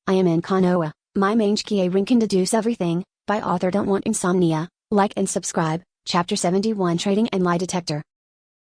I am in Konoha. My Mangekyō ring can deduce everything. By author Don't Want Insomnia. Like and subscribe. Chapter 71 Trading and Lie Detector.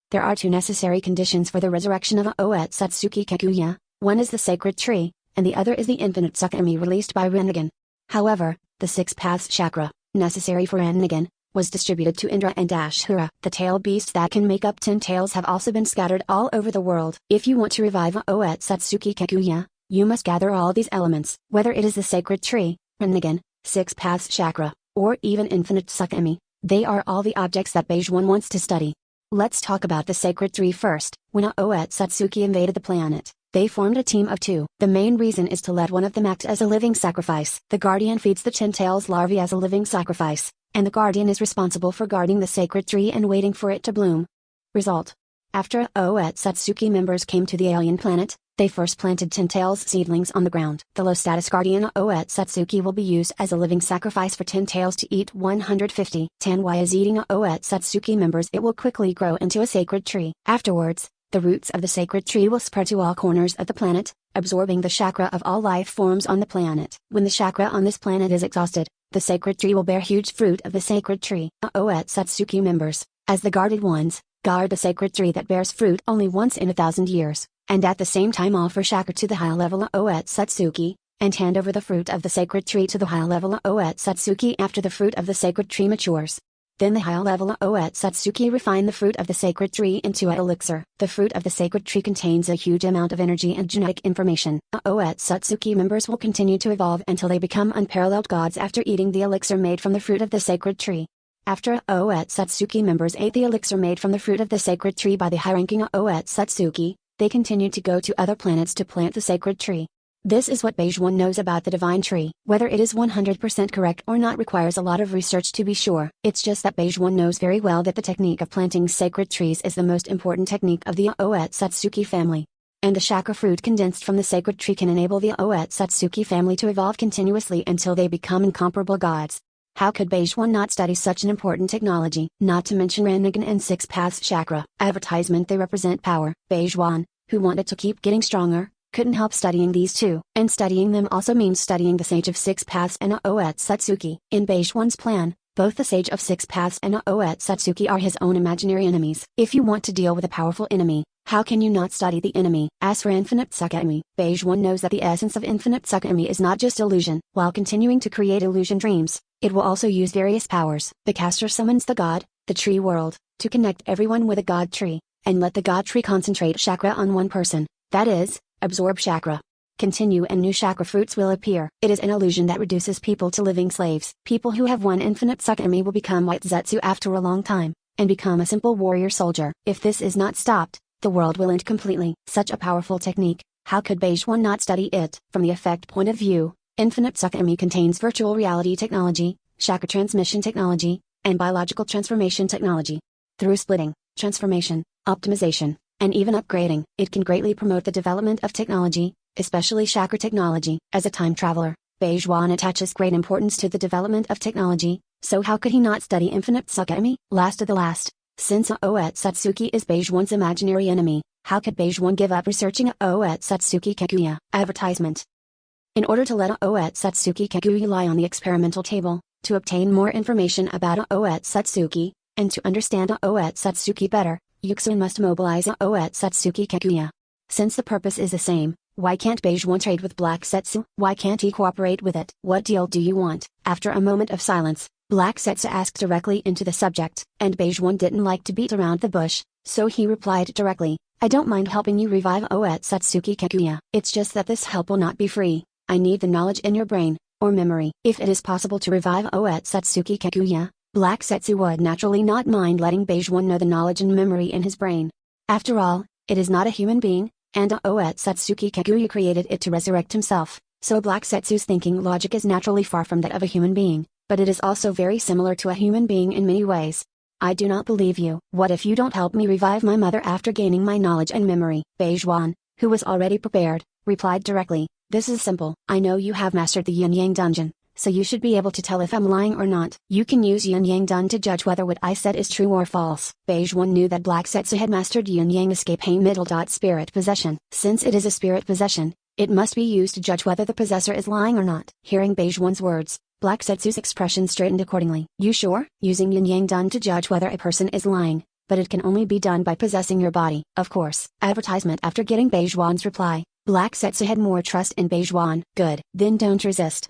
There are two necessary conditions for the resurrection of Oetsutsuki Kekuya. One is the sacred tree, and the other is the infinite Tsukimi released by Rinnegan. However, the six paths chakra, necessary for Rinnegan, was distributed to Indra and Ashura. The tail beasts that can make up 10 tails have also been scattered all over the world. If you want to revive Oetsutsuki Kekuya, you must gather all these elements. Whether it is the sacred tree, Rinnegan, six paths chakra, or even infinite Tsukimi, they are all the objects that Beige One wants to study. Let's talk about the sacred tree first. When Oetsutsuki invaded the planet, they formed a team of two. The main reason is to let one of them act as a living sacrifice. The guardian feeds the 10 tails larvae as a living sacrifice, and the guardian is responsible for guarding the sacred tree and waiting for it to bloom. Result: after Oetsutsuki members came to the alien planet, they first planted 10 tails seedlings on the ground. The low-status guardian Oetsutsuki will be used as a living sacrifice for 10 tails to eat 150. 10 Y is eating Oetsutsuki members. It will quickly grow into a sacred tree. Afterwards, the roots of the sacred tree will spread to all corners of the planet, absorbing the chakra of all life forms on the planet. When the chakra on this planet is exhausted, the sacred tree will bear huge fruit of the sacred tree. Oetsutsuki members, as the guarded ones, guard the sacred tree that bears fruit only once in 1,000 years, and at the same time offer chakra to the high-level Oetsutsuki, and hand over the fruit of the sacred tree to the high-level Oetsutsuki after the fruit of the sacred tree matures. Then the high-level Oetsutsuki refine the fruit of the sacred tree into an elixir. The fruit of the sacred tree contains a huge amount of energy and genetic information. Oetsutsuki members will continue to evolve until they become unparalleled gods after eating the elixir made from the fruit of the sacred tree. After Oetsutsuki members ate the elixir made from the fruit of the sacred tree by the high-ranking Oetsutsuki, they continued to go to other planets to plant the sacred tree. This is what Beige One knows about the divine tree. Whether it is 100% correct or not requires a lot of research to be sure. It's just that Beige One knows very well that the technique of planting sacred trees is the most important technique of the Oetsutsuki family. And the chakra fruit condensed from the sacred tree can enable the Oetsutsuki family to evolve continuously until they become incomparable gods. How could Beige One not study such an important technology? Not to mention Rinnegan and six paths chakra. Advertisement: they represent power. Beige One, who wanted to keep getting stronger, couldn't help studying these two. And studying them also means studying the Sage of Six Paths and Oetsutsuki. In Beige One's plan, both the Sage of Six Paths and Oetsutsuki are his own imaginary enemies. If you want to deal with a powerful enemy, how can you not study the enemy? As for infinite Tsukimi, Beige One knows that the essence of infinite Tsukimi is not just illusion. While continuing to create illusion dreams, it will also use various powers. The caster summons the god, the tree world, to connect everyone with a god tree, and let the god tree concentrate chakra on one person, that is, absorb chakra. Continue and new chakra fruits will appear. It is an illusion that reduces people to living slaves. People who have one infinite Tsukimi will become white Zetsu after a long time, and become a simple warrior soldier. If this is not stopped, the world will end completely. Such a powerful technique, how could Beige One not study it? From the effect point of view, infinite Tsukimi contains virtual reality technology, chakra transmission technology, and biological transformation technology. Through splitting, transformation, optimization, and even upgrading, it can greatly promote the development of technology, especially chakra technology. As a time traveler, Beige One attaches great importance to the development of technology, so how could he not study infinite Tsukimi? Last of the last, since Oetsutsuki is Beige One's imaginary enemy, how could Beige One give up researching Oetsutsuki Kekuya? Advertisement: in order to let Oetsutsuki Kekuya lie on the experimental table, to obtain more information about Oetsutsuki, and to understand Oetsutsuki better, Yuxun must mobilize Oetsutsuki Kekuya. Since the purpose is the same, why can't Beige One trade with Black Setsu? Why can't he cooperate with it? What deal do you want? After a moment of silence, Black Setsu asked directly into the subject, and Beige One didn't like to beat around the bush, so he replied directly, I don't mind helping you revive Oetsutsuki Kekuya. It's just that this help will not be free. I need the knowledge in your brain, or memory. If it is possible to revive Oetsutsuki Kekuya, Black Setsu would naturally not mind letting Beige One know the knowledge and memory in his brain. After all, it is not a human being, and Oetsutsuki Kekuya created it to resurrect himself, so Black Setsu's thinking logic is naturally far from that of a human being, but it is also very similar to a human being in many ways. I do not believe you. What if you don't help me revive my mother after gaining my knowledge and memory? Beige One, who was already prepared, replied directly, this is simple. I know you have mastered the Yin-Yang dungeon, so you should be able to tell if I'm lying or not. You can use Yin-Yang Dun to judge whether what I said is true or false. Beige One knew that Black Setsu had mastered Yin-Yang escape middle. Spirit possession. Since it is a spirit possession, It must be used to judge whether the possessor is lying or not. Hearing Beige-One's words, Black Setsu's expression straightened accordingly. You sure? Using yin-yang done to judge whether a person is lying, but it can only be done by possessing your body. Of course. Advertisement. After getting Beige-One's reply, Black Setsu had more trust in Beige-One. Good. Then don't resist.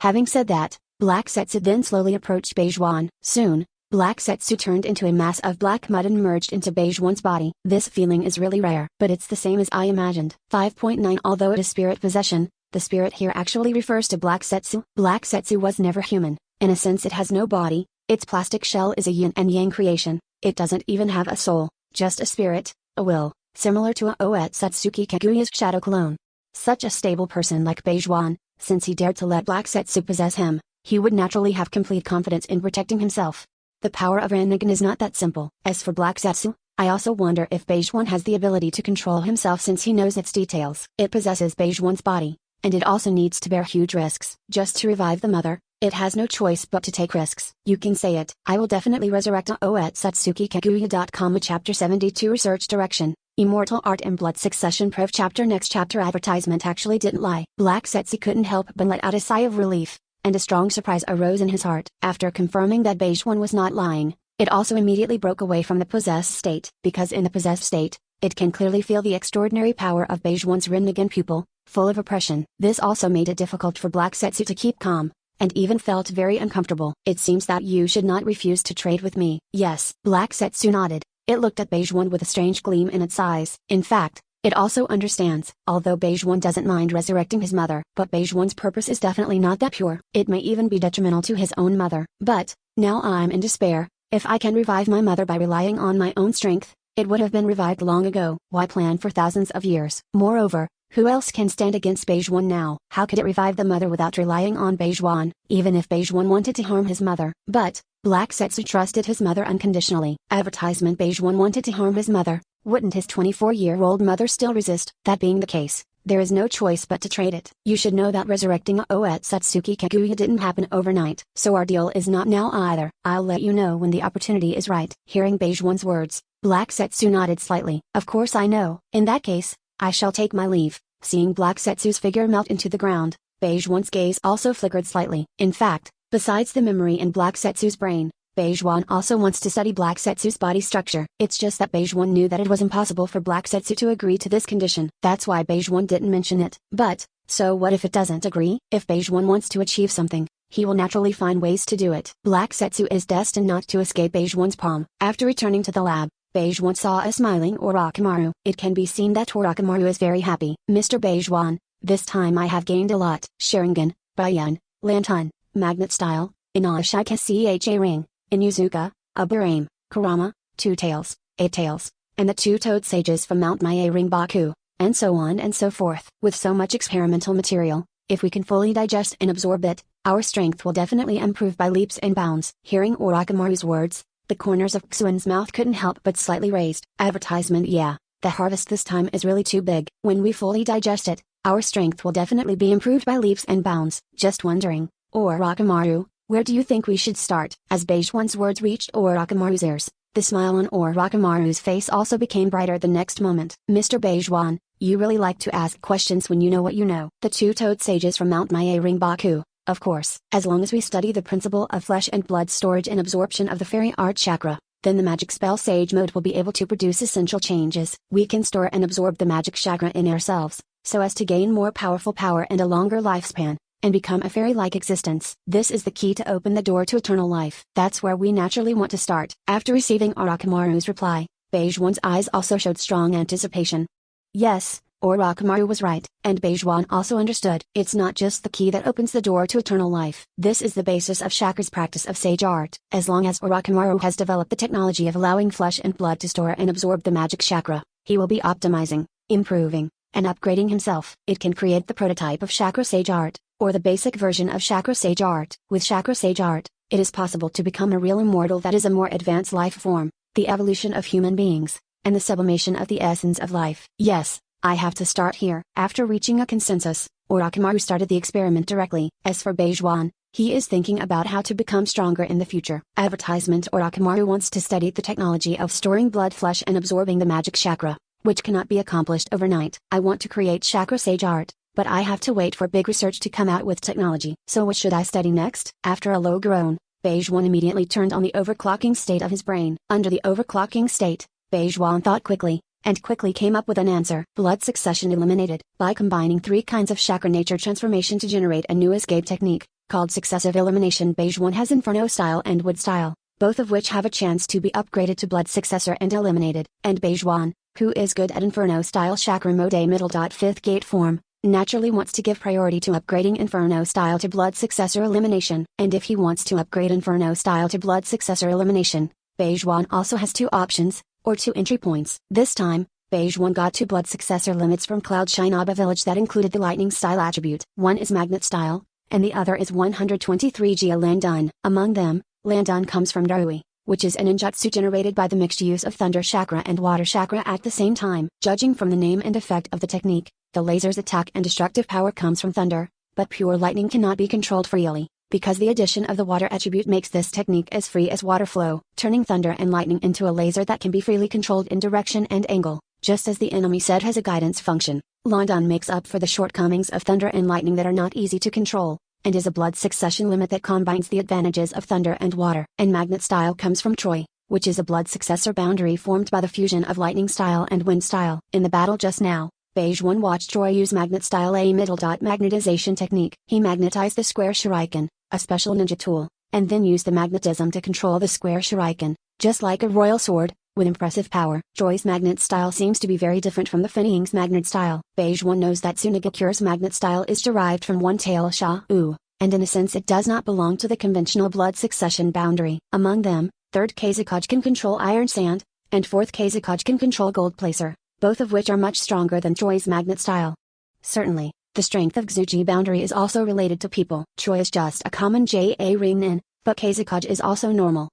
Having said that, Black Setsu then slowly approached Beige-One. Soon, Black Setsu turned into a mass of black mud and merged into Beige-One's body. This feeling is really rare, but it's the same as I imagined. 5.9 Although it is spirit possession, the spirit here actually refers to Black Setsu. Black Setsu was never human. In a sense it has no body, its plastic shell is a yin and yang creation, it doesn't even have a soul, just a spirit, a will, similar to a Oetsutsuki Kaguya's shadow clone. Such a stable person like Beige-One, since he dared to let Black Setsu possess him, he would naturally have complete confidence in protecting himself. The power of Rinnegan is not that simple. As for Black Setsu, I also wonder if Beige-One has the ability to control himself since he knows its details. It possesses Beige-One's body, and it also needs to bear huge risks. Just to revive the mother, it has no choice but to take risks. You can say it. I will definitely resurrect Oetsutsuki-Kaguya.com. Chapter 72 Research Direction, Immortal Art and Blood Succession Proof. Chapter Next chapter. Advertisement actually didn't lie. Black Setsu couldn't help but let out a sigh of relief, and a strong surprise arose in his heart. After confirming that Beige-One was not lying, it also immediately broke away from the possessed state. Because in the possessed state, it can clearly feel the extraordinary power of Beige-One's Rinnegan pupil, full of oppression. This also made it difficult for Black Setsu to keep calm, and even felt very uncomfortable. It seems that you should not refuse to trade with me. Yes. Black Setsu nodded. It looked at Beige-One with a strange gleam in its eyes. In fact, it also understands. Although Beige-One doesn't mind resurrecting his mother, but Beige-One's purpose is definitely not that pure. It may even be detrimental to his own mother. But, now I'm in despair. If I can revive my mother by relying on my own strength, it would have been revived long ago. Why plan for thousands of years? Moreover, who else can stand against Beige-One now? How could it revive the mother without relying on Beige-One, even if Beige-One wanted to harm his mother? But, Black Setsu trusted his mother unconditionally. Advertisement. Beige-One wanted to harm his mother. Wouldn't his 24-year-old mother still resist? That being the case, there is no choice but to trade it. You should know that resurrecting Oetsutsuki Kaguya didn't happen overnight. So our deal is not now either. I'll let you know when the opportunity is right. Hearing Beige-One's words, Black Setsu nodded slightly. Of course I know. In that case, I shall take my leave. Seeing Black Setsu's figure melt into the ground, Beige-One's gaze also flickered slightly. In fact, besides the memory in Black Setsu's brain, Beige-One also wants to study Black Setsu's body structure. It's just that Beige-One knew that it was impossible for Black Setsu to agree to this condition. That's why Beige-One didn't mention it. But, so what if it doesn't agree? If Beige-One wants to achieve something, he will naturally find ways to do it. Black Setsu is destined not to escape Beige-One's palm. After returning to the lab, Beige-One saw a smiling Orochimaru. It can be seen that Orochimaru is very happy. Mr. Beige-One, this time I have gained a lot. Sharingan, Baiyan, Lantun, Magnet Style, Inashika Cha Ring, Inuzuka, Aburame, Kurama, Two Tails, Eight Tails, and the two-toed sages from Mount Maya Ring Baku, and so on and so forth. With so much experimental material, if we can fully digest and absorb it, our strength will definitely improve by leaps and bounds. Hearing Orochimaru's words, the corners of Xuan's mouth couldn't help but slightly raised. Advertisement. Yeah, the harvest this time is really too big. When we fully digest it, our strength will definitely be improved by leaps and bounds. Just wondering, Orochimaru, where do you think we should start? As Beige-One's words reached Orochimaru's ears, the smile on Orochimaru's face also became brighter the next moment. Mr. Beige-One, you really like to ask questions when you know what you know. The two-toed sages from Mount Maya Ring Baku, of course. As long as we study the principle of flesh and blood storage and absorption of the fairy art chakra, then the magic spell sage mode will be able to produce essential changes. We can store and absorb the magic chakra in ourselves, so as to gain more powerful power and a longer lifespan, and become a fairy-like existence. This is the key to open the door to eternal life. That's where we naturally want to start. After receiving Orochimaru's reply, Beige-One's eyes also showed strong anticipation. Yes, Orochimaru was right, and Beige-One also understood. It's not just the key that opens the door to eternal life. This is the basis of Chakra's practice of sage art. As long as Orochimaru has developed the technology of allowing flesh and blood to store and absorb the magic chakra, he will be optimizing, improving, and upgrading himself. It can create the prototype of Chakra sage art, or the basic version of Chakra sage art. With Chakra sage art, it is possible to become a real immortal, that is a more advanced life form, the evolution of human beings, and the sublimation of the essence of life. Yes, I have to start here. After reaching a consensus, Orochimaru started the experiment directly. As for Beige-One, he is thinking about how to become stronger in the future. Advertisement. Orochimaru wants to study the technology of storing blood flesh and absorbing the magic chakra, which cannot be accomplished overnight. I want to create Chakra sage art, but I have to wait for big research to come out with technology. So what should I study next? After a low groan, Beige One immediately turned on the overclocking state of his brain. Under the overclocking state, Beige One thought quickly, and quickly came up with an answer. Blood succession eliminated. By combining 3 kinds of chakra nature transformation to generate a new escape technique, called successive elimination, Beige One has Inferno style and Wood style, both of which have a chance to be upgraded to Blood successor and eliminated. And Beige One, who is good at Inferno style chakra mode A middle. 5th gate form, naturally wants to give priority to upgrading Inferno style to Blood successor elimination. And if he wants to upgrade Inferno style to Blood successor elimination, Beige One also has 2 options, or 2 entry points. This time, Beige One got 2 blood successor limits from Cloud Shinaba village that included the lightning style attribute. One is magnet style, and the other is 123 Gia Landun. Among them, Landun comes from Darui, which is a ninjutsu generated by the mixed use of thunder chakra and water chakra at the same time. Judging from the name and effect of the technique, the laser's attack and destructive power comes from thunder, but pure lightning cannot be controlled freely, because the addition of the water attribute makes this technique as free as water flow, turning thunder and lightning into a laser that can be freely controlled in direction and angle, just as the enemy set has a guidance function. Landun makes up for the shortcomings of thunder and lightning that are not easy to control, and is a blood succession limit that combines the advantages of thunder and water. And magnet style comes from Troy, which is a blood successor boundary formed by the fusion of lightning style and wind style. In the battle just now, Beige One watched Troy use magnet style A middle. Magnetization technique. He magnetized the square shuriken, a special ninja tool, and then used the magnetism to control the square shuriken, just like a royal sword, with impressive power. Troy's magnet style seems to be very different from the Fenning's magnet style. Beige One knows that Tsunaga-Cure's magnet style is derived from One Tail Sha-U, and in a sense it does not belong to the conventional blood succession boundary. Among them, 3rd Kazekage can control iron sand, and 4th Kazekage can control gold placer, both of which are much stronger than Troy's magnet style. Certainly, the strength of Xuji boundary is also related to people. Troy is just a common JA Ringnin, but Kazekage is also normal.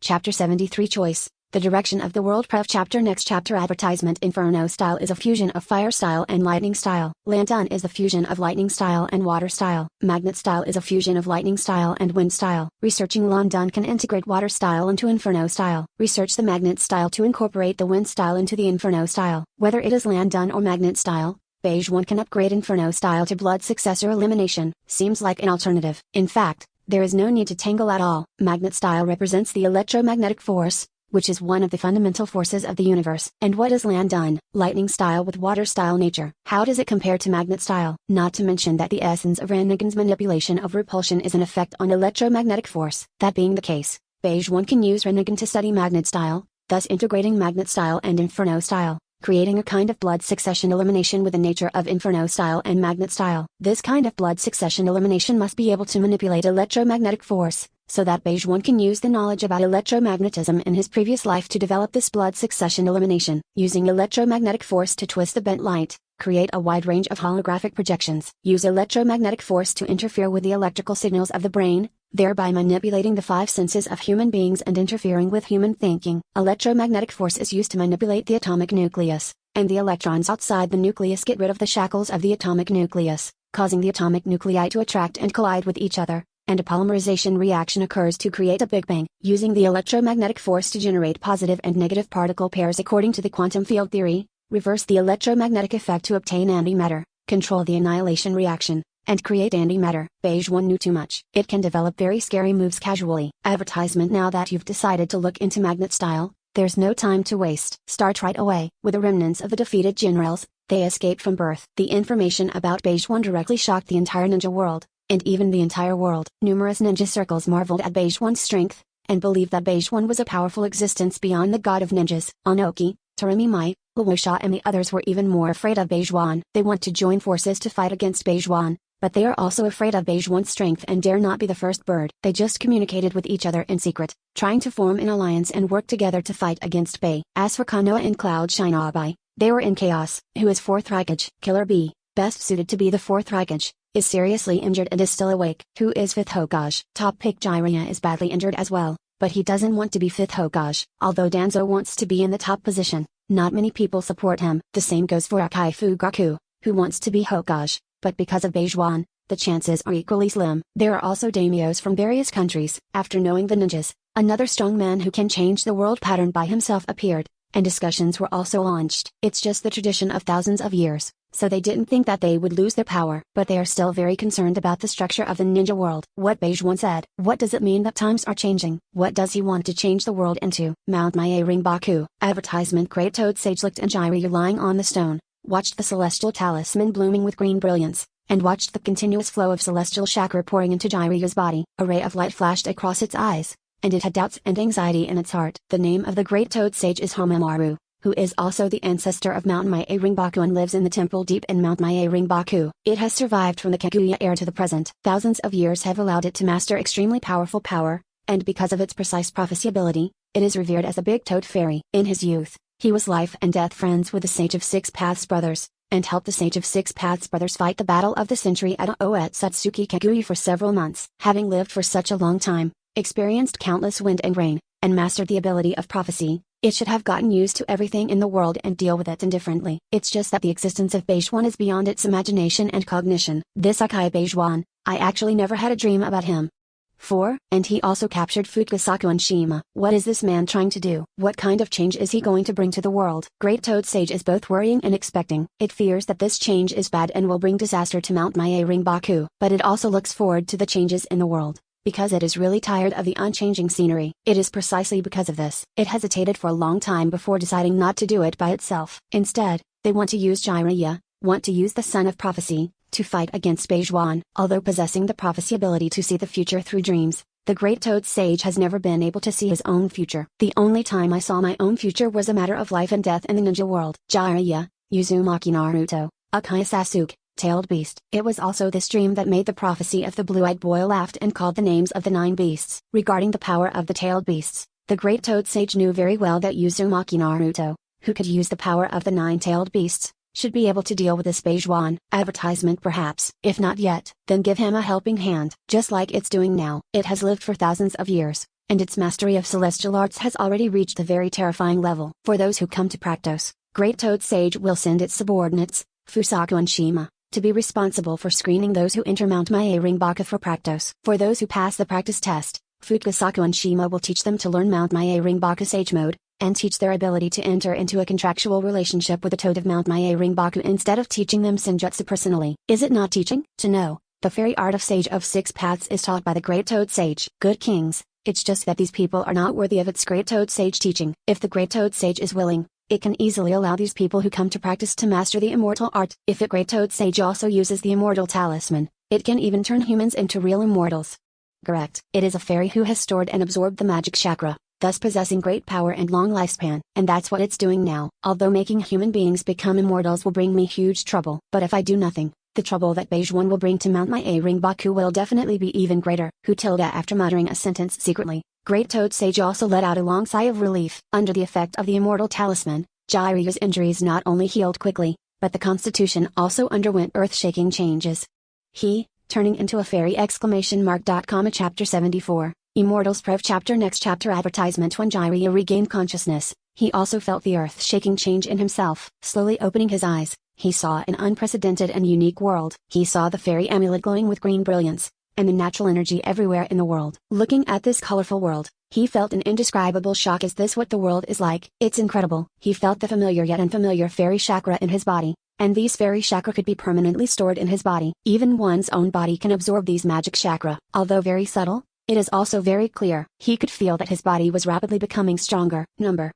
Chapter 73 Choice. The direction of the world. Pref chapter. Next chapter. Advertisement. Inferno style is a fusion of fire style and lightning style. Landun is the fusion of lightning style and water style. Magnet style is a fusion of lightning style and wind style. Researching Landun can integrate water style into Inferno style. Research the magnet style to incorporate the wind style into the Inferno style. Whether it is Landun or magnet style, Beige One can upgrade Inferno style to blood successor elimination. Seems like an alternative. In fact, there is no need to tangle at all. Magnet style represents the electromagnetic force, which is one of the fundamental forces of the universe. And what is Landun? Lightning style with water style nature. How does it compare to magnet style? Not to mention that the essence of Rinnegan's manipulation of repulsion is an effect on electromagnetic force. That being the case, Beige One can use Rinnegan to study magnet style, thus integrating magnet style and Inferno style, creating a kind of blood succession elimination with the nature of Inferno style and magnet style. This kind of blood succession elimination must be able to manipulate electromagnetic force, so that Beige One can use the knowledge about electromagnetism in his previous life to develop this blood succession elimination. Using electromagnetic force to twist the bent light, create a wide range of holographic projections. Use electromagnetic force to interfere with the electrical signals of the brain, thereby manipulating the 5 senses of human beings and interfering with human thinking. Electromagnetic force is used to manipulate the atomic nucleus, and the electrons outside the nucleus get rid of the shackles of the atomic nucleus, causing the atomic nuclei to attract and collide with each other, and a polymerization reaction occurs to create a Big Bang. Using the electromagnetic force to generate positive and negative particle pairs according to the quantum field theory, reverse the electromagnetic effect to obtain antimatter, control the annihilation reaction, and create antimatter. Beige One knew too much. It can develop very scary moves casually. Advertisement. Now that you've decided to look into magnet style, there's no time to waste. Start right away. With the remnants of the defeated generals, they escaped from birth. The information about Beige One directly shocked the entire ninja world, and even the entire world. Numerous ninja circles marveled at Beige One's strength, and believed that Beige One was a powerful existence beyond the god of ninjas. Onoki, Terumi Mai, Luosha and the others were even more afraid of Beige One. They want to join forces to fight against Beige One, but they are also afraid of Beige One's strength and dare not be the first bird. They just communicated with each other in secret, trying to form an alliance and work together to fight against Bei. As for Konoha and Cloud Shinabai, they were in chaos. Who is 4th Raikage? Killer B, best suited to be the 4th Raikage, is seriously injured and is still awake. Who is 5th Hokage? Top pick Jiraiya is badly injured as well, but he doesn't want to be 5th Hokage. Although Danzo wants to be in the top position, not many people support him. The same goes for Akai Fugaku, who wants to be Hokage, but because of Beige One, the chances are equally slim. There are also daimyos from various countries. After knowing the ninjas, another strong man who can change the world pattern by himself appeared, and discussions were also launched. It's just the tradition of thousands of years. so they didn't think that they would lose their power. But they are still very concerned about the structure of the ninja world. What Beige One said. What does it mean that times are changing? What does he want to change the world into? Mount Maya Ringbaku. Advertisement. Great Toad Sage looked at Jiraiya lying on the stone, watched the celestial talisman blooming with green brilliance, and watched the continuous flow of celestial chakra pouring into Jiraiya's body. A ray of light flashed across its eyes, and it had doubts and anxiety in its heart. The name of the Great Toad Sage is Homaemaru, who is also the ancestor of Mount Maya Ringbaku and lives in the temple deep in Mount Maya Ringbaku. It has survived from the Kaguya era to the present. Thousands of years have allowed it to master extremely powerful power, and because of its precise prophecy ability, it is revered as a big toad fairy. In his youth, he was life and death friends with the Sage of Six Paths brothers, and helped the Sage of Six Paths brothers fight the battle of the century at Oetsutsuki Kaguya for several months. Having lived for such a long time, experienced countless wind and rain, and mastered the ability of prophecy, it should have gotten used to everything in the world and deal with it indifferently. It's just that the existence of Beige One is beyond its imagination and cognition. This Akai Beige One, I actually never had a dream about him. 4. And he also captured Fukasaku and Shima. What is this man trying to do? What kind of change is he going to bring to the world? Great Toad Sage is both worrying and expecting. It fears that this change is bad and will bring disaster to Mount Maya Ringbaku. But it also looks forward to the changes in the world, because it is really tired of the unchanging scenery. It is precisely because of this. It hesitated for a long time before deciding not to do it by itself. Instead, they want to use Jiraiya, want to use the Son of Prophecy, to fight against Beige One. Although possessing the prophecy ability to see the future through dreams, the Great Toad Sage has never been able to see his own future. The only time I saw my own future was a matter of life and death in the ninja world. Jiraiya, Uzumaki Naruto, Akaya Sasuke, Tailed Beast. It was also this dream that made the prophecy of the blue-eyed boy laughed and called the names of the 9 beasts. Regarding the power of the tailed beasts, the Great Toad Sage knew very well that Uzumaki Naruto, who could use the power of the 9 tailed beasts, should be able to deal with this Beige One. Advertisement perhaps. If not yet, then give him a helping hand. Just like it's doing now. It has lived for thousands of years, and its mastery of celestial arts has already reached a very terrifying level. For those who come to Practice, Great Toad Sage will send its subordinates, Fusaku and Shima, to be responsible for screening those who enter Mount Maya Ringbaku for Practice. For those who pass the practice test, Fukasaku and Shima will teach them to learn Mount Maya Ringbaku Sage Mode, and teach their ability to enter into a contractual relationship with the Toad of Mount Maya Ringbaku instead of teaching them Senjutsu personally. Is it not teaching? To know, the fairy art of Sage of Six Paths is taught by the Great Toad Sage. Good kings, it's just that these people are not worthy of its Great Toad Sage teaching. If the Great Toad Sage is willing, it can easily allow these people who come to practice to master the immortal art. If the Great Toad Sage also uses the immortal talisman, it can even turn humans into real immortals. Correct. It is a fairy who has stored and absorbed the magic chakra, thus possessing great power and long lifespan. And that's what it's doing now. Although making human beings become immortals will bring me huge trouble. But if I do nothing, the trouble that Beige One will bring to Mount Maya Ringbaku will definitely be even greater. After muttering a sentence secretly, Great Toad Sage also let out a long sigh of relief. Under the effect of the immortal talisman, Jiraiya's injuries not only healed quickly, but the constitution also underwent earth-shaking changes. He, turning into a fairy! Chapter 74. Immortals Prev Chapter Next Chapter Advertisement. When Jiraiya regained consciousness, he also felt the earth-shaking change in himself. Slowly opening his eyes, he saw an unprecedented and unique world. He saw the fairy amulet glowing with green brilliance, and the natural energy everywhere in the world. Looking at this colorful world, he felt an indescribable shock. Is this what the world is like? It's incredible. He felt the familiar yet unfamiliar fairy chakra in his body, and these fairy chakra could be permanently stored in his body. Even one's own body can absorb these magic chakra. Although very subtle, it is also very clear. He could feel that his body was rapidly becoming stronger.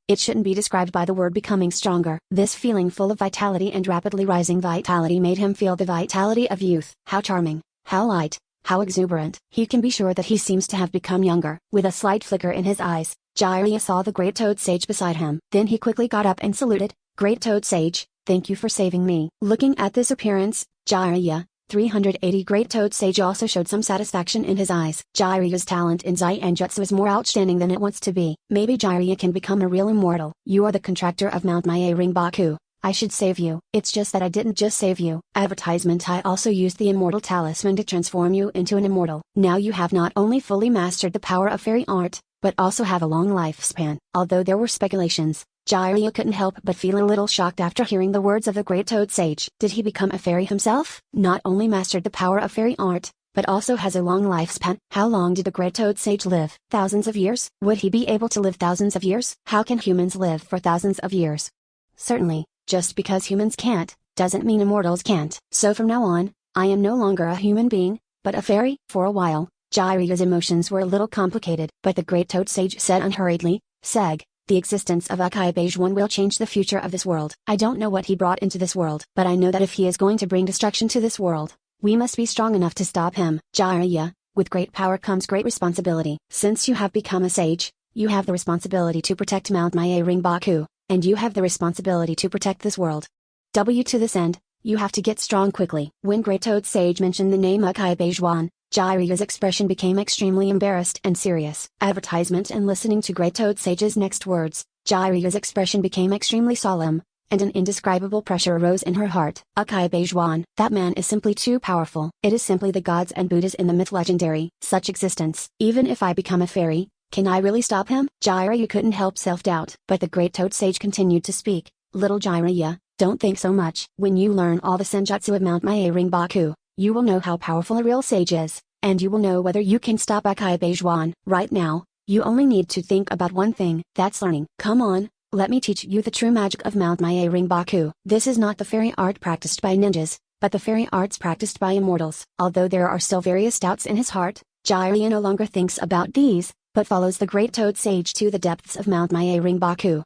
It shouldn't be described by the word becoming stronger. This feeling full of vitality and rapidly rising vitality made him feel the vitality of youth. How charming, how light, how exuberant. He can be sure that he seems to have become younger. With a slight flicker in his eyes, Jiraiya saw the Great Toad Sage beside him. Then he quickly got up and saluted. Great Toad Sage, thank you for saving me. Looking at this appearance, Jiraiya, 380 Great Toad Sage also showed some satisfaction in his eyes. Jiraiya's talent in Zai and Jutsu is more outstanding than it wants to be. Maybe Jiraiya can become a real immortal. You are the contractor of Mount Maya Ringbaku. I should save you. It's just that I didn't just save you. Advertisement. I also used the immortal talisman to transform you into an immortal. Now you have not only fully mastered the power of fairy art, but also have a long lifespan. Although there were speculations, Jiraiya couldn't help but feel a little shocked after hearing the words of the Great Toad Sage. Did he become a fairy himself? Not only mastered the power of fairy art, but also has a long lifespan. How long did the Great Toad Sage live? Thousands of years? Would he be able to live thousands of years? How can humans live for thousands of years? Certainly, just because humans can't, doesn't mean immortals can't. So from now on, I am no longer a human being, but a fairy. For a while, Jiryu's emotions were a little complicated. But the great toad sage said unhurriedly, Seg, the existence of Akai Beige One will change the future of this world. I don't know what he brought into this world, but I know that if he is going to bring destruction to this world, we must be strong enough to stop him. Jiraiya, with great power comes great responsibility. Since you have become a sage, you have the responsibility to protect Mount Mae Ringbaku, and you have the responsibility to protect this world. To this end, you have to get strong quickly. When Great Toad Sage mentioned the name Akai Beijuan, Jiryu's expression became extremely embarrassed and serious. Advertisement. And listening to Great Toad Sage's next words, Jiryu's expression became extremely solemn, and an indescribable pressure arose in her heart. Akai Beijuan, that man is simply too powerful. It is simply the gods and Buddhas in the myth legendary. Such existence. Even if I become a fairy, can I really stop him? Jiraiya couldn't help self-doubt. But the Great Toad Sage continued to speak. Little Jiraiya, don't think so much. When you learn all the senjutsu of Mount Mae Ringbaku, you will know how powerful a real sage is, and you will know whether you can stop Akai Beijuan. Right now, you only need to think about one thing. That's learning. Come on, let me teach you the true magic of Mount Mae Ringbaku. This is not the fairy art practiced by ninjas, but the fairy arts practiced by immortals. Although there are still various doubts in his heart, Jiraiya no longer thinks about these, but follows the Great Toad Sage to the depths of Mount Mae Ringbaku.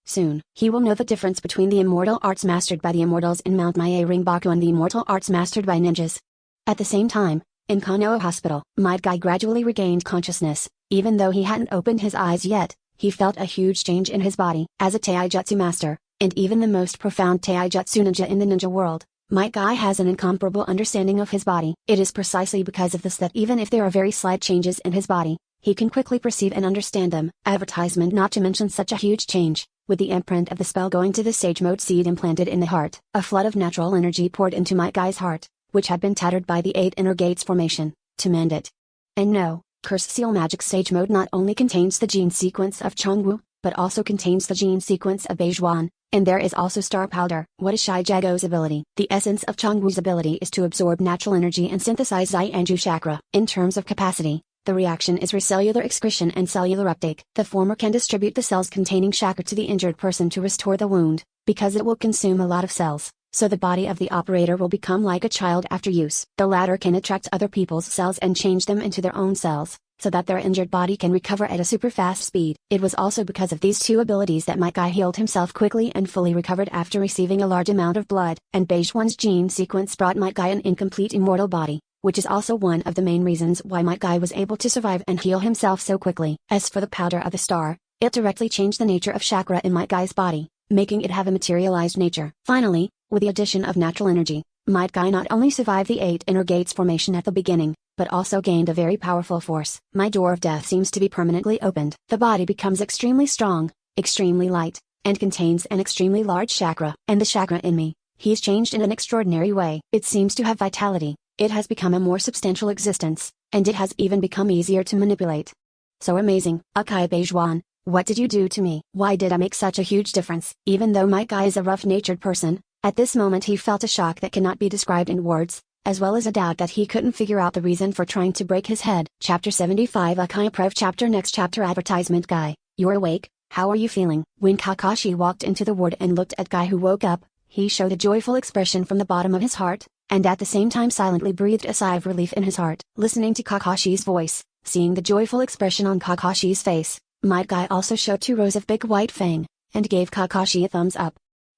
Soon, he will know the difference between the immortal arts mastered by the immortals in Mount Mae Ringbaku and the immortal arts mastered by ninjas. At the same time, in Konoha Hospital, Might Guy gradually regained consciousness. Even though he hadn't opened his eyes yet, he felt a huge change in his body. As a Taijutsu master, and even the most profound Taijutsu ninja in the ninja world, Might Guy has an incomparable understanding of his body. It is precisely because of this that even if there are very slight changes in his body, he can quickly perceive and understand them. Advertisement. Not to mention such a huge change, with the imprint of the spell going to the sage mode seed implanted in the heart. A flood of natural energy poured into Might Guy's heart, which had been tattered by the 8 inner gates formation, to mend it. And no, Curse Seal Magic Sage Mode not only contains the gene sequence of Chongwu, but also contains the gene sequence of Beijuan, and there is also Star Powder. What is Shai Jago's ability? The essence of Chongwu's ability is to absorb natural energy and synthesize Zai Anju chakra. In terms of capacity, the reaction is recellular excretion and cellular uptake. The former can distribute the cells containing chakra to the injured person to restore the wound, because it will consume a lot of cells, so the body of the operator will become like a child after use. The latter can attract other people's cells and change them into their own cells, so that their injured body can recover at a super fast speed. It was also because of these two abilities that Might Guy healed himself quickly and fully recovered after receiving a large amount of blood. And Beijuan's gene sequence brought Might Guy an incomplete immortal body, which is also one of the main reasons why Might Guy was able to survive and heal himself so quickly. As for the powder of the star, it directly changed the nature of chakra in Might Guy's body, making it have a materialized nature. Finally, with the addition of natural energy, Might Guy not only survived the 8 inner gates formation at the beginning, but also gained a very powerful force. My door of death seems to be permanently opened. The body becomes extremely strong, extremely light, and contains an extremely large chakra. And the chakra in me, he's changed in an extraordinary way. It seems to have vitality, it has become a more substantial existence, and it has even become easier to manipulate. So amazing. Akai Beijuan, what did you do to me? Why did I make such a huge difference? Even though Might Guy is a rough-natured person, at this moment he felt a shock that cannot be described in words, as well as a doubt that he couldn't figure out the reason for trying to break his head. Chapter 75 Akai Prev Chapter Next Chapter Advertisement. Guy, you're awake, how are you feeling? When Kakashi walked into the ward and looked at Guy who woke up, he showed a joyful expression from the bottom of his heart, and at the same time silently breathed a sigh of relief in his heart. Listening to Kakashi's voice, seeing the joyful expression on Kakashi's face, Might Guy also showed 2 rows of big white fang, and gave Kakashi a thumbs up.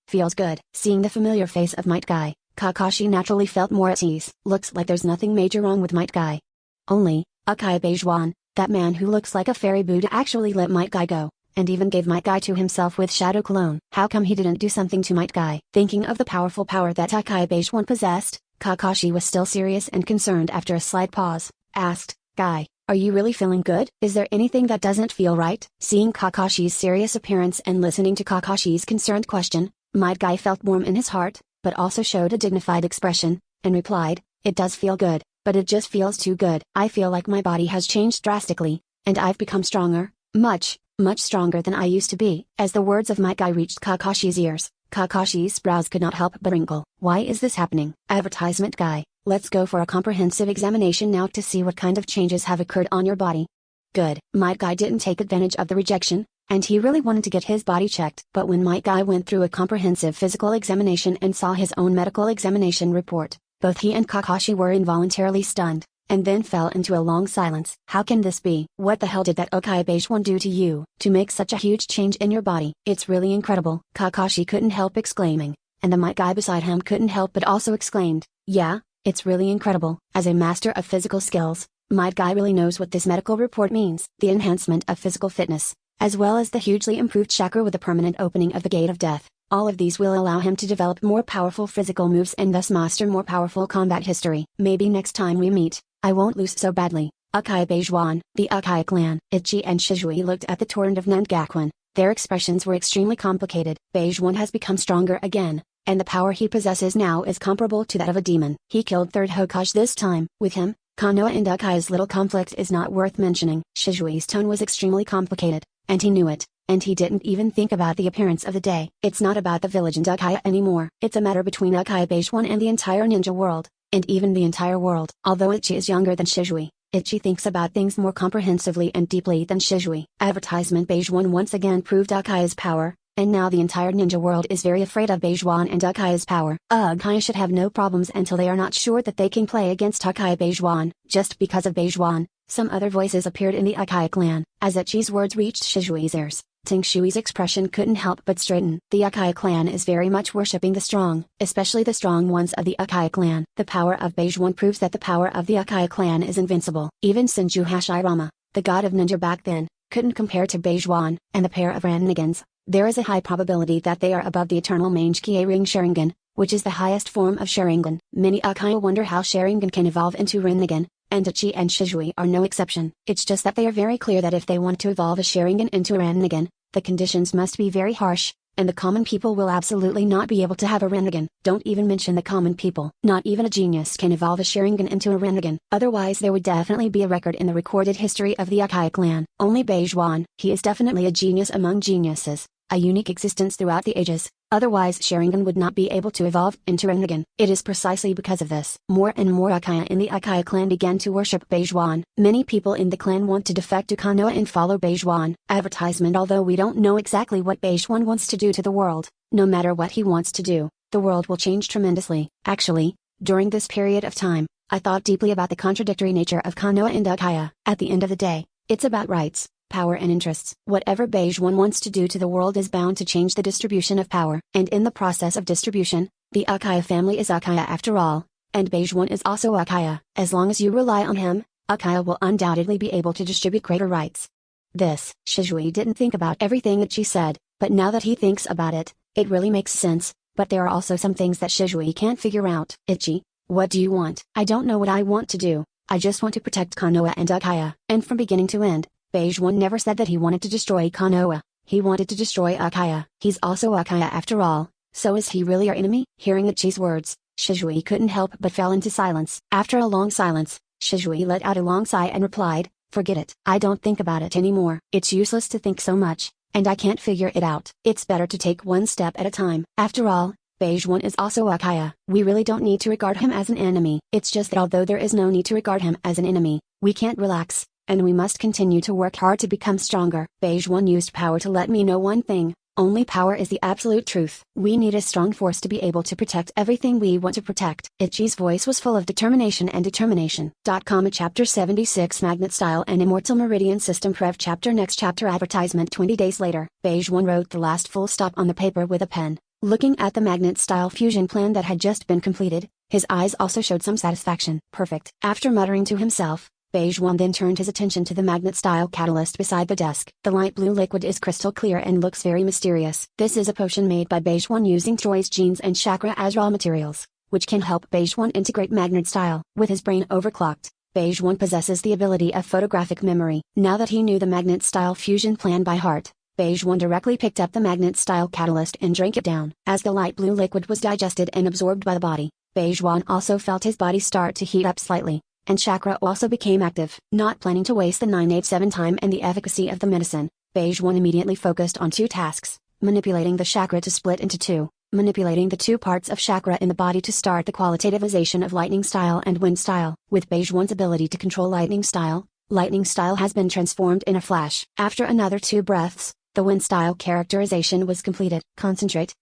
Feels good. Seeing the familiar face of Might Guy, Kakashi naturally felt more at ease. Looks like there's nothing major wrong with Might Guy. Only, Akai Beijuan, that man who looks like a fairy Buddha actually let Might Guy go, and even gave Might Guy to himself with Shadow Clone. How come he didn't do something to Might Guy? Thinking of the powerful power that Akai Beijuan possessed, Kakashi was still serious and concerned. After a slight pause, asked, Guy, are you really feeling good? Is there anything that doesn't feel right? Seeing Kakashi's serious appearance and listening to Kakashi's concerned question, Might Guy felt warm in his heart, but also showed a dignified expression, and replied, it does feel good, but it just feels too good. I feel like my body has changed drastically, and I've become stronger, much stronger than I used to be. As the words of Might Guy reached Kakashi's ears, Kakashi's brows could not help but wrinkle. Why is this happening? Advertisement. Guy, let's go for a comprehensive examination now to see what kind of changes have occurred on your body. Good. Might Guy didn't take advantage of the rejection, and he really wanted to get his body checked. But when Might Guy went through a comprehensive physical examination and saw his own medical examination report, both he and Kakashi were involuntarily stunned, and then fell into a long silence. How can this be? What the hell did that Uchiha Beige One do to you, to make such a huge change in your body? It's really incredible, Kakashi couldn't help exclaiming, and the Might Guy beside him couldn't help but also exclaimed, yeah, it's really incredible. As a master of physical skills, Might Guy really knows what this medical report means. The enhancement of physical fitness, as well as the hugely improved chakra with the permanent opening of the gate of death, all of these will allow him to develop more powerful physical moves and thus master more powerful combat history. Maybe next time we meet, I won't lose so badly. Uchiha Beige One, the Uchiha clan. Ichi and Shizui looked at the torrent of Nangakuin. Their expressions were extremely complicated. Beige One has become stronger again, and the power he possesses now is comparable to that of a demon. He killed third Hokage this time. With him, Konoha and Uchiha's little conflict is not worth mentioning. Shizui's tone was extremely complicated, and he knew it, and he didn't even think about the appearance of the day. It's not about the village and Uchiha anymore. It's a matter between Uchiha Beige One and the entire ninja world, and even the entire world. Although Ichi is younger than Shizui, Ichi thinks about things more comprehensively and deeply than Shizui. Advertisement Beige One once again proved Uchiha's power, and now the entire ninja world is very afraid of Beige One and Uchiha's power. Uchiha should have no problems until they are not sure that they can play against Uchiha Beige One. Just because of Beige One, some other voices appeared in the Uchiha clan. As Ichi's words reached Shizui's ears, Tingshui's expression couldn't help but straighten. The Uchiha clan is very much worshipping the strong, especially the strong ones of the Uchiha clan. The power of Beige One proves that the power of the Uchiha clan is invincible. Even Senju Hashirama, the god of ninja back then, couldn't compare to Beige One, and the pair of renegades. There is a high probability that they are above the eternal Mangekyō ring Sharingan, which is the highest form of Sharingan. Many Uchiha wonder how Sharingan can evolve into Rinnegan, and Ichi and Shizui are no exception. It's just that they are very clear that if they want to evolve a Sharingan into a Rinnegan, the conditions must be very harsh, and the common people will absolutely not be able to have a Rinnegan. Don't even mention the common people. Not even a genius can evolve a Sharingan into a Rinnegan. Otherwise there would definitely be a record in the recorded history of the Uchiha clan. Only Beige One, he is definitely a genius among geniuses, a unique existence throughout the ages. Otherwise Sharingan would not be able to evolve into Rinnegan. It is precisely because of this. More and more Uchiha in the Uchiha clan began to worship Beige One. Many people in the clan want to defect to Konoha and follow Beige One. Advertisement Although we don't know exactly what Beige One wants to do to the world, no matter what he wants to do, the world will change tremendously. Actually, during this period of time, I thought deeply about the contradictory nature of Konoha and Uchiha. At the end of the day, it's about rights, power and interests. Whatever Beige One wants to do to the world is bound to change the distribution of power. And in the process of distribution, the Uchiha family is Uchiha after all, and Beige One is also Uchiha. As long as you rely on him, Uchiha will undoubtedly be able to distribute greater rights. This, Shizui didn't think about everything that she said, but now that he thinks about it, it really makes sense, but there are also some things that Shizui can't figure out. Ichi, what do you want? I don't know what I want to do, I just want to protect Konoha and Uchiha. And from beginning to end, Beige One never said that he wanted to destroy Konoha, he wanted to destroy Uchiha. He's also Uchiha after all, so is he really our enemy? Hearing Ichi's words, Shizui couldn't help but fell into silence. After a long silence, Shizui let out a long sigh and replied, forget it. I don't think about it anymore. It's useless to think so much, and I can't figure it out. It's better to take one step at a time. After all, Beige One is also Uchiha. We really don't need to regard him as an enemy. It's just that although there is no need to regard him as an enemy, we can't relax, and we must continue to work hard to become stronger. Beige One used power to let me know one thing: only power is the absolute truth. We need a strong force to be able to protect everything we want to protect. Ichi's voice was full of determination and determination. Chapter 76 Magnet Style and Immortal Meridian System Prev Chapter Next Chapter Advertisement 20 days later, Beige One wrote the last full stop on the paper with a pen. Looking at the Magnet Style fusion plan that had just been completed, his eyes also showed some satisfaction. Perfect. After muttering to himself, Beige One then turned his attention to the magnet-style catalyst beside the desk. The light blue liquid is crystal clear and looks very mysterious. This is a potion made by Beige One using Troy's genes and chakra as raw materials, which can help Beige One integrate magnet style. With his brain overclocked, Beige One possesses the ability of photographic memory. Now that he knew the magnet-style fusion plan by heart, Beige One directly picked up the magnet-style catalyst and drank it down. As the light blue liquid was digested and absorbed by the body, Beige One also felt his body start to heat up slightly, and chakra also became active. Not planning to waste the 987 time and the efficacy of the medicine, Beige One immediately focused on two tasks: manipulating the chakra to split into two, manipulating the two parts of chakra in the body to start the qualitativization of lightning style and wind style. With Beige One's ability to control lightning style has been transformed in a flash. After another 2 breaths, The wind style characterization was completed. Concentrate,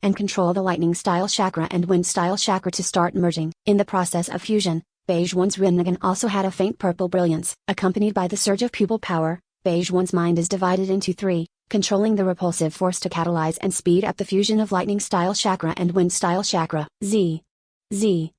and control the lightning style chakra and wind style chakra to start merging. In the process of fusion, Beige One's Rinnegan also had a faint purple brilliance. Accompanied by the surge of pupil power, Beige One's mind is divided into three, controlling the repulsive force to catalyze and speed up the fusion of lightning style chakra and wind style chakra. Z.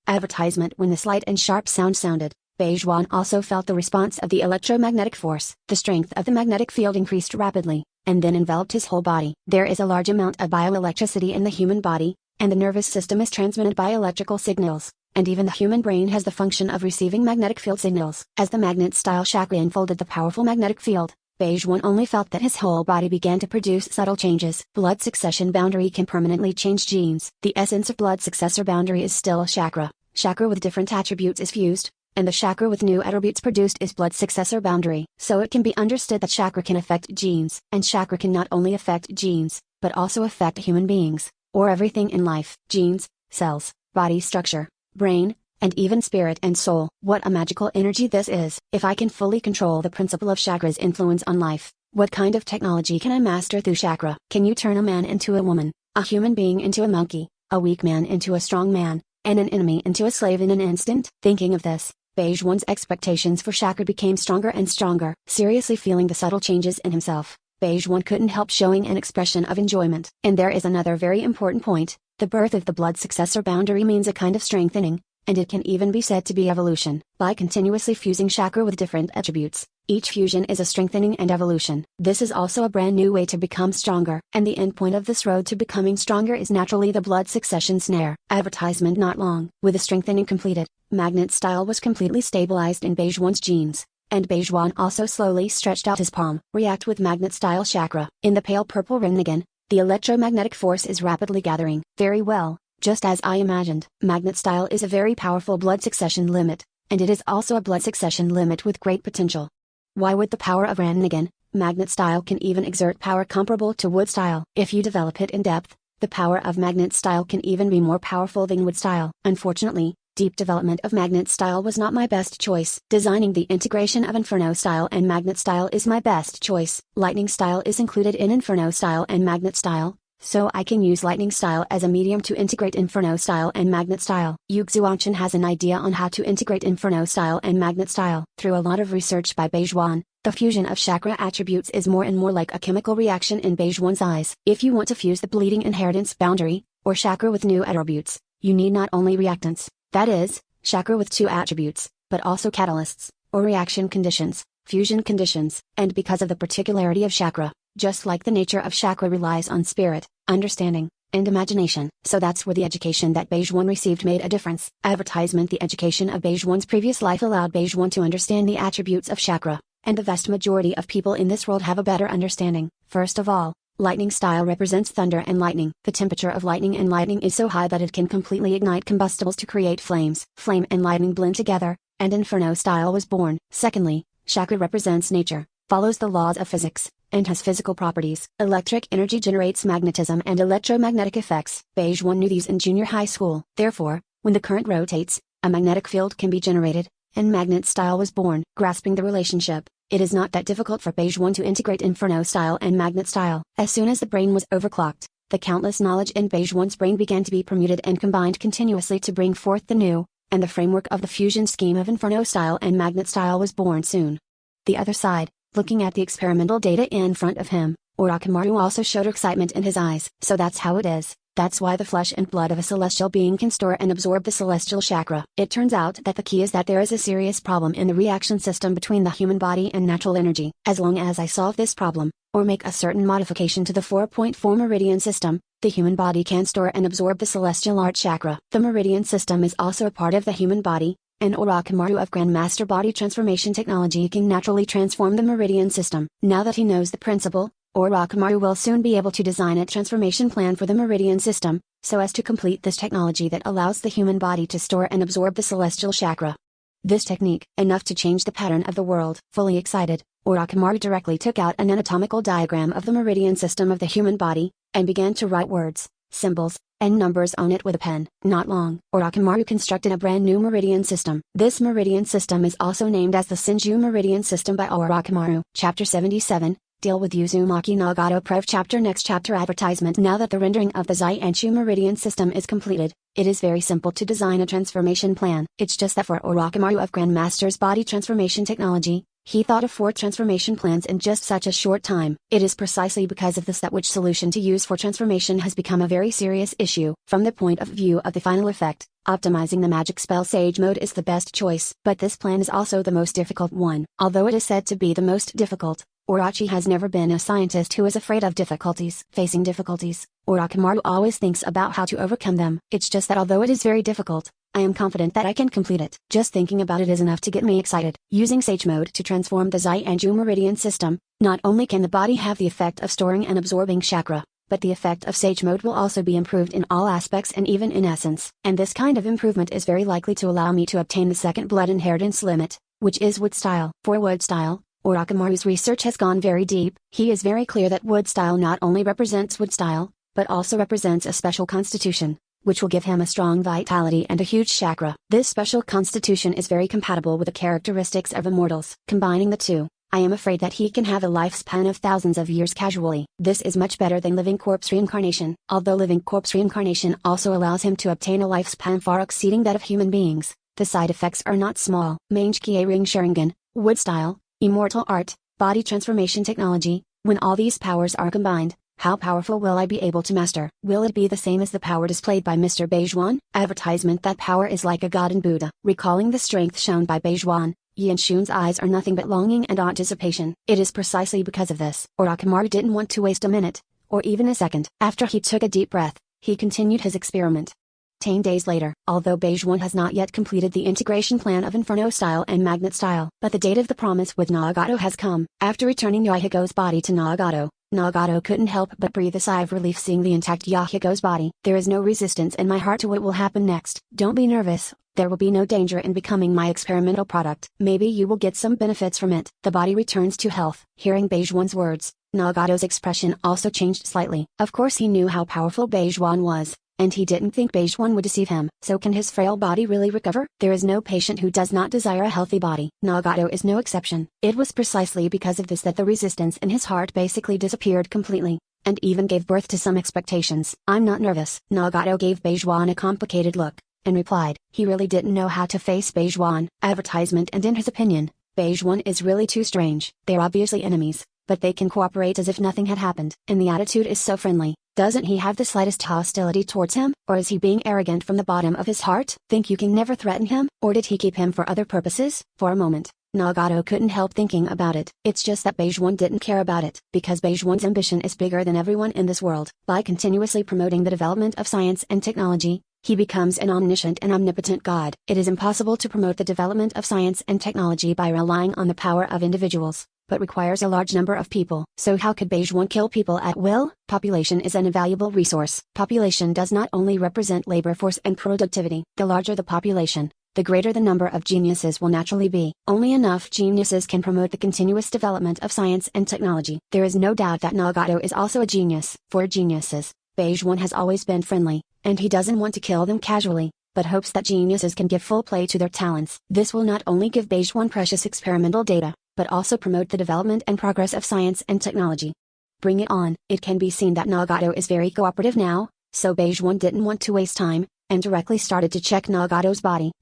Advertisement. When the slight and sharp sound sounded, Beige One also felt the response of the electromagnetic force. The strength of the magnetic field increased rapidly, and then enveloped his whole body. There is a large amount of bioelectricity in the human body, and the nervous system is transmitted by electrical signals, and even the human brain has the function of receiving magnetic field signals. As the magnet style chakra enfolded the powerful magnetic field, Beige One only felt that his whole body began to produce subtle changes. Blood succession boundary can permanently change genes. The essence of blood successor boundary is still a chakra. Chakra with different attributes is fused, and the chakra with new attributes produced is blood successor boundary. So it can be understood that chakra can affect genes. And chakra can not only affect genes, but also affect human beings, or everything in life. Genes, cells, body structure, brain, and even spirit and soul. What a magical energy this is! If I can fully control the principle of chakra's influence on life, what kind of technology can I master through chakra? Can you turn a man into a woman, a human being into a monkey, a weak man into a strong man, and an enemy into a slave in an instant? Thinking of this, Beige One's expectations for chakra became stronger and stronger. Seriously feeling the subtle changes in himself, Beige One couldn't help showing an expression of enjoyment. And there is another very important point: the birth of the blood successor boundary means a kind of strengthening, and it can even be said to be evolution. By continuously fusing chakra with different attributes, each fusion is a strengthening and evolution. This is also a brand new way to become stronger. And the end point of this road to becoming stronger is naturally the blood succession snare. Advertisement. Not long. With the strengthening completed, magnet style was completely stabilized in Beige One's genes, and Beige One also slowly stretched out his palm. React with magnet style chakra. In the pale purple Rinnegan, the electromagnetic force is rapidly gathering. Very well. Just as I imagined. Magnet style is a very powerful blood succession limit, and it is also a blood succession limit with great potential. Why would the power of Rinnegan, magnet style can even exert power comparable to wood style? If you develop it in depth, the power of magnet style can even be more powerful than wood style. Unfortunately, deep development of magnet style was not my best choice. Designing the integration of Inferno style and magnet style is my best choice. Lightning style is included in Inferno style and magnet style, so I can use lightning style as a medium to integrate Inferno style and magnet style. Yu Xuanchen has an idea on how to integrate Inferno style and magnet style. Through a lot of research by Beige One, the fusion of chakra attributes is more and more like a chemical reaction in Beige One's eyes. If you want to fuse the bleeding inheritance boundary, or chakra with new attributes, you need not only reactants, that is, chakra with two attributes, but also catalysts, or reaction conditions, fusion conditions. And because of the particularity of chakra, just like the nature of chakra relies on spirit, understanding, and imagination. So that's where the education that Beige One received made a difference. Advertisement. The education of Beige One's previous life allowed Beige One to understand the attributes of chakra, and the vast majority of people in this world have a better understanding. First of all, lightning style represents thunder and lightning. The temperature of lightning and lightning is so high that it can completely ignite combustibles to create flames. Flame and lightning blend together, and Inferno style was born. Secondly, chakra represents nature, follows the laws of physics, and has physical properties. Electric energy generates magnetism and electromagnetic effects. Beige One knew these in junior high school. Therefore, when the current rotates, a magnetic field can be generated, and magnet style was born. Grasping the relationship, it is not that difficult for Beige One to integrate Inferno style and magnet style. As soon as the brain was overclocked, the countless knowledge in Beige One's brain began to be permuted and combined continuously to bring forth the new, and the framework of the fusion scheme of Inferno style and magnet style was born soon. The other side, looking at the experimental data in front of him, Orochimaru also showed excitement in his eyes. So that's how it is. That's why the flesh and blood of a celestial being can store and absorb the celestial chakra. It turns out that the key is that there is a serious problem in the reaction system between the human body and natural energy. As long as I solve this problem, or make a certain modification to the 4.4 meridian system, the human body can store and absorb the celestial art chakra. The meridian system is also a part of the human body, and Orochimaru of Grandmaster Body Transformation Technology can naturally transform the meridian system. Now that he knows the principle, Orochimaru will soon be able to design a transformation plan for the meridian system, so as to complete this technology that allows the human body to store and absorb the celestial chakra. This technique, enough to change the pattern of the world. Fully excited, Orochimaru directly took out an anatomical diagram of the meridian system of the human body, and began to write words, symbols, and numbers on it with a pen. Not long, Orochimaru constructed a brand new meridian system. This meridian system is also named as the Senju Meridian System by Orochimaru. Chapter 77, Deal with Uzumaki Nagato Prev Chapter Next Chapter Advertisement. Now that the rendering of the Zanshu Meridian system is completed, it is very simple to design a transformation plan. It's just that for Orochimaru of Grandmaster's body transformation technology, he thought of 4 transformation plans in just such a short time. It is precisely because of this that which solution to use for transformation has become a very serious issue. From the point of view of the final effect, optimizing the magic spell Sage Mode is the best choice. But this plan is also the most difficult one. Although it is said to be the most difficult, Orochi has never been a scientist who is afraid of difficulties. Facing difficulties, Orochimaru always thinks about how to overcome them. It's just that although it is very difficult, I am confident that I can complete it. Just thinking about it is enough to get me excited. Using Sage Mode to transform the Zanshu Meridian system, not only can the body have the effect of storing and absorbing chakra, but the effect of Sage Mode will also be improved in all aspects and even in essence. And this kind of improvement is very likely to allow me to obtain the second blood inheritance limit, which is wood style. For wood style, Orochimaru's research has gone very deep. He is very clear that wood style not only represents wood style, but also represents a special constitution, which will give him a strong vitality and a huge chakra. This special constitution is very compatible with the characteristics of immortals. Combining the two, I am afraid that he can have a lifespan of thousands of years casually. This is much better than living corpse reincarnation. Although living corpse reincarnation also allows him to obtain a lifespan far exceeding that of human beings, the side effects are not small. Mangekyō Ring Sharingan, wood style, immortal art, body transformation technology. When all these powers are combined, how powerful will I be able to master? Will it be the same as the power displayed by Mr. Beijuan? Advertisement. That power is like a god and Buddha. Recalling the strength shown by Beijuan, Yanshun's eyes are nothing but longing and anticipation. It is precisely because of this Orochimaru didn't want to waste a minute, or even a second. After he took a deep breath, he continued his experiment. 10 days later, although Beijuan has not yet completed the integration plan of Inferno style and Magnet style, but the date of the promise with Nagato has come. After returning Yahigo's body to Nagato, Nagato couldn't help but breathe a sigh of relief seeing the intact Yahigo's body. There is no resistance in my heart to what will happen next. Don't be nervous, there will be no danger in becoming my experimental product. Maybe you will get some benefits from it. The body returns to health. Hearing Beijuan's words, Nagato's expression also changed slightly. Of course he knew how powerful Beijuan was, and he didn't think Beijuan would deceive him. So can his frail body really recover? There is no patient who does not desire a healthy body. Nagato is no exception. It was precisely because of this that the resistance in his heart basically disappeared completely, and even gave birth to some expectations. I'm not nervous. Nagato gave Beijuan a complicated look, and replied, he really didn't know how to face Beijuan. Advertisement. And in his opinion, Beijuan is really too strange. They're obviously enemies, but they can cooperate as if nothing had happened. And the attitude is so friendly. Doesn't he have the slightest hostility towards him? Or is he being arrogant from the bottom of his heart? Think you can never threaten him? Or did he keep him for other purposes? For a moment, Nagato couldn't help thinking about it. It's just that Beijuan didn't care about it, because Beijuan's ambition is bigger than everyone in this world. By continuously promoting the development of science and technology, he becomes an omniscient and omnipotent god. It is impossible to promote the development of science and technology by relying on the power of individuals, but requires a large number of people. So how could Beijuan kill people at will? Population is an invaluable resource. Population does not only represent labor force and productivity. The larger the population, the greater the number of geniuses will naturally be. Only enough geniuses can promote the continuous development of science and technology. There is no doubt that Nagato is also a genius. For geniuses, Beijuan has always been friendly, and he doesn't want to kill them casually, but hopes that geniuses can give full play to their talents. This will not only give Beijuan precious experimental data, but also promote the development and progress of science and technology. Bring it on. It can be seen that Nagato is very cooperative now, so Beijuan didn't want to waste time, and directly started to check Nagato's body.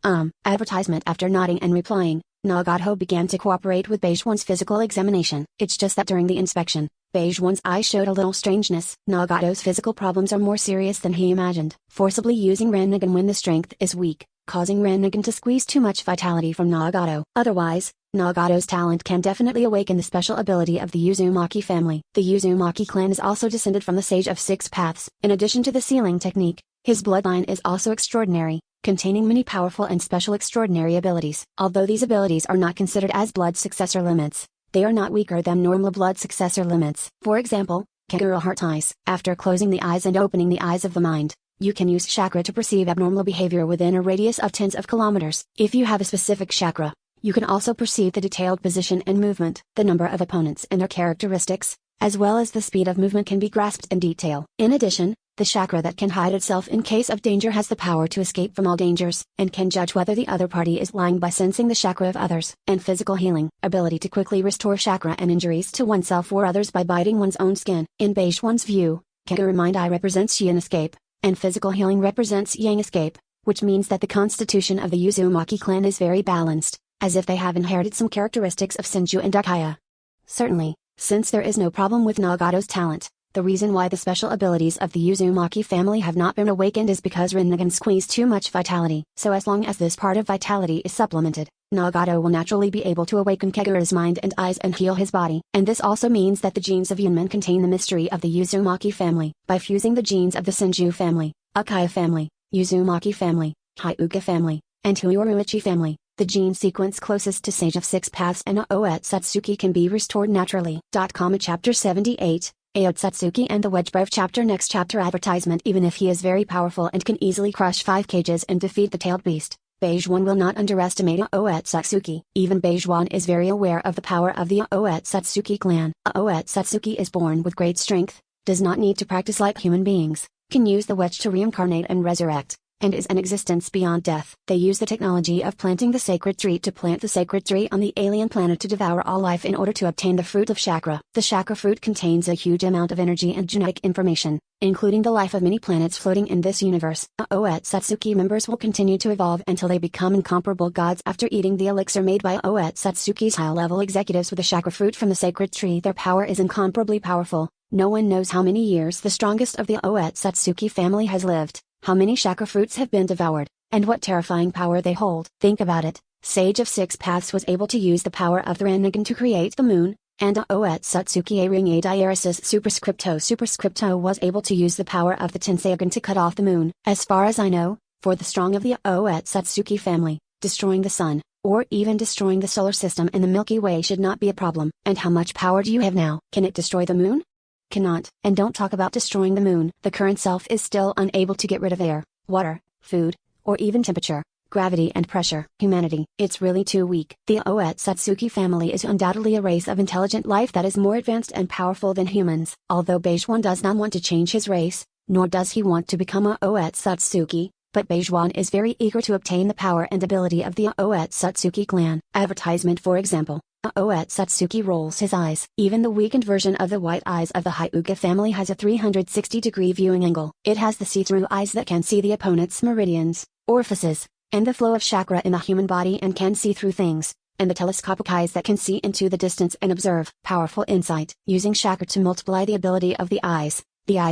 Advertisement. After nodding and replying, Nagato began to cooperate with Beijuan's physical examination. It's just that during the inspection, Beijuan's eyes showed a little strangeness. Nagato's physical problems are more serious than he imagined. Forcibly using Rinnegan when the strength is weak, causing Rinnegan to squeeze too much vitality from Nagato. Otherwise, Nagato's talent can definitely awaken the special ability of the Uzumaki family. The Uzumaki clan is also descended from the Sage of Six Paths. In addition to the sealing technique, his bloodline is also extraordinary, containing many powerful and special extraordinary abilities. Although these abilities are not considered as blood successor limits, they are not weaker than normal blood successor limits. For example, Kagura Heart Eyes. After closing the eyes and opening the eyes of the mind, you can use chakra to perceive abnormal behavior within a radius of tens of kilometers. If you have a specific chakra, you can also perceive the detailed position and movement. The number of opponents and their characteristics, as well as the speed of movement, can be grasped in detail. In addition, The chakra that can hide itself in case of danger has the power to escape from all dangers, and can judge whether the other party is lying by sensing the chakra of others. And physical healing, ability to quickly restore chakra and injuries to oneself or others by biting one's own skin. In Beige One's view, Kagura Mind Eye represents Yin escape, and physical healing represents Yang escape, which means that the constitution of the Uzumaki clan is very balanced, as if they have inherited some characteristics of Senju and Ukaya. Certainly, since there is no problem with Nagato's talent, the reason why the special abilities of the Uzumaki family have not been awakened is because Rinnegan squeeze too much vitality. So as long as this part of vitality is supplemented, Nagato will naturally be able to awaken Kagura's mind and eyes and heal his body. And this also means that the genes of Yunmen contain the mystery of the Uzumaki family. By fusing the genes of the Senju family, Ukaya family, Uzumaki family, Hyuga family, and Huyoruichi family, the gene sequence closest to Sage of Six Paths and Oetsutsuki can be restored naturally. Chapter 78, Oetsutsuki and the Wedge Brave Chapter. Next chapter advertisement. Even if he is very powerful and can easily crush 5 cages and defeat the tailed beast, Beige One will not underestimate Oetsutsuki. Even Beige One is very aware of the power of the Oetsutsuki clan. Oetsutsuki is born with great strength, does not need to practice like human beings, can use the wedge to reincarnate and resurrect, and is an existence beyond death. They use the technology of planting the sacred tree to plant the sacred tree on the alien planet to devour all life in order to obtain the fruit of chakra. The chakra fruit contains a huge amount of energy and genetic information, including the life of many planets floating in this universe. Oetsutsuki members will continue to evolve until they become incomparable gods after eating the elixir made by Oetsutsuki's high-level executives with the chakra fruit from the sacred tree. Their power is incomparably powerful. No one knows how many years the strongest of the Oetsutsuki family has lived, how many chakra fruits have been devoured, and what terrifying power they hold. Think about it. Sage of Six Paths was able to use the power of the Rinnegan to create the moon, and Oetsutsuki Ring A Diaresis Superscripto was able to use the power of the Tenseigan to cut off the moon. As far as I know, for the strong of the Oetsutsuki family, destroying the sun, or even destroying the solar system and the Milky Way should not be a problem. And how much power do you have now? Can it destroy the moon? Cannot. And don't talk about destroying the moon. The current self is still unable to get rid of air, water, food, or even temperature, gravity and pressure. Humanity, it's really too weak. The Oetsutsuki family is undoubtedly a race of intelligent life that is more advanced and powerful than humans. Although Beige One does not want to change his race, nor does he want to become a Oetsutsuki, but Beige One is very eager to obtain the power and ability of the Oetsutsuki clan. Advertisement. For example, Oetsutsuki rolls his eyes. Even the weakened version of the white eyes of the Hyuga family has a 360-degree viewing angle. It has the see-through eyes that can see the opponent's meridians, orifices, and the flow of chakra in the human body and can see through things, and the telescopic eyes that can see into the distance and observe. Powerful insight. Using chakra to multiply the ability of the eyes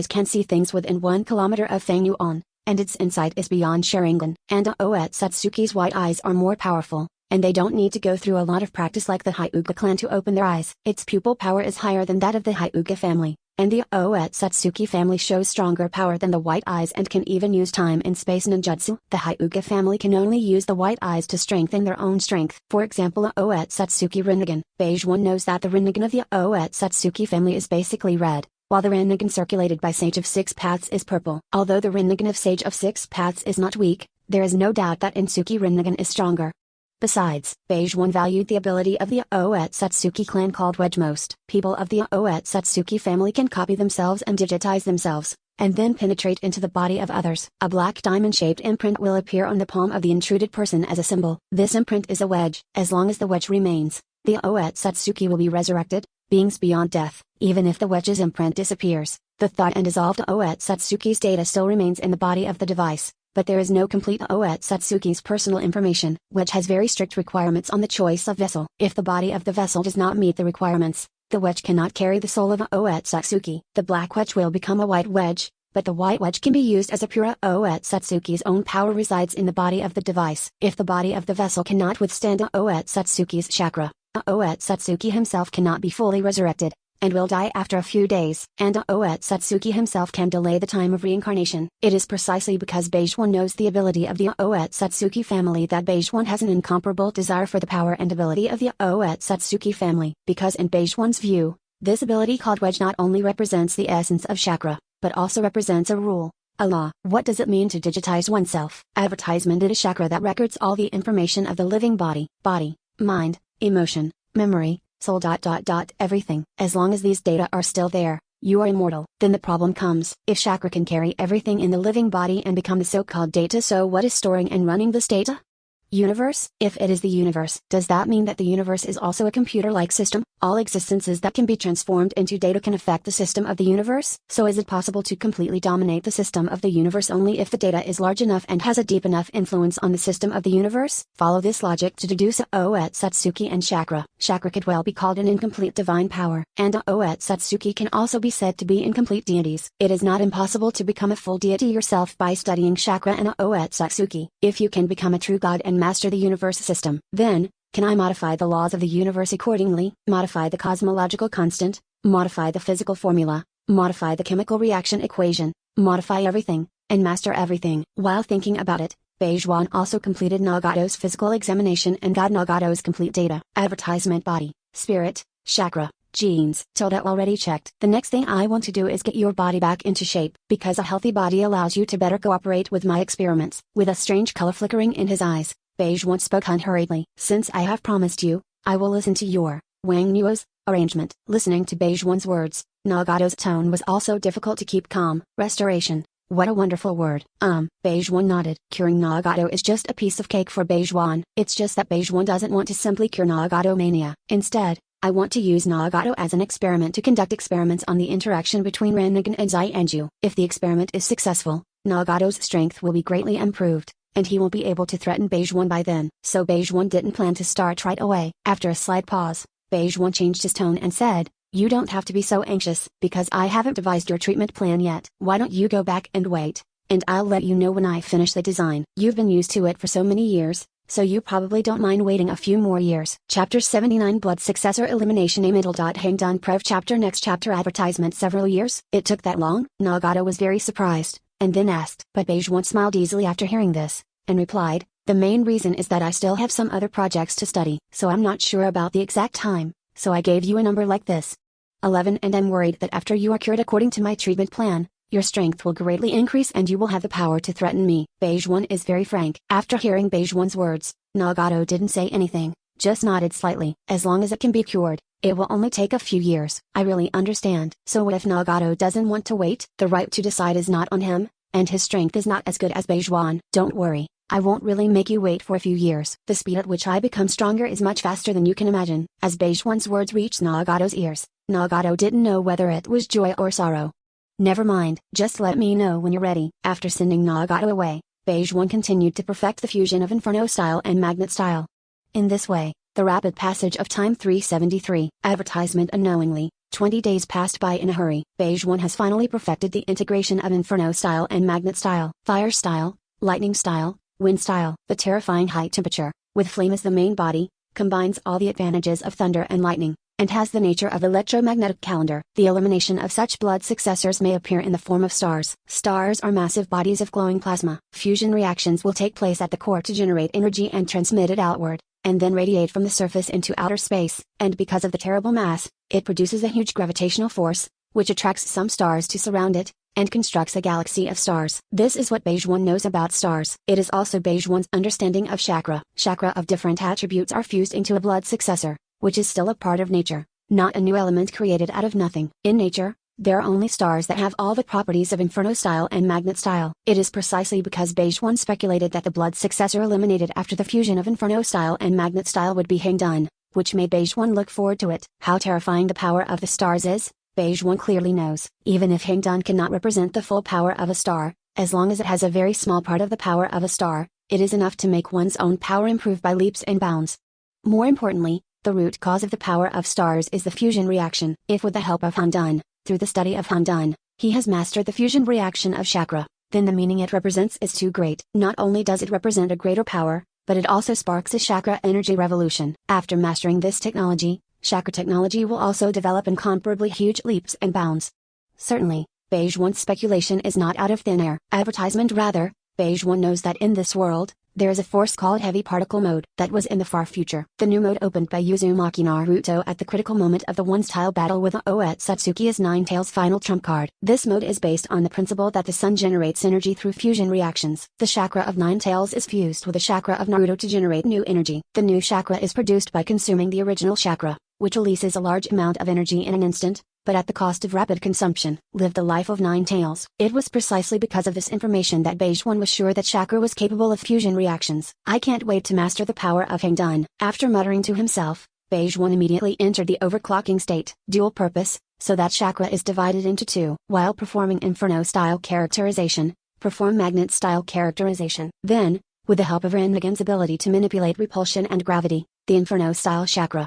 can see things within 1 kilometer of Fangyuan, and its insight is beyond Sharingan. And Oetsutsuki's white eyes are more powerful, and they don't need to go through a lot of practice like the Hyuga clan to open their eyes. Its pupil power is higher than that of the Hyuga family, and the Oetsutsuki family shows stronger power than the white eyes and can even use time and space ninjutsu. The Hyuga family can only use the white eyes to strengthen their own strength. For example, a Oetsutsuki Rinnegan. Beige One knows that the Rinnegan of the Oetsutsuki family is basically red, while the Rinnegan circulated by Sage of Six Paths is purple. Although the Rinnegan of Sage of Six Paths is not weak, there is no doubt that Insuki Rinnegan is stronger. Besides, Beige One valued the ability of the Oetsutsuki clan called Wedge. Most people of the Oetsutsuki family can copy themselves and digitize themselves, and then penetrate into the body of others. A black diamond-shaped imprint will appear on the palm of the intruded person as a symbol. This imprint is a wedge. As long as the wedge remains, the Oetsutsuki will be resurrected, beings beyond death. Even if the wedge's imprint disappears, the thought and dissolved Oetsutsuki's data still remains in the body of the device. But there is no complete Oetsutsuki's personal information. Wedge has very strict requirements on the choice of vessel. If the body of the vessel does not meet the requirements, the wedge cannot carry the soul of Oetsutsuki. The black wedge will become a white wedge, but the white wedge can be used as a pure Oetsutsuki's own power resides in the body of the device. If the body of the vessel cannot withstand Oetsutsuki's chakra, Oetsutsuki himself cannot be fully resurrected, and will die after a few days. And Oetsutsuki himself can delay the time of reincarnation. It is precisely because Beige One knows the ability of the Oetsutsuki family that Beige One has an incomparable desire for the power and ability of the Oetsutsuki family. Because in Beige One's view, this ability called Wedge not only represents the essence of chakra, but also represents a rule, a law. What does it mean to digitize oneself? Advertisement. It is chakra that records all the information of the living body, mind, emotion, memory, soul. Everything. As long as these data are still there, You are immortal. Then the problem comes. If chakra can carry everything in the living body and become the so-called data, so what is storing and running this data? Universe? If it is the universe, does that mean that the universe is also a computer-like system? All existences that can be transformed into data can affect the system of the universe? So is it possible to completely dominate the system of the universe only if the data is large enough and has a deep enough influence on the system of the universe? Follow this logic to deduce Oetsutsuki and chakra. Chakra could well be called an incomplete divine power, and Oetsutsuki can also be said to be incomplete deities. It is not impossible to become a full deity yourself by studying chakra and Oetsutsuki. If you can become a true god and master the universe system, then, can I modify the laws of the universe accordingly, modify the cosmological constant, modify the physical formula, modify the chemical reaction equation, modify everything, and master everything? While thinking about it, Bejuan also completed Nagato's physical examination and got Nagato's complete data. Advertisement: body, spirit, chakra, genes. Tilda already checked. The next thing I want to do is get your body back into shape, because a healthy body allows you to better cooperate with my experiments. With a strange color flickering in his eyes, Bejuan spoke unhurriedly. Since I have promised you, I will listen to your Wang Nuo's arrangement. Listening to Bejuan's words, Nagato's tone was also difficult to keep calm. Restoration. What a wonderful word. Bejuan nodded. Curing Nagato is just a piece of cake for Bejuan. It's just that Bejuan doesn't want to simply cure Nagato mania. Instead, I want to use Nagato as an experiment to conduct experiments on the interaction between Rinnegan and Xianju. If the experiment is successful, Nagato's strength will be greatly improved, and he won't be able to threaten Bejuan by then. So Bejuan didn't plan to start right away. After a slight pause, Bejuan changed his tone and said, "You don't have to be so anxious, because I haven't devised your treatment plan yet. Why don't you go back and wait, and I'll let you know when I finish the design. You've been used to it for so many years, so you probably don't mind waiting a few more years." Chapter 79 Blood Successor Elimination A Middle. Hang done Prev Chapter Next Chapter Advertisement Several years? It took that long? Nagato was very surprised, and then asked. But Bejuan smiled easily after hearing this, and replied, "The main reason is that I still have some other projects to study, so I'm not sure about the exact time, so I gave you a number like this. 11, and I'm worried that after you are cured according to my treatment plan, your strength will greatly increase and you will have the power to threaten me." Bejuan is very frank. After hearing Bejuan's words, Nagato didn't say anything, just nodded slightly. As long as it can be cured, it will only take a few years. I really understand. So what if Nagato doesn't want to wait? The right to decide is not on him, and his strength is not as good as Bejuan. Don't worry, I won't really make you wait for a few years. The speed at which I become stronger is much faster than you can imagine. As Bejuan's words reached Nagato's ears, Nagato didn't know whether it was joy or sorrow. "Never mind, just let me know when you're ready." After sending Nagato away, Bejuan continued to perfect the fusion of Inferno style and Magnet style. In this way, the rapid passage of time 373. Advertisement unknowingly, 20 days passed by in a hurry. Bejuan has finally perfected the integration of Inferno style and Magnet style. Fire style, lightning style, wind style. The terrifying high temperature, with flame as the main body, combines all the advantages of thunder and lightning, and has the nature of electromagnetic calendar. The elimination of such blood successors may appear in the form of stars. Stars are massive bodies of glowing plasma. Fusion reactions will take place at the core to generate energy and transmit it outward, and then radiate from the surface into outer space. And because of the terrible mass, it produces a huge gravitational force, which attracts some stars to surround it, and constructs a galaxy of stars. This is what Bejuan knows about stars. It is also Bejuan's understanding of chakra. Chakra of different attributes are fused into a blood successor, which is still a part of nature, not a new element created out of nothing. In nature, there are only stars that have all the properties of Inferno style and Magnet style. It is precisely because Bejuan speculated that the blood successor eliminated after the fusion of Inferno style and Magnet style would be Hangdun, which made Bejuan look forward to it. How terrifying the power of the stars is, Bejuan clearly knows. Even if Hangdun cannot represent the full power of a star, as long as it has a very small part of the power of a star, it is enough to make one's own power improve by leaps and bounds. More importantly, the root cause of the power of stars is the fusion reaction. If with the help of Hangdun, through the study of Hangdun, he has mastered the fusion reaction of chakra, then the meaning it represents is too great. Not only does it represent a greater power, but it also sparks a chakra energy revolution. After mastering this technology, chakra technology will also develop incomparably huge leaps and bounds. Certainly, Bejuan's speculation is not out of thin air. Advertisement rather, Bejuan knows that in this world, there is a force called heavy particle mode that was in the far future. The new mode opened by Uzumaki Naruto at the critical moment of the one-style battle with Oetsutsuki as Nine-Tails' final trump card. This mode is based on the principle that the sun generates energy through fusion reactions. The chakra of Nine-Tails is fused with the chakra of Naruto to generate new energy. The new chakra is produced by consuming the original chakra, which releases a large amount of energy in an instant, but at the cost of rapid consumption, lived the life of 9 tails. It was precisely because of this information that Beige One was sure that chakra was capable of fusion reactions. I can't wait to master the power of Hangdun. After muttering to himself, Beige One immediately entered the overclocking state. Dual purpose, so that chakra is divided into 2. While performing Inferno-style characterization, perform Magnet-style characterization. Then, with the help of Rinnegan's ability to manipulate repulsion and gravity, the Inferno-style chakra,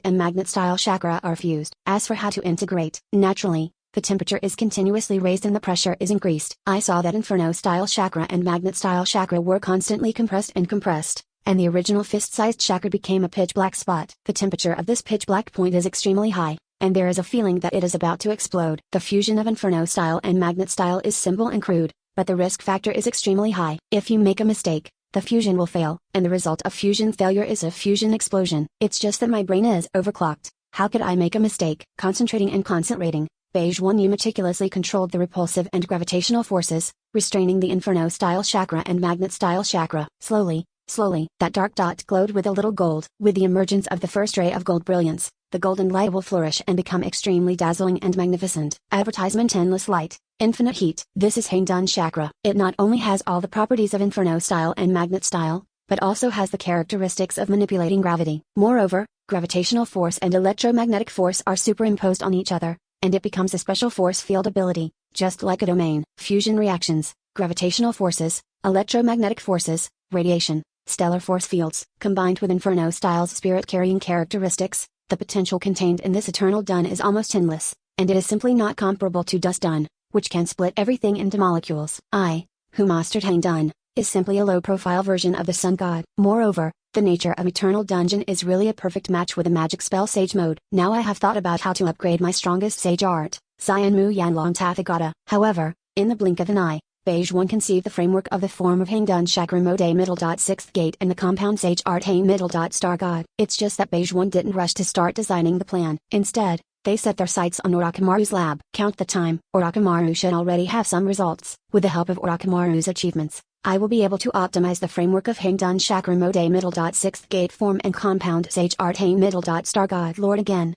and Magnet-style chakra are fused. As for how to integrate, naturally, the temperature is continuously raised and the pressure is increased. I saw that Inferno-style chakra and Magnet-style chakra were constantly compressed, and the original fist-sized chakra became a pitch-black spot. The temperature of this pitch-black point is extremely high, and there is a feeling that it is about to explode. The fusion of Inferno-style and Magnet-style is simple and crude, but the risk factor is extremely high. If you make a mistake, the fusion will fail, and the result of fusion failure is a fusion explosion. It's just that my brain is overclocked. How could I make a mistake? Concentrating and concentrating, Beige One meticulously controlled the repulsive and gravitational forces, restraining the Inferno-style chakra and Magnet-style chakra. Slowly, that dark dot glowed with a little gold. With the emergence of the first ray of gold brilliance, the golden light will flourish and become extremely dazzling and magnificent. Advertisement: endless light, infinite heat. This is Hangdun chakra. It not only has all the properties of Inferno-style and Magnet-style, but also has the characteristics of manipulating gravity. Moreover, gravitational force and electromagnetic force are superimposed on each other, and it becomes a special force field ability, just like a domain. Fusion reactions, gravitational forces, electromagnetic forces, radiation, stellar force fields, combined with Inferno-style's spirit-carrying characteristics, the potential contained in this eternal Dun is almost endless, and it is simply not comparable to Dust Dun, which can split everything into molecules. I, who mastered Hangdun, is simply a low-profile version of the Sun God. Moreover, the nature of Eternal Dungeon is really a perfect match with a magic spell Sage mode. Now I have thought about how to upgrade my strongest Sage art, Cyan Mu Yanlong Tathagata. However, in the blink of an eye, Beige One conceived the framework of the form of Hangdun Chakra Mode A middle. 6th gate and the compound Sage art Hang middle. Star God. It's just that Beige One didn't rush to start designing the plan. Instead, they set their sights on Orochimaru's lab. Count the time. Orochimaru should already have some results. With the help of Orochimaru's achievements, I will be able to optimize the framework of Hangdun Chakra Mode A middle. 6th gate form and compound Sage art Hang middle. Star God Lord again.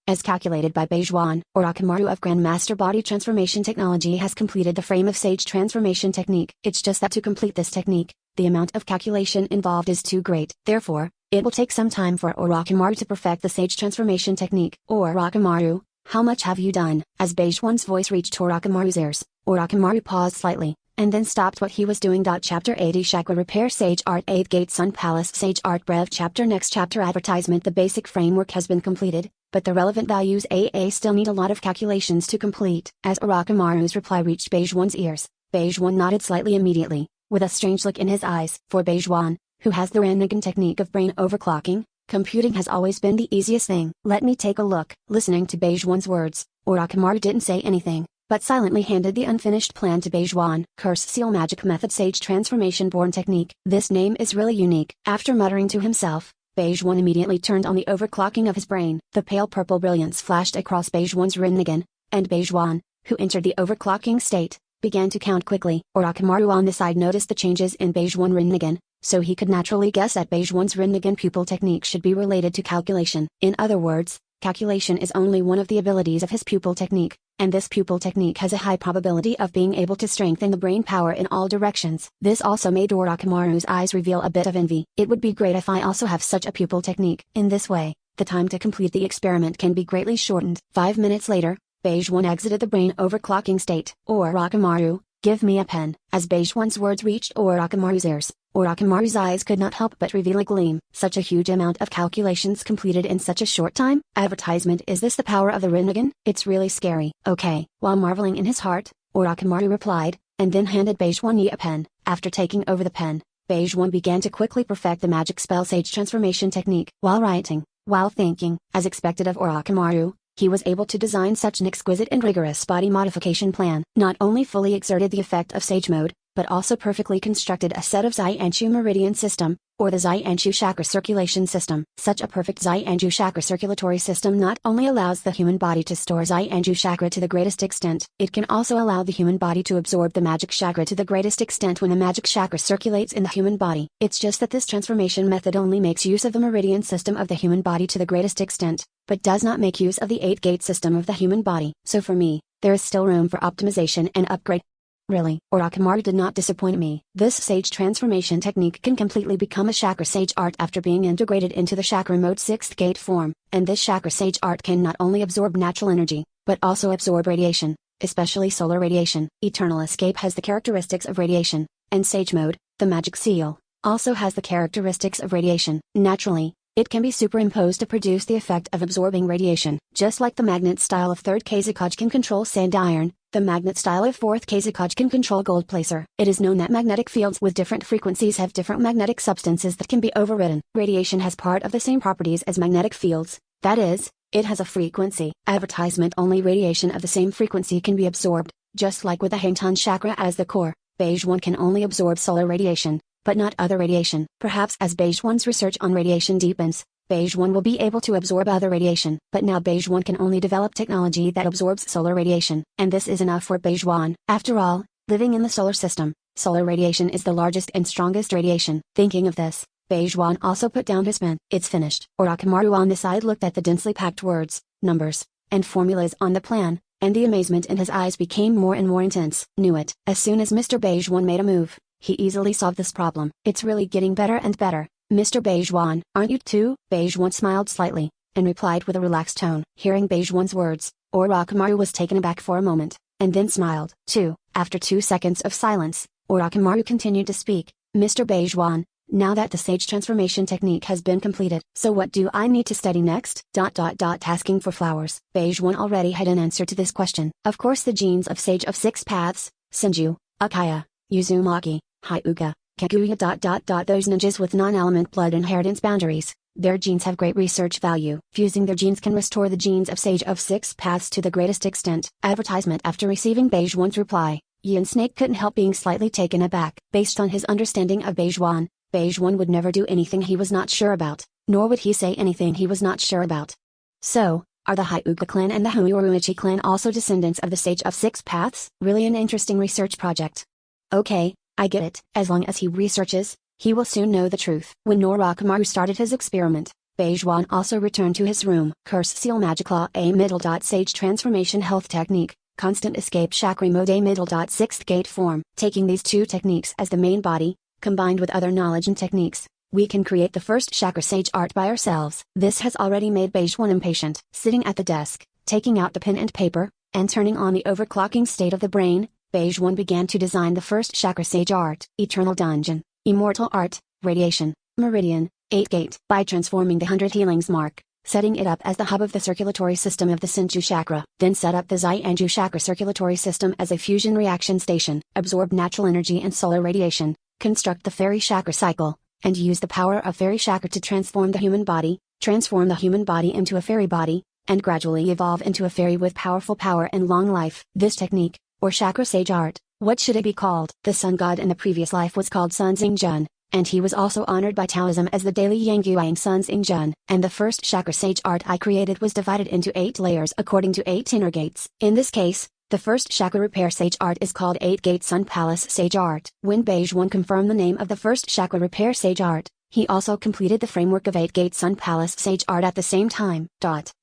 As calculated by Beige One, Orochimaru of Grandmaster Body Transformation Technology has completed the frame of Sage Transformation Technique. It's just that to complete this technique, the amount of calculation involved is too great. Therefore, it will take some time for Orochimaru to perfect the Sage Transformation Technique. Orochimaru, how much have you done? As Beige One's voice reached Orochimaru's ears, Orochimaru paused slightly, and then stopped what he was doing. Chapter 80 Chakra Repair Sage Art 8th Gate Sun Palace Sage Art Brev Chapter Next Chapter Advertisement. The basic framework has been completed, but the relevant values AA still need a lot of calculations to complete. As Orochimaru's reply reached Beige One's ears, Beige One nodded slightly immediately, with a strange look in his eyes. For Beige One, who has the Rinnegan technique of brain overclocking, computing has always been the easiest thing. Let me take a look. Listening to Beige One's words, Orochimaru didn't say anything, but silently handed the unfinished plan to Beige One. Curse Seal Magic Method Sage Transformation Born Technique. This name is really unique. After muttering to himself, Beige One immediately turned on the overclocking of his brain. The pale purple brilliance flashed across Beige One's Rinnegan, and Beige One, who entered the overclocking state, began to count quickly. Orochimaru on the side noticed the changes in Beige One Rinnegan, so he could naturally guess that Beige One's Rinnegan pupil technique should be related to calculation. In other words, calculation is only one of the abilities of his pupil technique, and this pupil technique has a high probability of being able to strengthen the brain power in all directions. This also made Orochimaru's eyes reveal a bit of envy. It would be great if I also have such a pupil technique. In this way, the time to complete the experiment can be greatly shortened. 5 minutes later, Beige One exited the brain overclocking state. Orochimaru, give me a pen. As Beige One's words reached Orochimaru's ears, Orochimaru's eyes could not help but reveal a gleam. Such a huge amount of calculations completed in such a short time? Advertisement: is this the power of the Rinnegan? It's really scary. Okay. While marveling in his heart, Orochimaru replied, and then handed Beige One a pen. After taking over the pen, Beige One began to quickly perfect the magic spell Sage Transformation Technique. While writing, while thinking, as expected of Orochimaru, he was able to design such an exquisite and rigorous body modification plan. Not only fully exerted the effect of Sage Mode, but also perfectly constructed a set of Zai-Anshu Meridian System, or the Zai-Anshu Chakra Circulation System. Such a perfect Zai-Anshu Chakra circulatory system not only allows the human body to store Zai-Anshu Chakra to the greatest extent, it can also allow the human body to absorb the magic chakra to the greatest extent when the magic chakra circulates in the human body. It's just that this transformation method only makes use of the meridian system of the human body to the greatest extent, but does not make use of the 8-gate system of the human body. So for me, there is still room for optimization and upgrade. Really, Orochimaru did not disappoint me. This sage transformation technique can completely become a chakra sage art after being integrated into the chakra mode 6th gate form, and this chakra sage art can not only absorb natural energy, but also absorb radiation, especially solar radiation. Eternal Escape has the characteristics of radiation, and Sage Mode, the magic seal, also has the characteristics of radiation. Naturally, it can be superimposed to produce the effect of absorbing radiation. Just like the magnet style of 3rd Kazekage can control sand iron, the magnet style of 4th Kazekage can control gold placer. It is known that magnetic fields with different frequencies have different magnetic substances that can be overridden. Radiation has part of the same properties as magnetic fields, that is, it has a frequency. Advertisement only radiation of the same frequency can be absorbed, just like with the Hangtan chakra as the core. Beige 1 can only absorb solar radiation, but not other radiation. Perhaps as Beige 1's research on radiation deepens, Beige 1 will be able to absorb other radiation. But now Beige 1 can only develop technology that absorbs solar radiation. And this is enough for Beige 1. After all, living in the solar system, solar radiation is the largest and strongest radiation. Thinking of this, Beige 1 also put down his pen. It's finished. Orochimaru on the side looked at the densely packed words, numbers, and formulas on the plan, and the amazement in his eyes became more and more intense. Knew it. As soon as Mr. Beige 1 made a move, he easily solved this problem. It's really getting better and better, Mr. Beige 1, aren't you too? Beige 1 smiled slightly, and replied with a relaxed tone. Hearing Beige 1's words, Orochimaru was taken aback for a moment, and then smiled. 2. After 2 seconds of silence, Orochimaru continued to speak. Mr. Beige 1, now that the sage transformation technique has been completed, so what do I need to study next? Tasking for flowers. Beige 1 already had an answer to this question. Of course the genes of Sage of 6 Paths, Senju, Akaya, Uzumaki, Hyuga, Kaguya. Those ninjas with non-element blood inheritance boundaries, their genes have great research value. Fusing their genes can restore the genes of Sage of 6 Paths to the greatest extent. Advertisement. After receiving Beige 1's reply, Yin Snake couldn't help being slightly taken aback. Based on his understanding of Beige 1, Beige 1 would never do anything he was not sure about, nor would he say anything he was not sure about. So, are the Hyuga clan and the Yoruichi clan also descendants of the Sage of 6 Paths? Really an interesting research project. Okay, I get it. As long as he researches, he will soon know the truth. When Orochimaru started his experiment, Beige 1 also returned to his room. Curse Seal Magic Law A Middle. Sage Transformation Health Technique, Constant Escape Chakra Mode A Middle. 6th Gate Form. Taking these two techniques as the main body, combined with other knowledge and techniques, we can create the first chakra sage art by ourselves. This has already made Beige 1 impatient. Sitting at the desk, taking out the pen and paper, and turning on the overclocking state of the brain, Beige 1 began to design the first chakra sage art. Eternal Dungeon, Immortal Art, Radiation, Meridian, 8-Gate. By transforming the 100 Healings mark, setting it up as the hub of the circulatory system of the Senju chakra. Then set up the Zai-Anju chakra circulatory system as a fusion reaction station. Absorb natural energy and solar radiation. Construct the fairy chakra cycle, and use the power of fairy chakra to transform the human body into a fairy body, and gradually evolve into a fairy with powerful power and long life. This technique, or chakra sage art, what should it be called? The sun god in the previous life was called Sun Xingjun, and he was also honored by Taoism as the daily Yanguang Sun Xingjun. And the first chakra sage art I created was divided into 8 layers according to 8 inner gates. In this case, the first chakra repair sage art is called 8-Gate Sun Palace Sage Art. When Beige 1 confirmed the name of the first chakra repair sage art, he also completed the framework of 8-Gate Sun Palace Sage Art at the same time.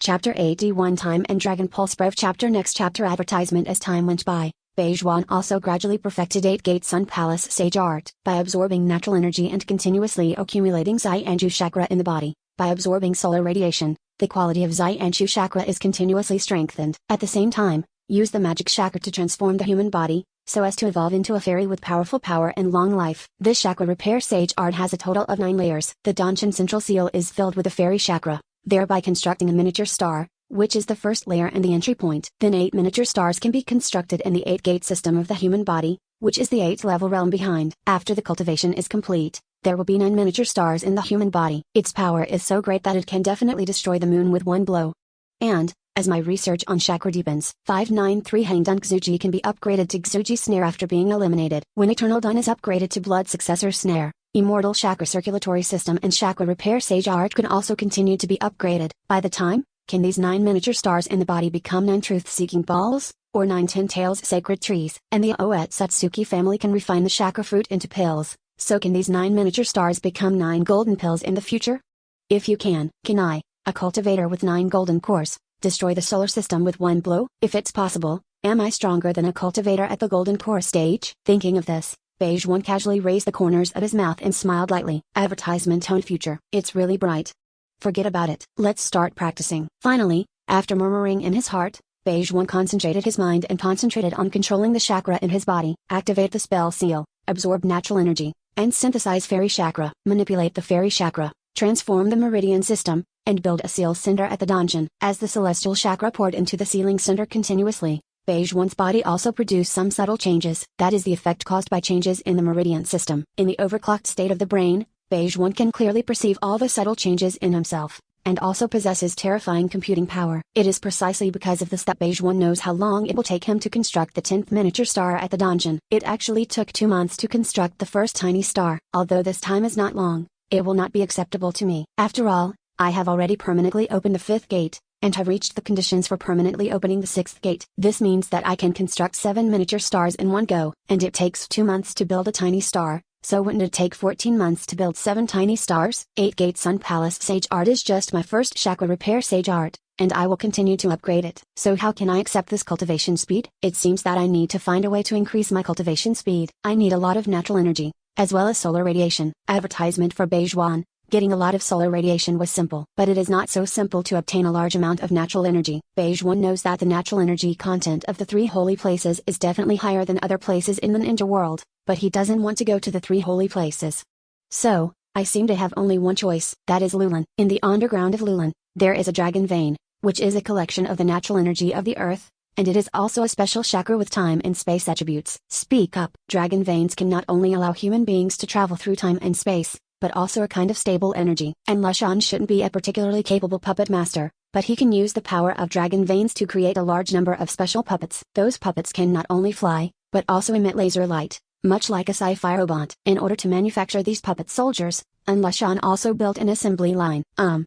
Chapter 81 Time and Dragon Pulse Brev Chapter Next chapter advertisement. As time went by, Beige 1 also gradually perfected 8-Gate Sun Palace Sage Art. By absorbing natural energy and continuously accumulating Zai-Anju chakra in the body, by absorbing solar radiation, the quality of Zai-Anju chakra is continuously strengthened. At the same time, use the magic chakra to transform the human body, so as to evolve into a fairy with powerful power and long life. This chakra repair sage art has a total of 9 layers. The Danshin central seal is filled with the fairy chakra, thereby constructing a miniature star, which is the first layer and the entry point. Then 8 miniature stars can be constructed in the 8-gate system of the human body, which is the 8th level realm behind. After the cultivation is complete, there will be 9 miniature stars in the human body. Its power is so great that it can definitely destroy the moon with one blow. And, as my research on chakra deepens, 593 Hangdun Xuji can be upgraded to Xuji Snare after being eliminated. When Eternal Dun is upgraded to Blood Successor Snare, Immortal Chakra Circulatory System and Chakra Repair Sage Art can also continue to be upgraded. By the time, can these 9 miniature stars in the body become 9 truth-seeking balls, or 9 ten-tails sacred trees? And the Oet Satsuki family can refine the chakra fruit into pills, so can these 9 miniature stars become 9 golden pills in the future? If you can I A cultivator with 9 golden cores. Destroy the solar system with one blow, if it's possible. Am I stronger than a cultivator at the golden core stage? Thinking of this, Beige One casually raised the corners of his mouth and smiled lightly. Advertisement tone future. It's really bright. Forget about it. Let's start practicing. Finally, after murmuring in his heart, Beige One concentrated his mind and concentrated on controlling the chakra in his body. Activate the spell seal, absorb natural energy, and synthesize fairy chakra. Manipulate the fairy chakra, transform the meridian system, and build a seal cinder at the donjon. As the celestial chakra poured into the sealing cinder continuously, Beige One's body also produced some subtle changes. That is the effect caused by changes in the meridian system. In the overclocked state of the brain, Beige One can clearly perceive all the subtle changes in himself, and also possesses terrifying computing power. It is precisely because of this that Beige One knows how long it will take him to construct the 10th miniature star at the donjon. It actually took 2 months to construct the first tiny star. Although this time is not long, it will not be acceptable to me. After all, I have already permanently opened the 5th gate, and have reached the conditions for permanently opening the 6th gate. This means that I can construct 7 miniature stars in one go, and it takes 2 months to build a tiny star, so wouldn't it take 14 months to build 7 tiny stars? 8 Gate Sun Palace Sage Art is just my first chakra repair sage art, and I will continue to upgrade it. So how can I accept this cultivation speed? It seems that I need to find a way to increase my cultivation speed. I need a lot of natural energy, as well as solar radiation. Advertisement for Beige One. Getting a lot of solar radiation was simple, but it is not so simple to obtain a large amount of natural energy. Beige One knows that the natural energy content of the 3 holy places is definitely higher than other places in the ninja world, but he doesn't want to go to the 3 holy places. So, I seem to have only one choice, that is Lulan. In the underground of Lulan, there is a dragon vein, which is a collection of the natural energy of the earth, and it is also a special chakra with time and space attributes. Speak up. Dragon veins can not only allow human beings to travel through time and space, but also a kind of stable energy. And Lushan shouldn't be a particularly capable puppet master, but he can use the power of dragon veins to create a large number of special puppets. Those puppets can not only fly, but also emit laser light, much like a sci-fi robot. In order to manufacture these puppet soldiers, Lushan also built an assembly line.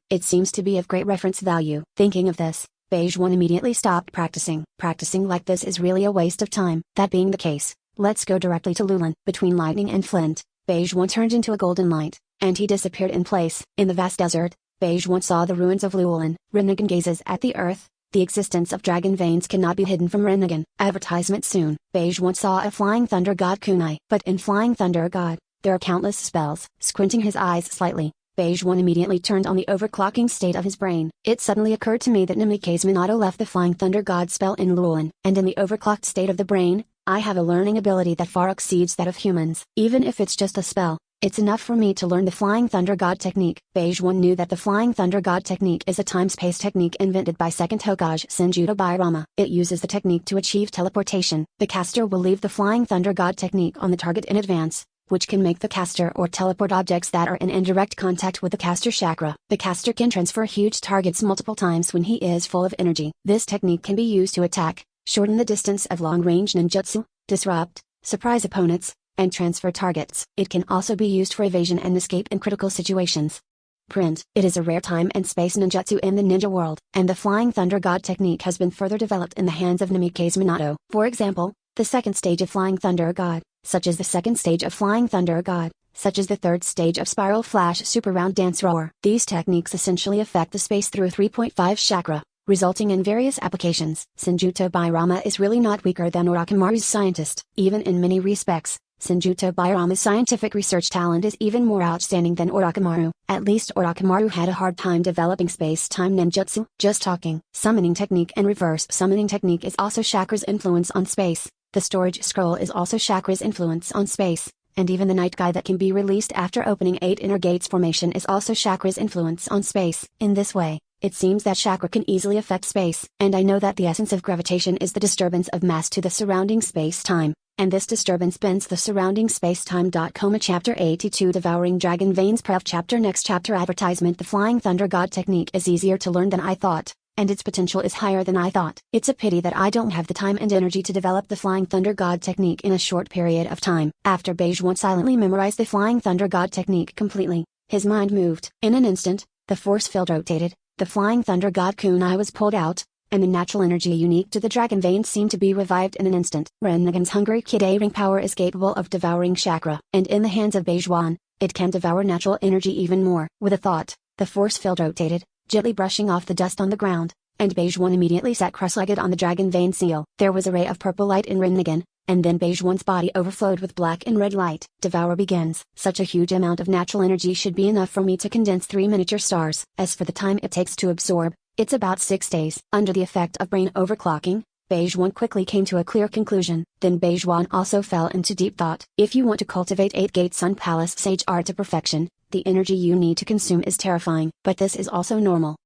It seems to be of great reference value. Thinking of this, Beige One immediately stopped practicing. Practicing like this is really a waste of time. That being the case, let's go directly to Lulan. Between lightning and flint, Beige One turned into a golden light, and he disappeared in place. In the vast desert, Beige One saw the ruins of Lulan. Rinnegan gazes at the earth. The existence of dragon veins cannot be hidden from Rinnegan. Advertisement soon. Beige One saw a flying thunder god kunai. But in flying thunder god, there are countless spells. Squinting his eyes slightly, Beige One immediately turned on the overclocking state of his brain. It suddenly occurred to me that Nimike's Minato left the flying thunder god spell in Lulan. And in the overclocked state of the brain, I have a learning ability that far exceeds that of humans. Even if it's just a spell, it's enough for me to learn the Flying Thunder God technique. Beige One knew that the Flying Thunder God technique is a time-space technique invented by second Hokage Senjuto Bairama. It uses the technique to achieve teleportation. The caster will leave the Flying Thunder God technique on the target in advance, which can make the caster or teleport objects that are in indirect contact with the caster chakra. The caster can transfer huge targets multiple times when he is full of energy. This technique can be used to attack, shorten the distance of long-range ninjutsu, disrupt, surprise opponents, and transfer targets. It can also be used for evasion and escape in critical situations. Print. It is a rare time and space ninjutsu in the ninja world, and the Flying Thunder God technique has been further developed in the hands of Nimike's Minato. For example, the second stage of Flying Thunder God, such as the second stage of Flying Thunder God, such as the third stage of Spiral Flash Super Round Dance Roar. These techniques essentially affect the space through 3.5 chakra, resulting in various applications. Senjuto Bairama is really not weaker than Orochimaru's scientist. Even in many respects, Senjuto Bairama's scientific research talent is even more outstanding than Orochimaru. At least Orochimaru had a hard time developing space-time ninjutsu. Just talking. Summoning technique and reverse summoning technique is also chakra's influence on space. The storage scroll is also chakra's influence on space, and even the night guy that can be released after opening 8 inner gates formation is also chakra's influence on space. In this way, it seems that chakra can easily affect space. And I know that the essence of gravitation is the disturbance of mass to the surrounding space-time, and this disturbance bends the surrounding space-time. KUMO Chapter 82 Devouring Dragon Veins Pref Chapter Next Chapter Advertisement The Flying Thunder God technique is easier to learn than I thought, and its potential is higher than I thought. It's a pity that I don't have the time and energy to develop the Flying Thunder God technique in a short period of time. After Beige One silently memorized the Flying Thunder God technique completely, his mind moved. In an instant, the force field rotated, the Flying Thunder God kunai was pulled out, and the natural energy unique to the dragon vein seemed to be revived in an instant. Rinnegan's hungry Kidei power is capable of devouring chakra, and in the hands of Beige One, it can devour natural energy even more. With a thought, the force field rotated, gently brushing off the dust on the ground, and Beige One immediately sat cross-legged on the dragon vein seal. There was a ray of purple light in Rinnegan, and then Beige One's body overflowed with black and red light. Devour begins. Such a huge amount of natural energy should be enough for me to condense 3 miniature stars. As for the time it takes to absorb, it's about 6 days. Under the effect of brain overclocking, Beige One quickly came to a clear conclusion. Then Beige One also fell into deep thought. If you want to cultivate 8-Gate Sun Palace Sage Art to perfection, the energy you need to consume is terrifying. But this is also normal.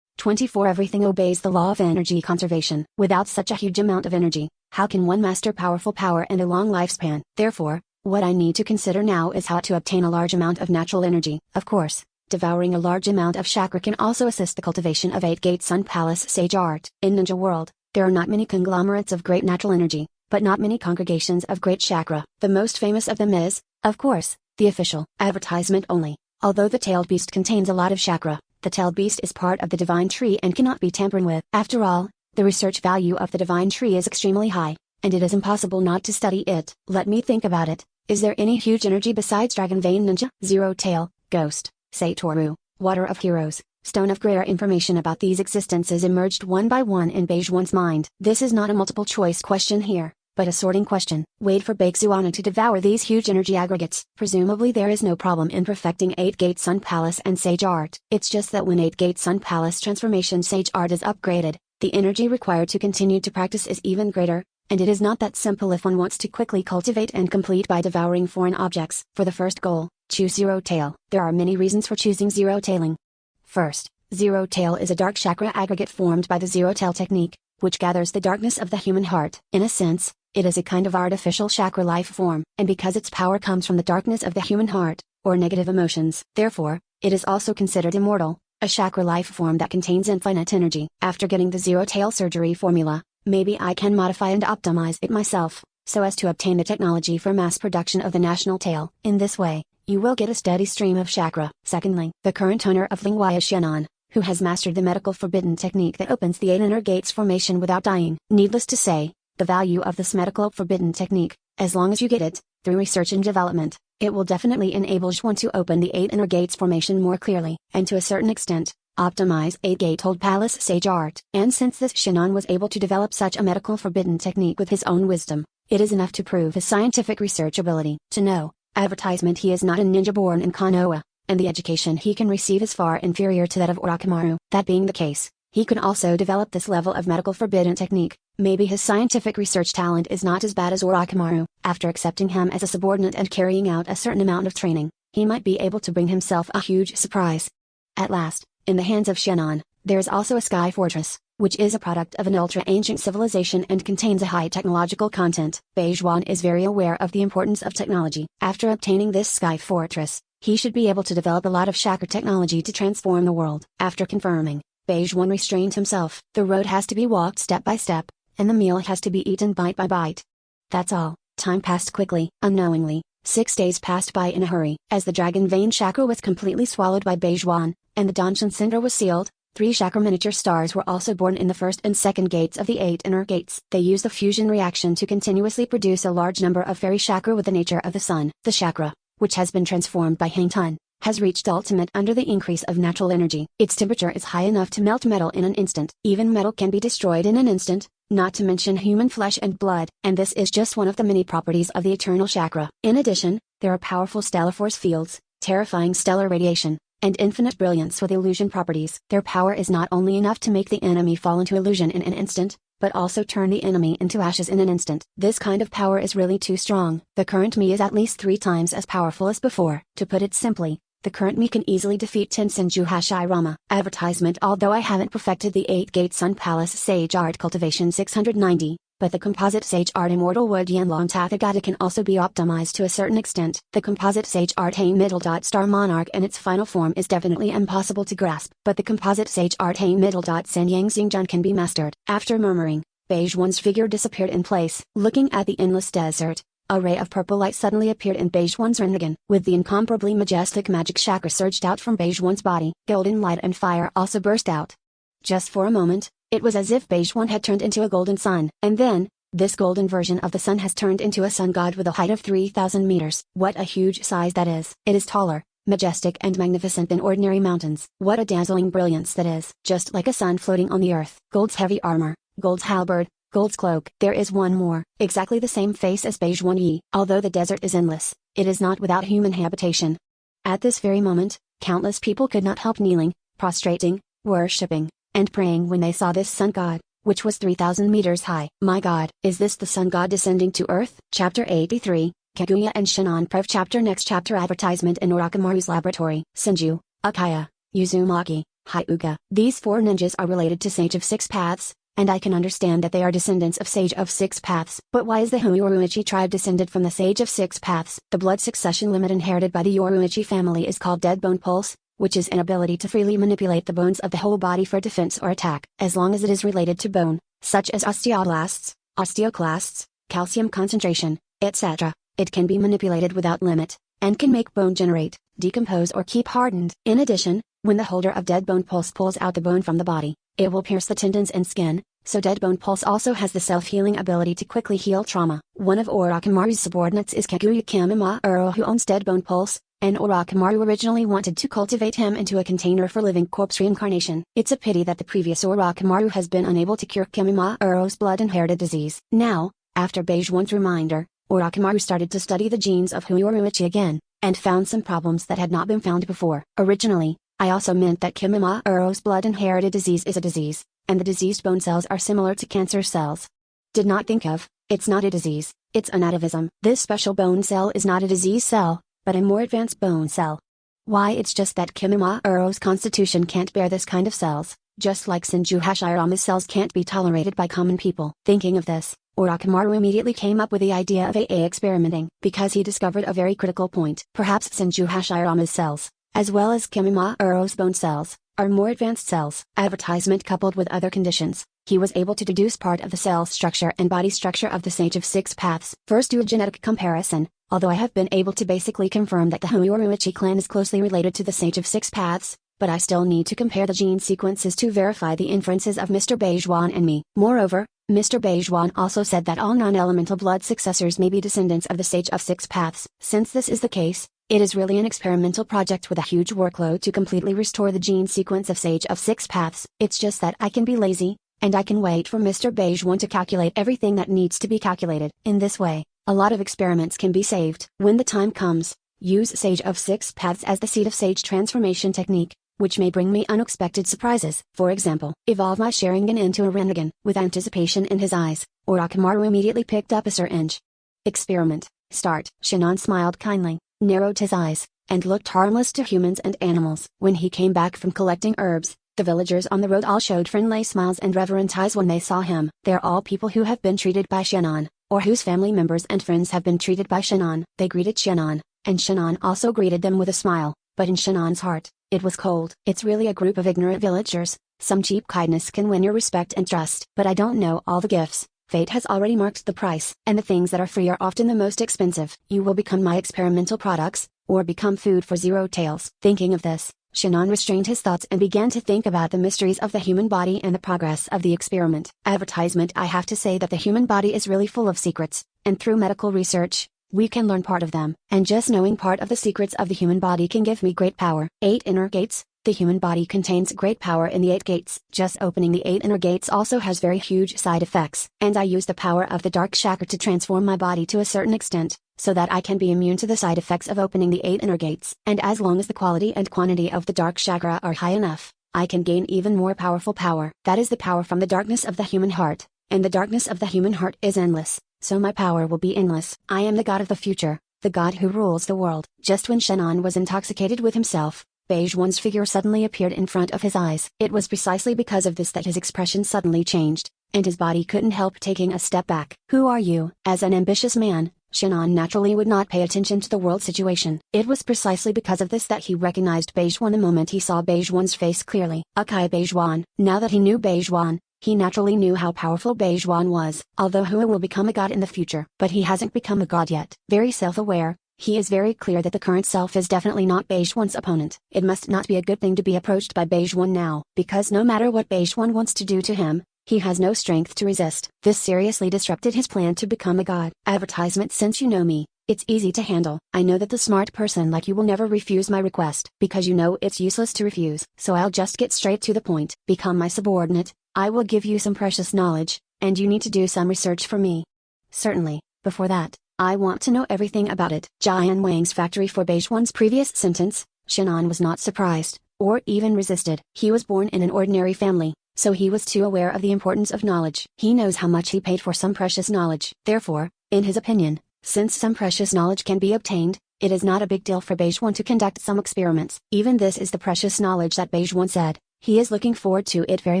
24 Everything obeys the law of energy conservation. Without such a huge amount of energy, how can one master powerful power and a long lifespan? Therefore, what I need to consider now is how to obtain a large amount of natural energy. Of course, devouring a large amount of chakra can also assist the cultivation of 8-Gate Sun Palace Sage Art. In Ninja World, there are not many conglomerates of great natural energy, but not many congregations of great chakra. The most famous of them is, of course, the official advertisement only. Although the tailed beast contains a lot of chakra, the tailed beast is part of the divine tree and cannot be tampered with. After all, the research value of the divine tree is extremely high, and it is impossible not to study it. Let me think about it. Is there any huge energy besides Dragon Vein Ninja? Zero Tail, Ghost, Satoru, Water of Heroes, Stone of Greater? Information about these existences emerged one by one in Beige One's mind. This is not a multiple choice question here, but a sorting question. Wait for Beigzuana to devour these huge energy aggregates. Presumably there is no problem in perfecting 8-Gate Sun Palace and Sage Art. It's just that when 8-Gate Sun Palace Transformation Sage Art is upgraded, the energy required to continue to practice is even greater, and it is not that simple if one wants to quickly cultivate and complete by devouring foreign objects. For the first goal, choose Zero Tail. There are many reasons for choosing Zero Tailing. First, Zero Tail is a dark chakra aggregate formed by the Zero Tail technique, which gathers the darkness of the human heart. In a sense, it is a kind of artificial chakra life form, and because its power comes from the darkness of the human heart, or negative emotions, therefore, it is also considered immortal, a chakra life form that contains infinite energy. After getting the Zero Tail surgery formula, maybe I can modify and optimize it myself, so as to obtain the technology for mass production of the national tail. In this way, you will get a steady stream of chakra. Secondly, the current owner of Lingwai is Shannon, who has mastered the medical forbidden technique that opens the 8 inner gates formation without dying. Needless to say, the value of this medical forbidden technique, as long as you get it, through research and development, it will definitely enable one to open the 8 inner gates formation more clearly, and to a certain extent, optimize 8-Gate Old Palace Sage Art. And since this Shannon was able to develop such a medical forbidden technique with his own wisdom, it is enough to prove his scientific research ability. To know, advertisement: he is not a ninja born in Konoha, and the education he can receive is far inferior to that of Orochimaru. That being the case, he could also develop this level of medical forbidden technique. Maybe his scientific research talent is not as bad as Orochimaru. After accepting him as a subordinate and carrying out a certain amount of training, he might be able to bring himself a huge surprise. At last, in the hands of Shannon, there is also a sky fortress, which is a product of an ultra-ancient civilization and contains a high technological content. Beige One is very aware of the importance of technology. After obtaining this sky fortress, he should be able to develop a lot of chakra technology to transform the world. After confirming, Beige One restrained himself. The road has to be walked step by step, and the meal has to be eaten bite by bite. That's all. Time passed quickly. Unknowingly, 6 days passed by in a hurry. As the dragon vein chakra was completely swallowed by Beige One, and the Danshan Cinder was sealed, 3 chakra miniature stars were also born in the first and second gates of the 8 inner gates. They use the fusion reaction to continuously produce a large number of fairy chakra with the nature of the sun. The chakra, which has been transformed by Hangtun, has reached ultimate under the increase of natural energy. Its temperature is high enough to melt metal in an instant. Even metal can be destroyed in an instant, not to mention human flesh and blood. And this is just one of the many properties of the eternal chakra. In addition, there are powerful stellar force fields, terrifying stellar radiation, and infinite brilliance with illusion properties. Their power is not only enough to make the enemy fall into illusion in an instant, but also turn the enemy into ashes in an instant. This kind of power is really too strong. The current me is at least 3 times as powerful as before. To put it simply, the current me can easily defeat Tensenju Hashirama. Advertisement: although I haven't perfected the 8-Gate Sun Palace Sage Art Cultivation 690, but the composite Sage Art Immortal Wood Yanlong Tathagata can also be optimized to a certain extent. The composite Sage Art Hey Middle Dot Star Monarch in its final form is definitely impossible to grasp, but the composite Sage Art Hey Middle Dot Sanyang Xingjun can be mastered. After murmuring, Beige One's figure disappeared in place. Looking at the endless desert, a ray of purple light suddenly appeared in Beige One's Rinnegan. With the incomparably majestic magic chakra surged out from Beige One's body, golden light and fire also burst out. Just for a moment, it was as if Beige One had turned into a golden sun. And then, this golden version of the sun has turned into a sun god with a height of 3,000 meters. What a huge size that is! It is taller, majestic and magnificent than ordinary mountains. What a dazzling brilliance that is! Just like a sun floating on the earth. Gold's heavy armor, gold's halberd, gold's cloak. There is one more, exactly the same face as Beige One Yi. Although the desert is endless, it is not without human habitation. At this very moment, countless people could not help kneeling, prostrating, worshipping, and praying when they saw this sun god, which was 3,000 meters high. My god, is this the sun god descending to earth? Chapter 83, Kaguya and Shinnon Pref. Chapter Next chapter Advertisement in Orochimaru's laboratory. Senju, Akaya, Uzumaki, Hyuga. These four ninjas are related to Sage of Six Paths, and I can understand that they are descendants of Sage of Six Paths. But why is the Yoruichi tribe descended from the Sage of Six Paths? The blood succession limit inherited by the Yoruichi family is called dead bone pulse, which is an ability to freely manipulate the bones of the whole body for defense or attack. As long as it is related to bone, such as osteoblasts, osteoclasts, calcium concentration, etc., it can be manipulated without limit, and can make bone generate, decompose or keep hardened. In addition, when the holder of dead bone pulse pulls out the bone from the body, it will pierce the tendons and skin, so dead bone pulse also has the self-healing ability to quickly heal trauma. One of Orochimaru's subordinates is Kaguya Kamimaru, who owns dead bone pulse, and Orochimaru originally wanted to cultivate him into a container for living corpse reincarnation. It's a pity that the previous Orochimaru has been unable to cure Kamimaru's blood-inherited disease. Now, after Beige One's reminder, Orochimaru started to study the genes of Yoruichi again, and found some problems that had not been found before. Originally, I also meant that Kamimaru's blood-inherited disease is a disease, and the diseased bone cells are similar to cancer cells. Did not think of, it's not a disease, it's an atavism. This special bone cell is not a disease cell, but a more advanced bone cell. Why, it's just that Kamimaru's constitution can't bear this kind of cells, just like Senju Hashirama's cells can't be tolerated by common people. Thinking of this, Orochimaru immediately came up with the idea of AA experimenting, because he discovered a very critical point. Perhaps Senju Hashirama's cells, as well as Kamimaru's bone cells, are more advanced cells. Advertisement coupled with other conditions, he was able to deduce part of the cell structure and body structure of the Sage of Six Paths. First, do a genetic comparison. Although I have been able to basically confirm that the Yoruichi clan is closely related to the Sage of Six Paths, but I still need to compare the gene sequences to verify the inferences of Mr. Beige One and me. Moreover, Mr. Beige One also said that all non-elemental blood successors may be descendants of the Sage of Six Paths. Since this is the case, it is really an experimental project with a huge workload to completely restore the gene sequence of Sage of Six Paths. It's just that I can be lazy, and I can wait for Mr. Beige One to calculate everything that needs to be calculated. In this way, a lot of experiments can be saved. When the time comes, use Sage of Six Paths as the seed of Sage transformation technique, which may bring me unexpected surprises. For example, evolve my Sharingan into a Rinnegan. With anticipation in his eyes, Orochimaru immediately picked up a syringe. Experiment, start. Shinnon smiled kindly, narrowed his eyes, and looked harmless to humans and animals. When he came back from collecting herbs, the villagers on the road all showed friendly smiles and reverent eyes when they saw him. They're all people who have been treated by Shinnon, or whose family members and friends have been treated by Shinnon. They greeted Shinnon, and Shinnon also greeted them with a smile, but in Shinnon's heart, it was cold. It's really a group of ignorant villagers. Some cheap kindness can win your respect and trust. But I don't know all the gifts. Fate has already marked the price, and the things that are free are often the most expensive. You will become my experimental products, or become food for Zero Tails. Thinking of this, Shinnon restrained his thoughts and began to think about the mysteries of the human body and the progress of the experiment. Advertisement. I have to say that the human body is really full of secrets, and through medical research, we can learn part of them. And just knowing part of the secrets of the human body can give me great power. 8 inner gates. The human body contains great power in the 8 gates. Just opening the 8 inner gates also has very huge side effects. And I use the power of the dark chakra to transform my body to a certain extent, so that I can be immune to the side effects of opening the 8 inner gates. And as long as the quality and quantity of the dark chakra are high enough, I can gain even more powerful power. That is the power from the darkness of the human heart, and the darkness of the human heart is endless, so my power will be endless. I am the god of the future, the god who rules the world. Just when Shinnon was intoxicated with himself, Beige One's figure suddenly appeared in front of his eyes. It was precisely because of this that his expression suddenly changed, and his body couldn't help taking a step back. Who are you? As an ambitious man, Shinnon naturally would not pay attention to the world situation. It was precisely because of this that he recognized Beige One the moment he saw Beige One's face clearly. Okay, Beige One. Now that he knew Beige One, he naturally knew how powerful Beige One was. Although Hua will become a god in the future, but he hasn't become a god yet. Very self-aware, he is very clear that the current self is definitely not Beige One's opponent. It must not be a good thing to be approached by Beige One now, because no matter what Beige One wants to do to him, he has no strength to resist. This seriously disrupted his plan to become a god. Advertisement. Since you know me, It's easy to handle. I know that the smart person like you will never refuse my request, because you know it's useless to refuse. So I'll just get straight to the point. Become my subordinate. I will give you some precious knowledge, and you need to do some research for me. Certainly. Before that, I want to know everything about it. Jian Wang's factory. For Beige One's previous sentence, Shannon was not surprised, or even resisted. He was born in an ordinary family, so he was too aware of the importance of knowledge. He knows how much he paid for some precious knowledge. Therefore, in his opinion, since some precious knowledge can be obtained, it is not a big deal for Beige One to conduct some experiments. Even this is the precious knowledge that Beige One said. He is looking forward to it very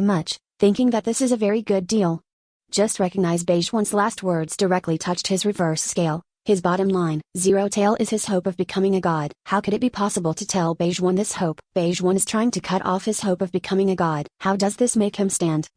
much, thinking that this is a very good deal. Just recognize Beige One's last words directly touched his reverse scale, his bottom line. Zero Tail is his hope of becoming a god. How could it be possible to tell Beige One this hope? Beige One is trying to cut off his hope of becoming a god. How does this make him stand?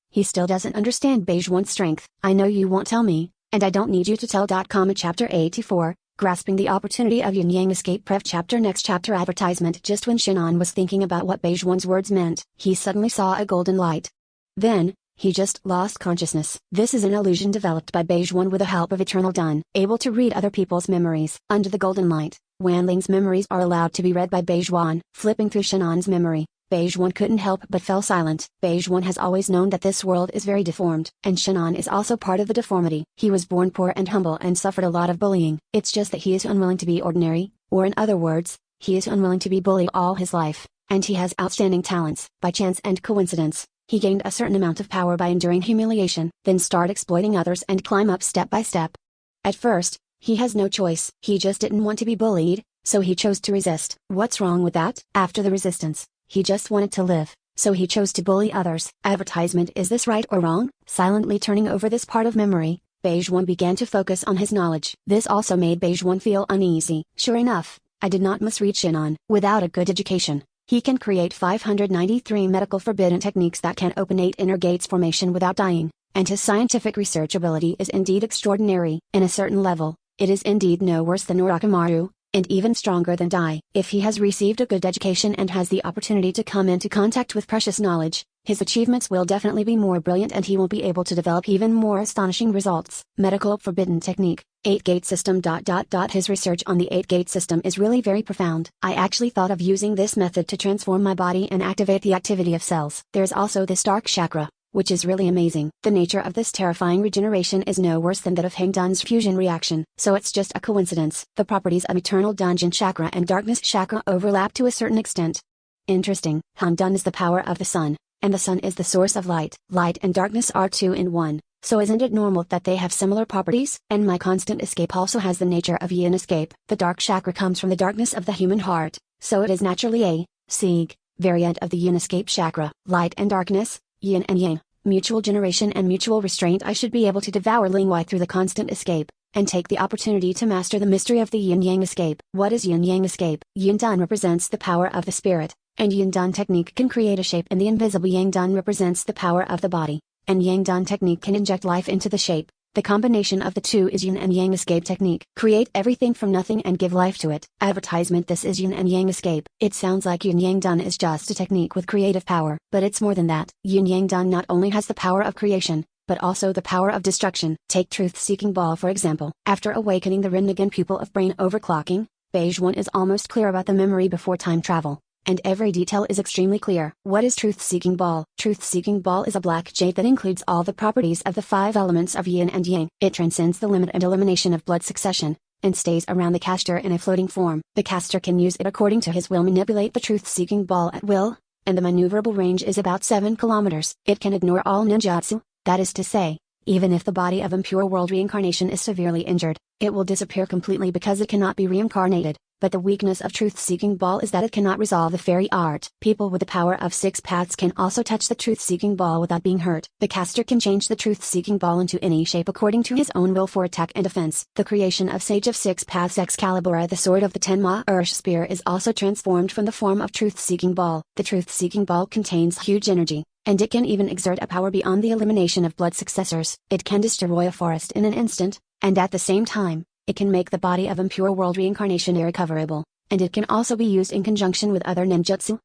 He still doesn't understand Beige One's strength. I know you won't tell me, and I don't need you to tell. Chapter 84, Grasping the Opportunity of Yin Yang Escape. Pref chapter. Next chapter. Advertisement. Just when Shannon was thinking about what Beige One's words meant, he suddenly saw a golden light. Then, he just lost consciousness. This is an illusion developed by Beige One with the help of Eternal Dun, able to read other people's memories. Under the golden light, Wanling's memories are allowed to be read by Beige One. Flipping through Shannon's memory, Beige One couldn't help but fell silent. Beige One has always known that this world is very deformed, and Shannon is also part of the deformity. He was born poor and humble and suffered a lot of bullying. It's just that he is unwilling to be ordinary, or in other words, he is unwilling to be bullied all his life, and he has outstanding talents. By chance and coincidence, he gained a certain amount of power by enduring humiliation, then start exploiting others and climb up step by step. At first, he has no choice. He just didn't want to be bullied, so he chose to resist. What's wrong with that? After the resistance, he just wanted to live, so he chose to bully others. Advertisement. Is this right or wrong? Silently turning over this part of memory, Beige One began to focus on his knowledge. This also made Beige One feel uneasy. Sure enough, I did not misread Shannon. Without a good education, he can create 593 medical forbidden techniques that can open 8 inner gates formation without dying, and his scientific research ability is indeed extraordinary. In a certain level, it is indeed no worse than Orochimaru, and even stronger than Dai. If he has received a good education and has the opportunity to come into contact with precious knowledge, his achievements will definitely be more brilliant and he will be able to develop even more astonishing results. Medical forbidden technique, 8-gate system. His research on the 8-gate system is really very profound. I actually thought of using this method to transform my body and activate the activity of cells. There's also this dark chakra, which is really amazing. The nature of this terrifying regeneration is no worse than that of Hang Dun's fusion reaction, so it's just a coincidence. The properties of Eternal Dungeon Chakra and Darkness Chakra overlap to a certain extent. Interesting. Hang Dun is the power of the sun, and the sun is the source of light. Light and darkness are 2 in 1, so isn't it normal that they have similar properties? And my constant escape also has the nature of yin escape. The dark chakra comes from the darkness of the human heart, so it is naturally a Sieg variant of the yin escape chakra. Light and darkness, yin and yang, mutual generation and mutual restraint. I should be able to devour Lingwei through the constant escape, and take the opportunity to master the mystery of the yin-yang escape. What is yin-yang escape? Yin Dun represents the power of the spirit, and Yin Dun technique can create a shape in the invisible. Yang Dun represents the power of the body, and Yang Dun technique can inject life into the shape. The combination of the two is Yin and Yang escape technique. Create everything from nothing and give life to it. Advertisement. This is Yin and Yang escape. It sounds like Yin Yang Dun is just a technique with creative power, but it's more than that. Yin Yang Dun not only has the power of creation, but also the power of destruction. Take Truth-Seeking Ball for example. After awakening the Rinnegan pupil of brain overclocking, Beige One is almost clear about the memory before time travel, and every detail is extremely clear. What is Truth-Seeking Ball? Truth-Seeking Ball is a black jade that includes all the properties of the 5 elements of yin and yang. It transcends the limit and elimination of blood succession, and stays around the caster in a floating form. The caster can use it according to his will, manipulate the Truth-Seeking Ball at will, and the maneuverable range is about 7 kilometers. It can ignore all ninjutsu, that is to say, even if the body of impure world reincarnation is severely injured, it will disappear completely because it cannot be reincarnated. But the weakness of Truth-Seeking Ball is that it cannot resolve the fairy art. People with the power of 6 paths can also touch the Truth-Seeking Ball without being hurt. The caster can change the Truth-Seeking Ball into any shape according to his own will for attack and defense. The creation of Sage of 6 Paths Excalibur, the sword of the Tenma Ursh spear, is also transformed from the form of Truth-Seeking Ball. The Truth-Seeking Ball contains huge energy, and it can even exert a power beyond the elimination of blood successors. It can destroy a forest in an instant, and at the same time, it can make the body of impure world reincarnation irrecoverable, and it can also be used in conjunction with other ninjutsu.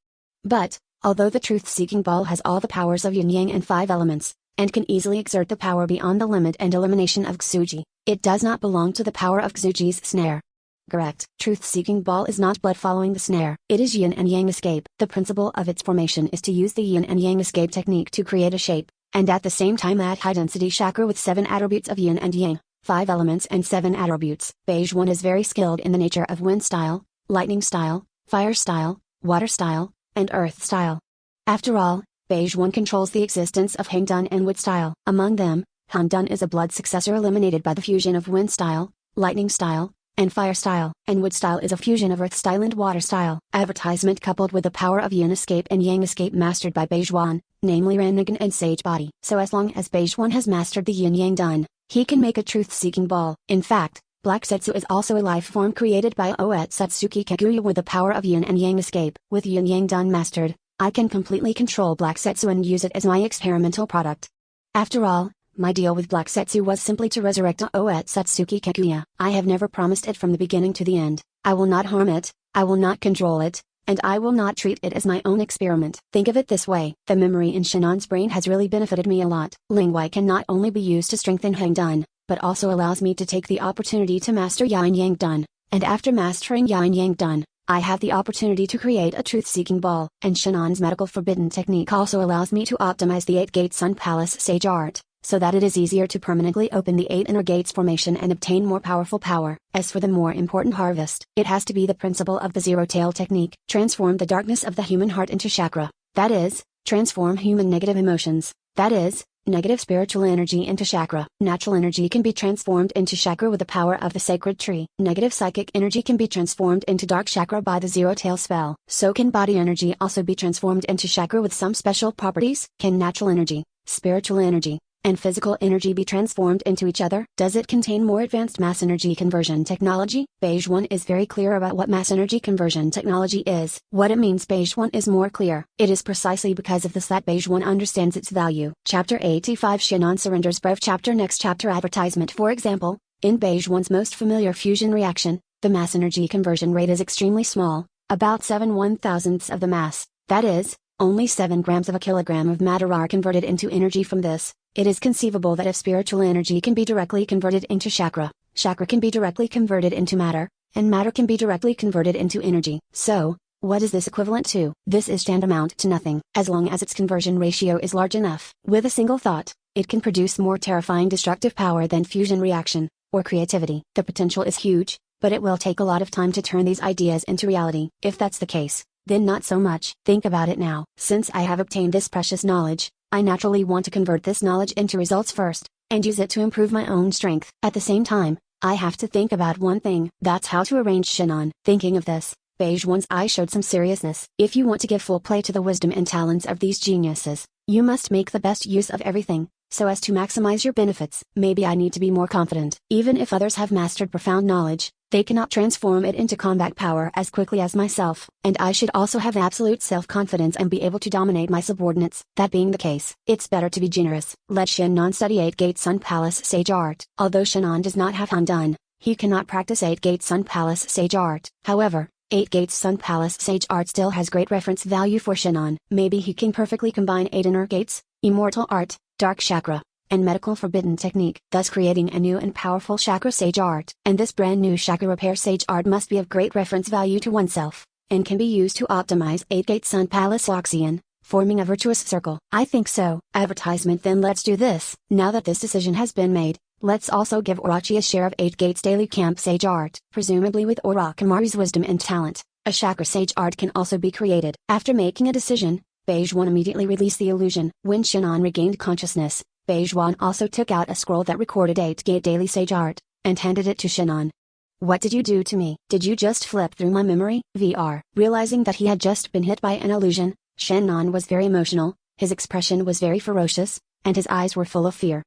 But, although the Truth-Seeking Ball has all the powers of yin-yang and 5 elements, and can easily exert the power beyond the limit and elimination of Tsuji. It does not belong to the power of Tsuji's snare. Correct. Truth-seeking ball is not blood following the snare. It is yin and yang escape. The principle of its formation is to use the yin and yang escape technique to create a shape, and at the same time add high-density chakra with 7 attributes of yin and yang, 5 elements and 7 attributes. Beige 1 is very skilled in the nature of wind style, lightning style, fire style, water style, and earth style. After all, Beige 1 controls the existence of Hangdun and wood style. Among them, Hangdun is a blood successor eliminated by the fusion of wind style, lightning style, and fire style, and wood style is a fusion of earth style and water style. Advertisement coupled with the power of yin escape and yang escape mastered by Beige 1, namely Rannigan and Sage Body. So as long as Beige 1 has mastered the yin yang dun, he can make a truth-seeking ball. In fact, Black Setsu is also a life form created by Oetsutsuki Kaguya with the power of yin and yang escape. With yin yang dun mastered, I can completely control Black Setsu and use it as my experimental product. After all, my deal with Black Setsu was simply to resurrect Oetsutsuki Kaguya. I have never promised it from the beginning to the end. I will not harm it, I will not control it, and I will not treat it as my own experiment. Think of it this way, the memory in Shinnon's brain has really benefited me a lot. Lingwei can not only be used to strengthen Hangdun, but also allows me to take the opportunity to master Yin Yang Dun, and after mastering Yin Yang Dun, I have the opportunity to create a truth-seeking ball. And Shinnon's medical forbidden technique also allows me to optimize the 8-gate Sun Palace Sage Art, so that it is easier to permanently open the 8 inner gates formation and obtain more powerful power. As for the more important harvest, it has to be the principle of the zero-tail technique. Transform the darkness of the human heart into chakra, that is, transform human negative emotions, that is, negative spiritual energy into chakra. Natural energy can be transformed into chakra with the power of the sacred tree. Negative psychic energy can be transformed into dark chakra by the zero-tail spell. So can body energy also be transformed into chakra with some special properties? Can natural energy, spiritual energy, and physical energy be transformed into each other? Does it contain more advanced mass energy conversion technology? Beige 1 is very clear about what mass energy conversion technology is. What it means Beige 1 is more clear. It is precisely because of this that Beige 1 understands its value. Chapter 85 Shinnon surrenders Brev Chapter Next chapter advertisement. For example, in Beige 1's most familiar fusion reaction, the mass energy conversion rate is extremely small, about 7/1000ths of the mass, that is, only 7 grams of a kilogram of matter are converted into energy from this. It is conceivable that if spiritual energy can be directly converted into chakra, chakra can be directly converted into matter, and matter can be directly converted into energy. So, what is this equivalent to? This is tantamount to nothing. As long as its conversion ratio is large enough, with a single thought, it can produce more terrifying destructive power than fusion reaction, or creativity. The potential is huge, but it will take a lot of time to turn these ideas into reality. If that's the case, then not so much. Think about it now. Since I have obtained this precious knowledge, I naturally want to convert this knowledge into results first, and use it to improve my own strength. At the same time, I have to think about one thing. That's how to arrange Shinnon. Thinking of this, Beige 1's eye showed some seriousness. If you want to give full play to the wisdom and talents of these geniuses, you must make the best use of everything, so as to maximize your benefits. Maybe I need to be more confident. Even if others have mastered profound knowledge, they cannot transform it into combat power as quickly as myself. And I should also have absolute self-confidence and be able to dominate my subordinates. That being the case, it's better to be generous. Let Shinnon study 8-gate Sun Palace Sage Art. Although Shinnon does not have Hangdun, he cannot practice 8-gate Sun Palace Sage Art. However, 8-gate Sun Palace Sage Art still has great reference value for Shinnon. Maybe he can perfectly combine 8 inner gates, immortal art, dark chakra, and medical forbidden technique, thus creating a new and powerful chakra sage art. And this brand new chakra repair sage art must be of great reference value to oneself, and can be used to optimize 8-gate Sun Palace Oxyon, forming a virtuous circle. I think so. Advertisement. Then let's do this. Now that this decision has been made, let's also give Orochi a share of 8-gate's daily camp sage art. Presumably with Orochimaru's wisdom and talent, a chakra sage art can also be created. After making a decision, Beige 1 immediately released the illusion. When Shinnon regained consciousness, Beige 1 also took out a scroll that recorded 8-gate daily sage art, and handed it to Shinnon. What did you do to me? Did you just flip through my memory? VR. Realizing that he had just been hit by an illusion, Shinnon was very emotional, his expression was very ferocious, and his eyes were full of fear,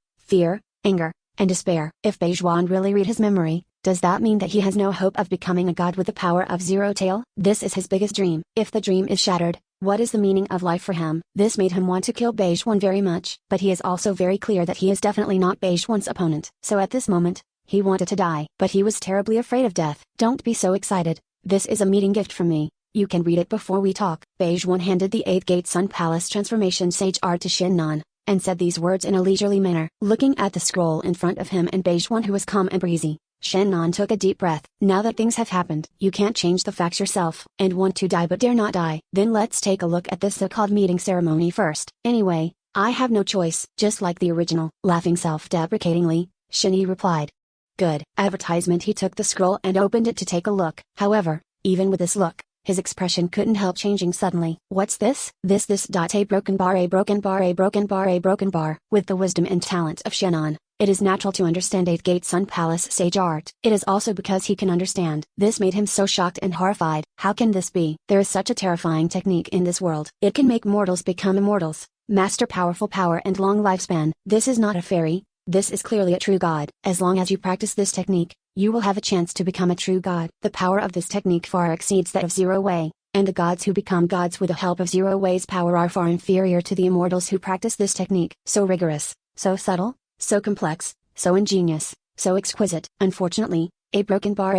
anger, and despair. If Beige 1 really read his memory, does that mean that he has no hope of becoming a god with the power of Zero-Tail? This is his biggest dream. If the dream is shattered, what is the meaning of life for him? This made him want to kill Beige 1 very much. But he is also very clear that he is definitely not Beige 1's opponent. So at this moment, he wanted to die. But he was terribly afraid of death. Don't be so excited. This is a meeting gift from me. You can read it before we talk. Beige 1 handed the 8-gate Sun Palace transformation sage art to Shinnon, and said these words in a leisurely manner. Looking at the scroll in front of him and Beige One, who was calm and breezy, Shannon took a deep breath. Now that things have happened, you can't change the facts yourself, and want to die but dare not die. Then let's take a look at this so-called meeting ceremony first. Anyway, I have no choice. Just like the original. Laughing self-deprecatingly, Shinny replied. Good. Advertisement. He took the scroll and opened it to take a look. However, even with this look, his expression couldn't help changing suddenly. What's this? This a broken bar, a broken bar, a broken bar, a broken bar. With the wisdom and talent of Shannon, it is natural to understand 8-Gate Sun Palace sage art. It is also because he can understand. This made him so shocked and horrified. How can this be? There is such a terrifying technique in this world. It can make mortals become immortals, master powerful power and long lifespan. This is not a fairy. This is clearly a true god. As long as you practice this technique, you will have a chance to become a true god. The power of this technique far exceeds that of Zero Way, and the gods who become gods with the help of Zero Way's power are far inferior to the immortals who practice this technique. So rigorous, so subtle, so complex, so ingenious, so exquisite. Unfortunately, a broken bar,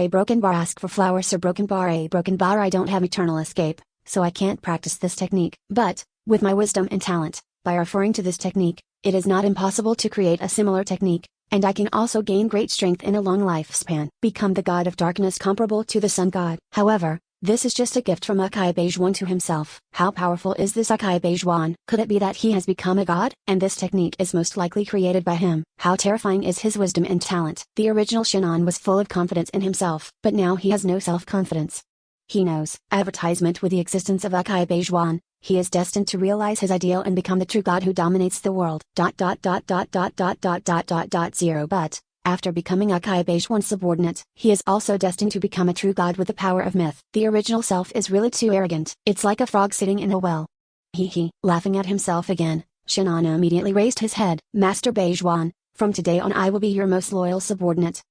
ask for flowers, a broken bar, I don't have eternal escape, so I can't practice this technique. But, with my wisdom and talent, by referring to this technique, it is not impossible to create a similar technique, and I can also gain great strength in a long lifespan. Become the god of darkness comparable to the sun god. However, this is just a gift from Akai Beige One to himself. How powerful is this Akai Beige One? Could it be that he has become a god? And this technique is most likely created by him. How terrifying is his wisdom and talent? The original Shannon was full of confidence in himself, but now he has no self-confidence. He knows. Advertisement. With the existence of Akai Beige One, he is destined to realize his ideal and become the true god who dominates the world. 0 But, after becoming Akai Beige One's subordinate, he is also destined to become a true god with the power of myth. The original self is really too arrogant. It's like a frog sitting in a well. Laughing at himself again, Shannon immediately raised his head. Master Beige One, from today on I will be your most loyal subordinate.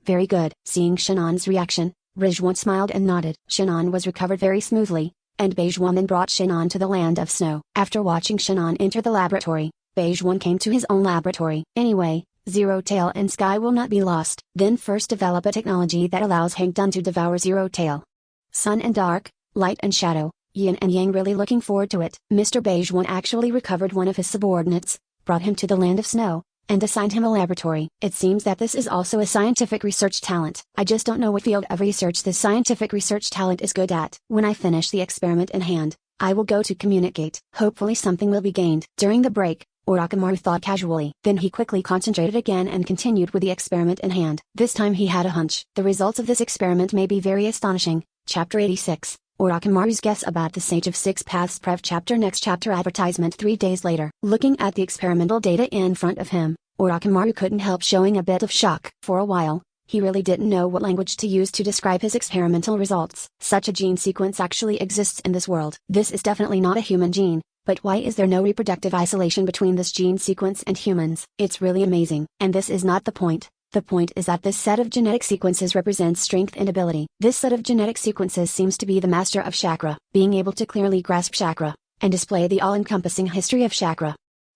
Very good. Seeing Shannon's reaction, Beige One smiled and nodded. Shannon was recovered very smoothly, and Beige One then brought Shannon to the land of snow. After watching Shannon enter the laboratory, Beige One came to his own laboratory. Anyway, Zero Tail and Sky will not be lost. Then first develop a technology that allows Hank Dun to devour Zero Tail. Sun and dark, light and shadow, yin and yang. Really looking forward to it. Mr. Beige One actually recovered one of his subordinates, brought him to the land of snow, and assigned him a laboratory. It seems that this is also a scientific research talent. I just don't know what field of research this scientific research talent is good at. When I finish the experiment in hand, I will go to communicate. Hopefully something will be gained. During the break, Orochimaru thought casually. Then he quickly concentrated again and continued with the experiment in hand. This time he had a hunch. The results of this experiment may be very astonishing. Chapter 86. Orochimaru's guess about the Sage of Six Paths. Prev chapter. Next chapter. Advertisement. 3 days later. Looking at the experimental data in front of him, Orochimaru couldn't help showing a bit of shock. For a while, he really didn't know what language to use to describe his experimental results. Such a gene sequence actually exists in this world. This is definitely not a human gene, but why is there no reproductive isolation between this gene sequence and humans? It's really amazing. And this is not the point. The point is that this set of genetic sequences represents strength and ability. This set of genetic sequences seems to be the master of chakra, being able to clearly grasp chakra, and display the all-encompassing history of chakra.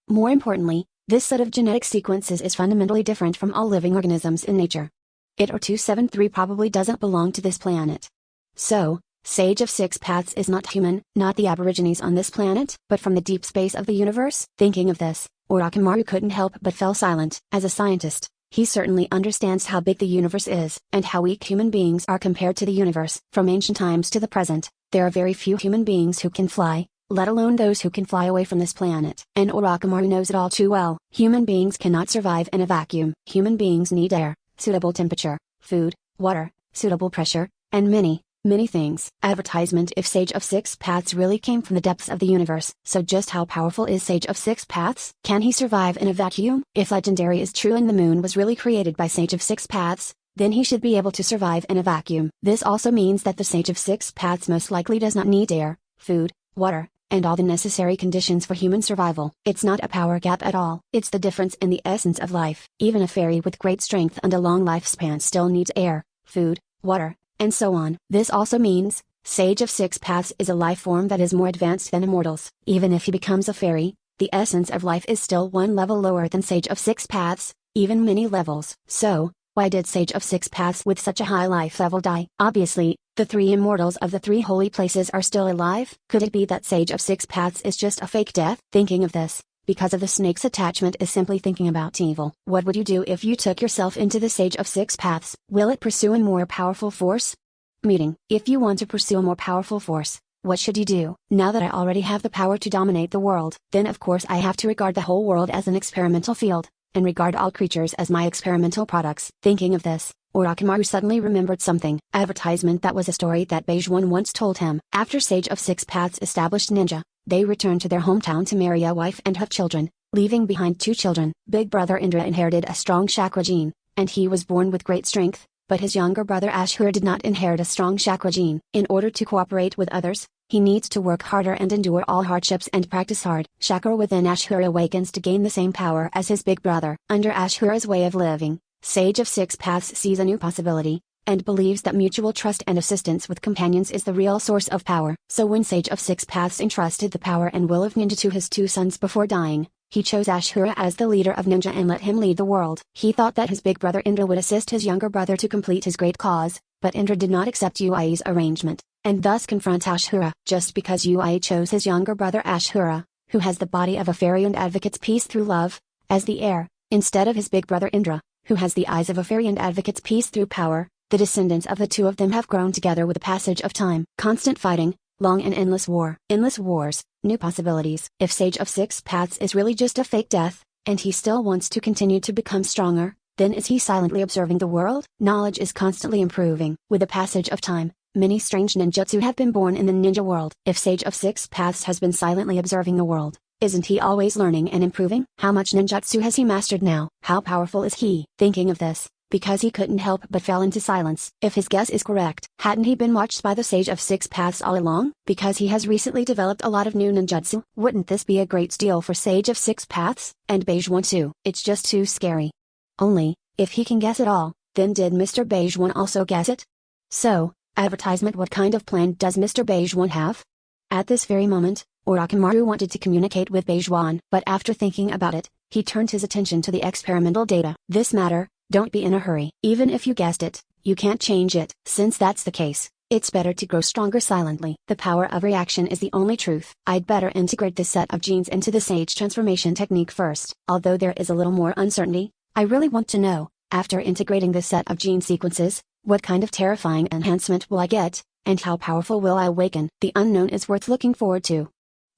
More importantly, this set of genetic sequences is fundamentally different from all living organisms in nature. It or 273 probably doesn't belong to this planet. So, Sage of Six Paths is not human, not the aborigines on this planet, but from the deep space of the universe. Thinking of this, Orochimaru couldn't help but fell silent. As a scientist, he certainly understands how big the universe is, and how weak human beings are compared to the universe. From ancient times to the present, there are very few human beings who can fly, let alone those who can fly away from this planet. And Orochimaru knows it all too well. Human beings cannot survive in a vacuum. Human beings need air, suitable temperature, food, water, suitable pressure, and many things. Advertisement. If Sage of Six Paths really came from the depths of the universe, so just how powerful is Sage of Six Paths? Can he survive in a vacuum? If legendary is true and the moon was really created by Sage of Six Paths, then he should be able to survive in a vacuum. This also means that the Sage of Six Paths most likely does not need air, food, water, and all the necessary conditions for human survival. It's not a power gap at all. It's the difference in the essence of life. Even a fairy with great strength and a long lifespan still needs air, food, water, and so on. This also means, Sage of Six Paths is a life form that is more advanced than immortals. Even if he becomes a fairy, the essence of life is still one level lower than Sage of Six Paths, even many levels. So, why did Sage of Six Paths with such a high life level die? Obviously, the 3 immortals of the 3 holy places are still alive. Could it be that Sage of Six Paths is just a fake death? Thinking of this, because of the snake's attachment is simply thinking about evil. What would you do if you took yourself into the Sage of Six Paths? Will it pursue a more powerful force? Meeting. If you want to pursue a more powerful force, what should you do? Now that I already have the power to dominate the world, then of course I have to regard the whole world as an experimental field, and regard all creatures as my experimental products. Thinking of this, Orochimaru suddenly remembered something. Advertisement that was a story that Beige One once told him. After Sage of Six Paths established ninja, they returned to their hometown to marry a wife and have children, leaving behind 2 children. Big brother Indra inherited a strong chakra gene, and he was born with great strength, but his younger brother Ashura did not inherit a strong chakra gene. In order to cooperate with others, he needs to work harder and endure all hardships and practice hard. Chakra within Ashura awakens to gain the same power as his big brother. Under Ashura's way of living, Sage of Six Paths sees a new possibility, and believes that mutual trust and assistance with companions is the real source of power. So when Sage of Six Paths entrusted the power and will of ninja to his 2 sons before dying, he chose Ashura as the leader of ninja and let him lead the world. He thought that his big brother Indra would assist his younger brother to complete his great cause, but Indra did not accept Ui's arrangement, and thus confront Ashura. Just because Ui chose his younger brother Ashura, who has the body of a fairy and advocates peace through love, as the heir, instead of his big brother Indra, who has the eyes of a fairy and advocates peace through power, the descendants of the 2 of them have grown together with the passage of time. Constant fighting, long and endless war. Endless wars, new possibilities. If Sage of Six Paths is really just a fake death, and he still wants to continue to become stronger, then is he silently observing the world? Knowledge is constantly improving. With the passage of time, many strange ninjutsu have been born in the ninja world. If Sage of Six Paths has been silently observing the world, isn't he always learning and improving? How much ninjutsu has he mastered now? How powerful is he? Thinking of this, because he couldn't help but fell into silence. If his guess is correct, hadn't he been watched by the Sage of Six Paths all along? Because he has recently developed a lot of new ninjutsu. Wouldn't this be a great steal for Sage of Six Paths? And Beige One too. It's just too scary. Only, if he can guess it all, then did Mr. Beige One also guess it? So, advertisement, what kind of plan does Mr. Beige One have? At this very moment, Orochimaru wanted to communicate with Beige One, but after thinking about it, he turned his attention to the experimental data. This matter, don't be in a hurry. Even if you guessed it, you can't change it. Since that's the case, it's better to grow stronger silently. The power of reaction is the only truth. I'd better integrate this set of genes into the Sage transformation technique first. Although there is a little more uncertainty, I really want to know, after integrating this set of gene sequences, what kind of terrifying enhancement will I get, and how powerful will I awaken? The unknown is worth looking forward to.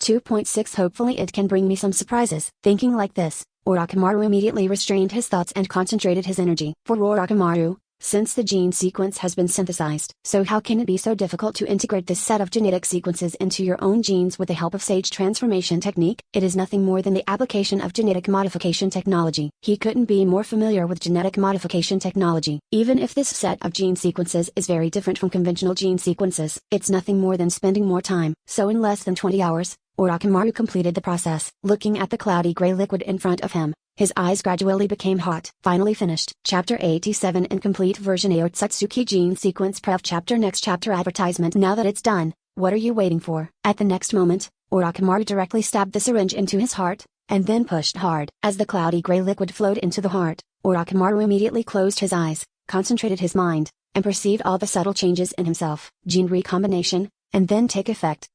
2.6 Hopefully it can bring me some surprises. Thinking like this, Orochimaru immediately restrained his thoughts and concentrated his energy. For Orochimaru, since the gene sequence has been synthesized, so how can it be so difficult to integrate this set of genetic sequences into your own genes with the help of Sage transformation technique? It is nothing more than the application of genetic modification technology. He couldn't be more familiar with genetic modification technology. Even if this set of gene sequences is very different from conventional gene sequences, it's nothing more than spending more time. So in less than 20 hours, Orochimaru completed the process. Looking at the cloudy gray liquid in front of him, his eyes gradually became hot. Finally finished. Chapter 87 Incomplete version Otsutsuki Gene Sequence Prep Chapter Next chapter Advertisement. Now that it's done, what are you waiting for? At the next moment, Orochimaru directly stabbed the syringe into his heart, and then pushed hard. As the cloudy gray liquid flowed into the heart, Orochimaru immediately closed his eyes, concentrated his mind, and perceived all the subtle changes in himself. Gene recombination, and then take effect.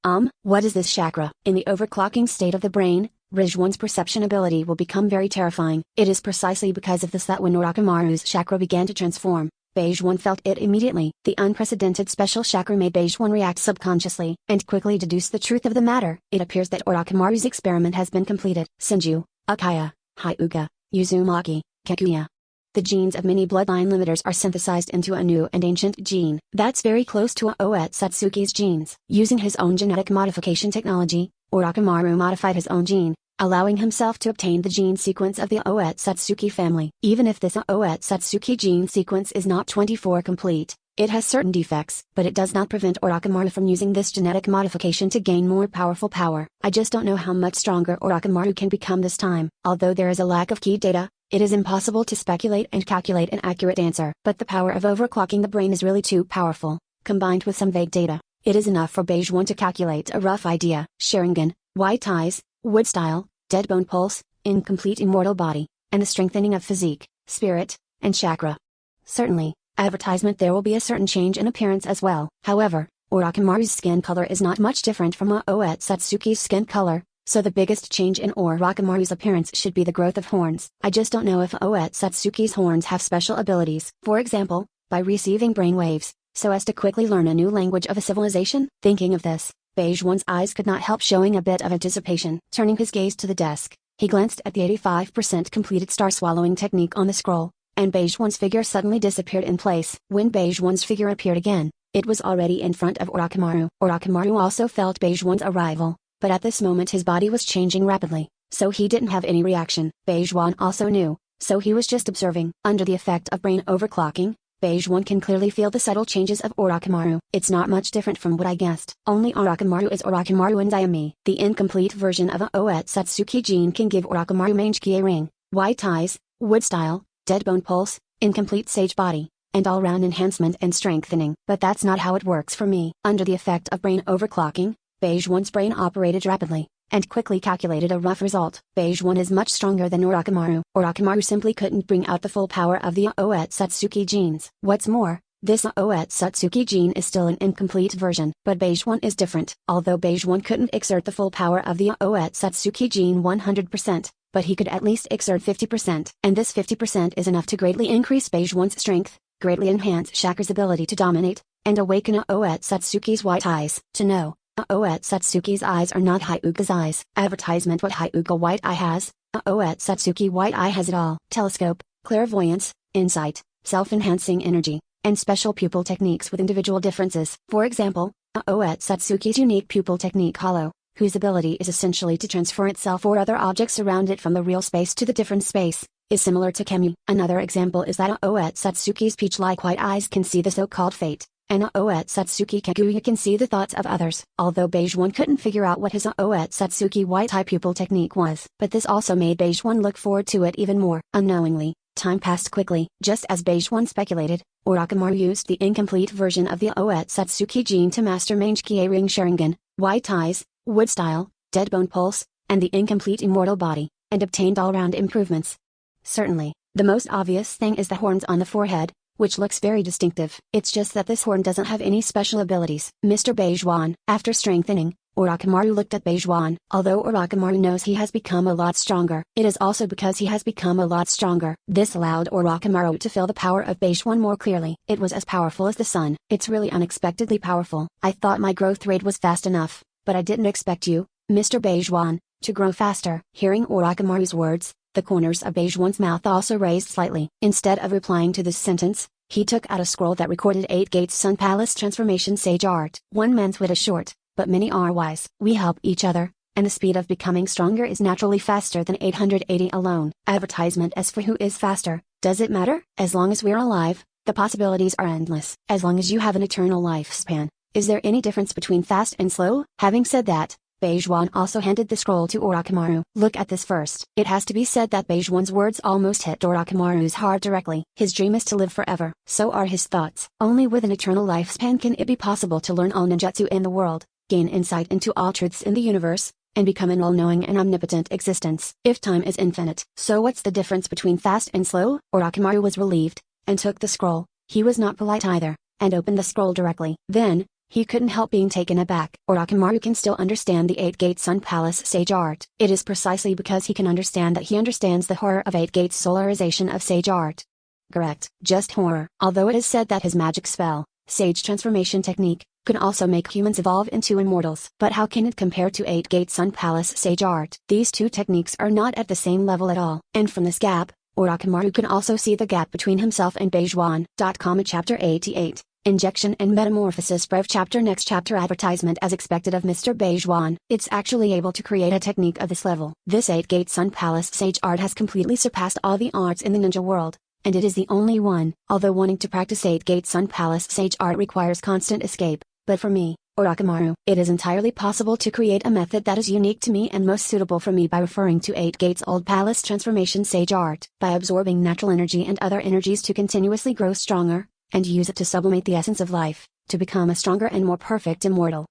What is this chakra? In the overclocking state of the brain, Rizhuan's perception ability will become very terrifying. It is precisely because of this that when Orochimaru's chakra began to transform, Beige One felt it immediately. The unprecedented special chakra made Beige One react subconsciously, and quickly deduce the truth of the matter. It appears that Orochimaru's experiment has been completed. Senju, Akaya, Hyuga, Uzumaki, Kekuya. The genes of many bloodline limiters are synthesized into a new and ancient gene that's very close to Otsutsuki's genes. Using his own genetic modification technology, Orochimaru modified his own gene, allowing himself to obtain the gene sequence of the Otsutsuki family. Even if this Otsutsuki gene sequence is not 24 complete, it has certain defects, but it does not prevent Orochimaru from using this genetic modification to gain more powerful power. I just don't know how much stronger Orochimaru can become this time. Although there is a lack of key data, it is impossible to speculate and calculate an accurate answer. But the power of overclocking the brain is really too powerful. Combined with some vague data, it is enough for Beige One to calculate a rough idea. Sharingan, white eyes, wood style, dead bone pulse, incomplete immortal body, and the strengthening of physique, spirit, and chakra. Certainly, advertisement there will be a certain change in appearance as well. However, Orochimaru's skin color is not much different from Otsutsuki's skin color, So the biggest change in Orochimaru's appearance should be the growth of horns. I just don't know if Oetsutsuki's horns have special abilities. For example, by receiving brainwaves, so as to quickly learn a new language of a civilization? Thinking of this, Beige-One's eyes could not help showing a bit of anticipation. Turning his gaze to the desk, he glanced at the 85% completed star-swallowing technique on the scroll, and Beige-One's figure suddenly disappeared in place. When Beige-One's figure appeared again, it was already in front of Orochimaru. Orochimaru also felt Beige-One's arrival, but at this moment his body was changing rapidly, so he didn't have any reaction. Beige-One also knew, so he was just observing. Under the effect of brain overclocking, Beige-One can clearly feel the subtle changes of Orochimaru. It's not much different from what I guessed. Only Orochimaru is Orochimaru and I am me. The incomplete version of a Oetsutsuki gene can give Orochimaru Mangekyō ring, white eyes, wood style, dead bone pulse, incomplete sage body, and all-round enhancement and strengthening. But that's not how it works for me. Under the effect of brain overclocking, Beige-One's brain operated rapidly, and quickly calculated a rough result. Beige-One is much stronger than Orochimaru. Orochimaru simply couldn't bring out the full power of the Oetsutsuki genes. What's more, this Oetsutsuki gene is still an incomplete version. But Beige-One is different. Although Beige-One couldn't exert the full power of the Oetsutsuki gene 100%, but he could at least exert 50%. And this 50% is enough to greatly increase Beige-One's strength, greatly enhance Shakur's ability to dominate, and awaken Oetsutsuki's white eyes. To know, Oetsutsuki's eyes are not Hyuga's eyes. Advertisement. What Hyuga white eye has, Oetsutsuki white eye has it all. Telescope, clairvoyance, insight, self-enhancing energy, and special pupil techniques with individual differences. For example, Oetsutsuki's unique pupil technique Hollow, whose ability is essentially to transfer itself or other objects around it from the real space to the different space, is similar to Kemu. Another example is that Oetsutsuki's peach-like white eyes can see the so-called fate, and Oetsutsuki Kaguya can see the thoughts of others. Although Beige-One couldn't figure out what his Oetsutsuki white eye pupil technique was, but this also made Beige-One look forward to it even more. Unknowingly, time passed quickly. Just as Beige-One speculated, Orochimaru used the incomplete version of the Oetsutsuki gene to master Mangekyō ring Sharingan, white eyes, wood style, dead bone pulse, and the incomplete immortal body, and obtained all-round improvements. Certainly, the most obvious thing is the horns on the forehead, which looks very distinctive. It's just that this horn doesn't have any special abilities. Mr. Beige-One. After strengthening, Orochimaru looked at Beige-One. Although Orochimaru knows he has become a lot stronger, it is also because he has become a lot stronger. This allowed Orochimaru to feel the power of Beige-One more clearly. It was as powerful as the sun. It's really unexpectedly powerful. I thought my growth rate was fast enough, but I didn't expect you, Mr. Beige-One, to grow faster. Hearing Orochimaru's words, the corners of Beige-One's mouth also raised slightly. Instead of replying to this sentence, he took out a scroll that recorded 8 Gates Sun Palace Transformation Sage Art. One man's wit is short, but many are wise. We help each other, and the speed of becoming stronger is naturally faster than 880 alone. Advertisement. As for who is faster, does it matter? As long as we're alive, the possibilities are endless. As long as you have an eternal lifespan, is there any difference between fast and slow? Having said that, Beige-One also handed the scroll to Orochimaru. Look at this first. It has to be said that Beige-One's words almost hit Orochimaru's heart directly. His dream is to live forever. So are his thoughts. Only with an eternal lifespan can it be possible to learn all ninjutsu in the world, gain insight into all truths in the universe, and become an all-knowing and omnipotent existence. If time is infinite. So what's the difference between fast and slow? Orochimaru was relieved, and took the scroll. He was not polite either, and opened the scroll directly. Then, he couldn't help being taken aback. Orochimaru can still understand the 8 Gates Sun Palace Sage Art. It is precisely because he can understand that he understands the horror of 8 Gates solarization of Sage Art. Correct. Just horror. Although it is said that his magic spell, Sage Transformation Technique, can also make humans evolve into immortals. But how can it compare to 8 Gates Sun Palace Sage Art? These two techniques are not at the same level at all. And from this gap, Orochimaru can also see the gap between himself and Beige-One. Chapter 88. Injection and Metamorphosis. Breve chapter. Next chapter. Advertisement. As expected of Mr. Beige-One, it's actually able to create a technique of this level. This 8 Gate Sun Palace Sage Art has completely surpassed all the arts in the ninja world, and it is the only one. Although wanting to practice 8 Gate Sun Palace Sage Art requires constant escape, but for me, Orochimaru, it is entirely possible to create a method that is unique to me and most suitable for me by referring to 8 Gates Old Palace Transformation Sage Art. By absorbing natural energy and other energies to continuously grow stronger, and use it to sublimate the essence of life, to become a stronger and more perfect immortal.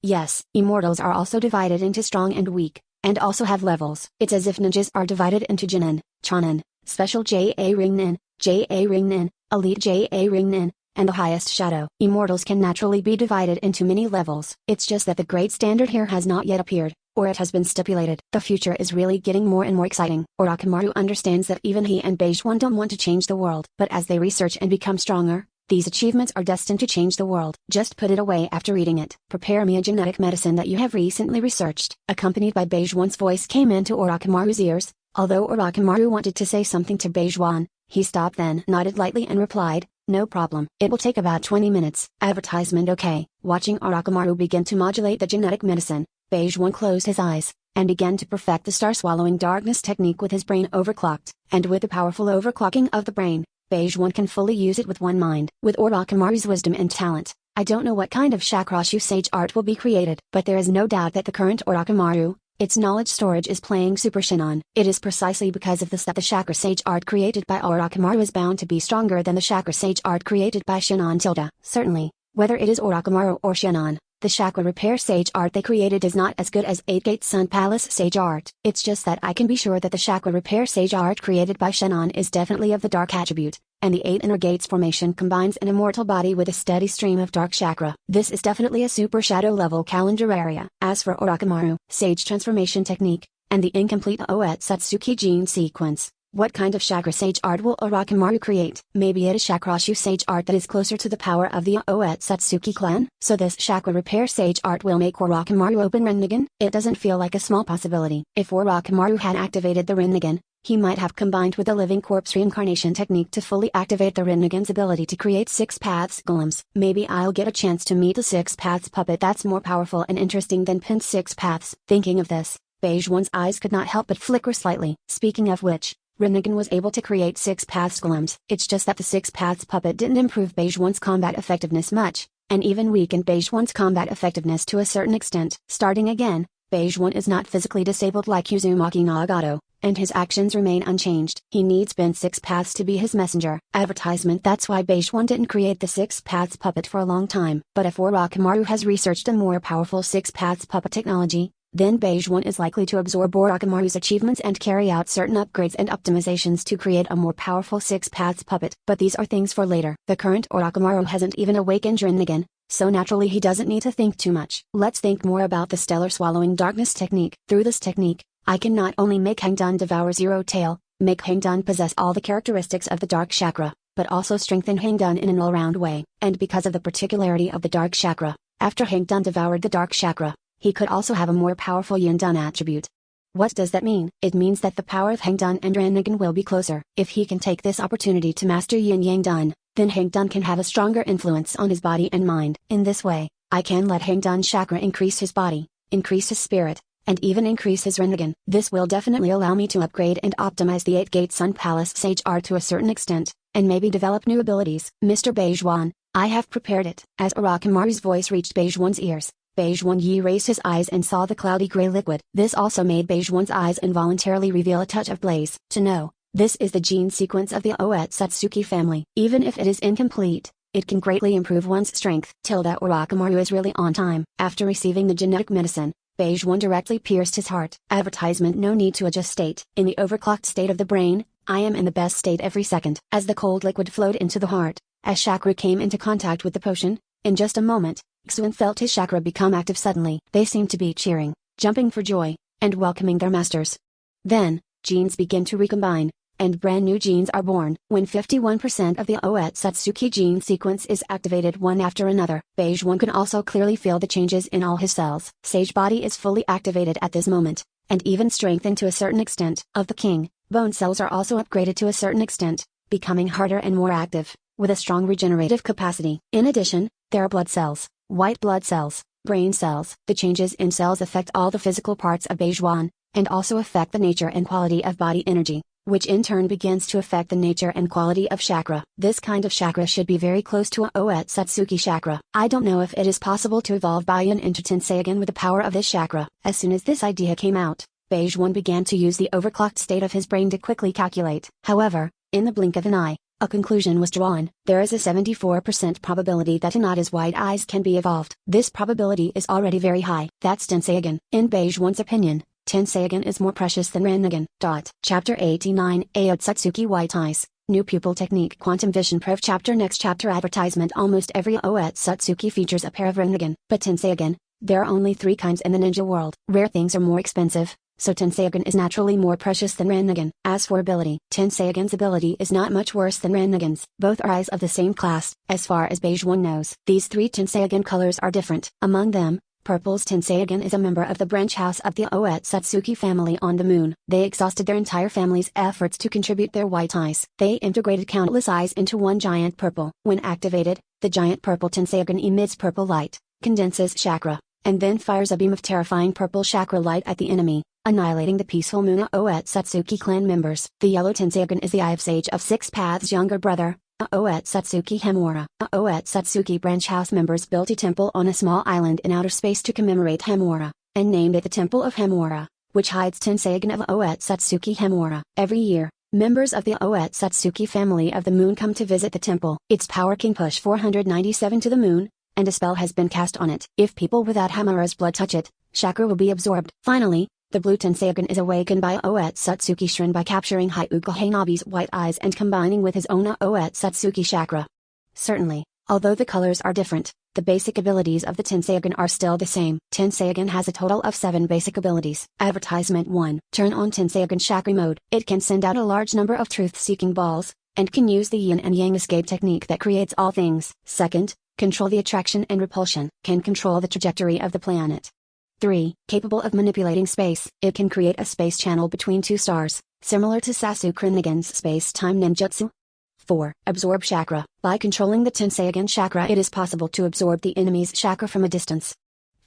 Yes, immortals are also divided into strong and weak, and also have levels. It's as if ninjas are divided into Jinin, Chonin, Special JA Ring Nin, JA Ring Nin, Elite JA Ring Nin, and the highest shadow. Immortals can naturally be divided into many levels. It's just that the great standard here has not yet appeared, or it has been stipulated. The future is really getting more and more exciting. Orochimaru understands that even he and Beige One don't want to change the world. But as they research and become stronger, these achievements are destined to change the world. Just put it away after reading it. Prepare me a genetic medicine that you have recently researched. Accompanied by Beige One's voice came into Orochimaru's ears. Although Orochimaru wanted to say something to Beige One, he stopped, then nodded lightly and replied, "No problem. It will take about 20 minutes. Advertisement okay." Watching Orochimaru begin to modulate the genetic medicine, Beige One closed his eyes, and began to perfect the star-swallowing darkness technique with his brain overclocked. And with the powerful overclocking of the brain, Beige One can fully use it with one mind. With Orochimaru's wisdom and talent, I don't know what kind of Shakurashu sage art will be created. But there is no doubt that the current Orochimaru, its knowledge storage is playing Super Shin'an. It is precisely because of this that the chakra sage art created by Orochimaru is bound to be stronger than the chakra sage art created by Shin'an tilde. Certainly, whether it is Orochimaru or Shin'an, the chakra repair sage art they created is not as good as 8-Gate Sun Palace sage art. It's just that I can be sure that the chakra repair sage art created by Shin'an is definitely of the dark attribute, and the 8 inner gates formation combines an immortal body with a steady stream of dark chakra. This is definitely a super shadow level calendar area. As for Orochimaru, sage transformation technique, and the incomplete Oetsutsuki gene sequence, what kind of chakra sage art will Orochimaru create? Maybe it is Shakurashu sage art that is closer to the power of the Oetsutsuki clan? So this chakra repair sage art will make Orochimaru open Rinnegan? It doesn't feel like a small possibility. If Orochimaru had activated the Rinnegan, he might have combined with the living corpse reincarnation technique to fully activate the Rinnegan's ability to create 6 paths golems. Maybe I'll get a chance to meet the 6 paths puppet that's more powerful and interesting than Pin's 6 paths. Thinking of this, Beige One's eyes could not help but flicker slightly. Speaking of which, Rinnegan was able to create 6 paths golems. It's just that the 6 paths puppet didn't improve Beige One's combat effectiveness much, and even weakened Beige One's combat effectiveness to a certain extent. Starting again, Beige One is not physically disabled like Uzumaki Nagato, and his actions remain unchanged. He needs Pin's 6 paths to be his messenger. Advertisement. That's why Beige One didn't create the 6 paths puppet for a long time. But if Orochimaru has researched a more powerful 6 paths puppet technology, then Beige One is likely to absorb Orochimaru's achievements and carry out certain upgrades and optimizations to create a more powerful 6 paths puppet. But these are things for later. The current Orochimaru hasn't even awakened Rinnegan, so naturally he doesn't need to think too much. Let's think more about the stellar swallowing darkness technique. Through this technique, I can not only make Hangdun devour Zero Tail, make Hangdun possess all the characteristics of the dark chakra, but also strengthen Hangdun in an all-round way. And because of the particularity of the dark chakra, after Hangdun devoured the dark chakra, he could also have a more powerful Yindun attribute. What does that mean? It means that the power of Hangdun and Rinnegan will be closer. If he can take this opportunity to master Yin Yang Dun, then Hangdun can have a stronger influence on his body and mind. In this way, I can let Hangdun chakra increase his body, increase his spirit, and even increase his Rinnegan. This will definitely allow me to upgrade and optimize the 8-Gate Sun Palace sage art to a certain extent, and maybe develop new abilities. Mr. Beige One, I have prepared it. As Orochimaru's voice reached Beige One's ears, Beige One raised his eyes and saw the cloudy gray liquid. This also made Beige One's eyes involuntarily reveal a touch of blaze. To know, this is the gene sequence of the Oetsutsuki family. Even if it is incomplete, it can greatly improve one's strength. Orochimaru is really on time. After receiving the genetic medicine, Beige One directly pierced his heart. Advertisement. No need to adjust state. In the overclocked state of the brain, I am in the best state every second. As the cold liquid flowed into the heart, as chakra came into contact with the potion, in just a moment, Xuan felt his chakra become active suddenly. They seemed to be cheering, jumping for joy, and welcoming their masters. Then, genes begin to recombine, and brand new genes are born. When 51% of the Oetsutsuki gene sequence is activated one after another, Beige One can also clearly feel the changes in all his cells. Sage body is fully activated at this moment, and even strengthened to a certain extent. Of the king, bone cells are also upgraded to a certain extent, becoming harder and more active, with a strong regenerative capacity. In addition, there are blood cells, white blood cells, brain cells. The changes in cells affect all the physical parts of Beige One, and also affect the nature and quality of body energy, which in turn begins to affect the nature and quality of chakra. This kind of chakra should be very close to a Oetsutsuki chakra. I don't know if it is possible to evolve Baiyan into Tenseigan with the power of this chakra. As soon as this idea came out, Beige One began to use the overclocked state of his brain to quickly calculate. However, in the blink of an eye, a conclusion was drawn. There is a 74% probability that Hinata's white eyes can be evolved. This probability is already very high. That's Tenseigan. In Beige One's opinion, Tenseigan is more precious than Rinnegan. Chapter 89 Oetsutsuki White Eyes. New pupil technique quantum vision proof chapter next chapter advertisement almost every Oetsutsuki features a pair of Rinnegan, but Tenseigan, there are only 3 kinds in the ninja world. Rare things are more expensive, so Tenseigan is naturally more precious than Rinnegan. As for ability, Tenseigan's ability is not much worse than Rinnegan's. Both are eyes of the same class, as far as Beige One knows. These 3 Tenseigan colors are different. Among them, Purple's Tenseigan is a member of the branch house of the Oetsutsuki family on the moon. They exhausted their entire family's efforts to contribute their white eyes. They integrated countless eyes into one giant purple. When activated, the giant purple Tenseigan emits purple light, condenses chakra, and then fires a beam of terrifying purple chakra light at the enemy, annihilating the peaceful Moon Oetsutsuki clan members. The yellow Tenseigan is the eye of Sage of Six Paths' younger brother, Oetsutsuki Himura. Oetsutsuki branch house members built a temple on a small island in outer space to commemorate Himura, and named it the Temple of Himura, which hides Tenseigan of Oetsutsuki Himura. Every year, members of the Oetsutsuki family of the moon come to visit the temple. Its power can push 497 to the moon, and a spell has been cast on it. If people without Himura's blood touch it, chakra will be absorbed. Finally, the blue Tenseigan is awakened by Oetsutsuki Shin by capturing Hyuga Hanabi's white eyes and combining with his own Oetsutsuki chakra. Certainly, although the colors are different, the basic abilities of the Tenseigan are still the same. Tenseigan has a total of 7 basic abilities. Advertisement 1. Turn on Tenseigan chakra mode. It can send out a large number of truth-seeking balls, and can use the yin and yang escape technique that creates all things. Second, control the attraction and repulsion. Can control the trajectory of the planet. 3. Capable of manipulating space. It can create a space channel between 2 stars, similar to Sasuke Rinnegan's space-time ninjutsu. 4. Absorb chakra. By controlling the Tenseigan chakra it is possible to absorb the enemy's chakra from a distance.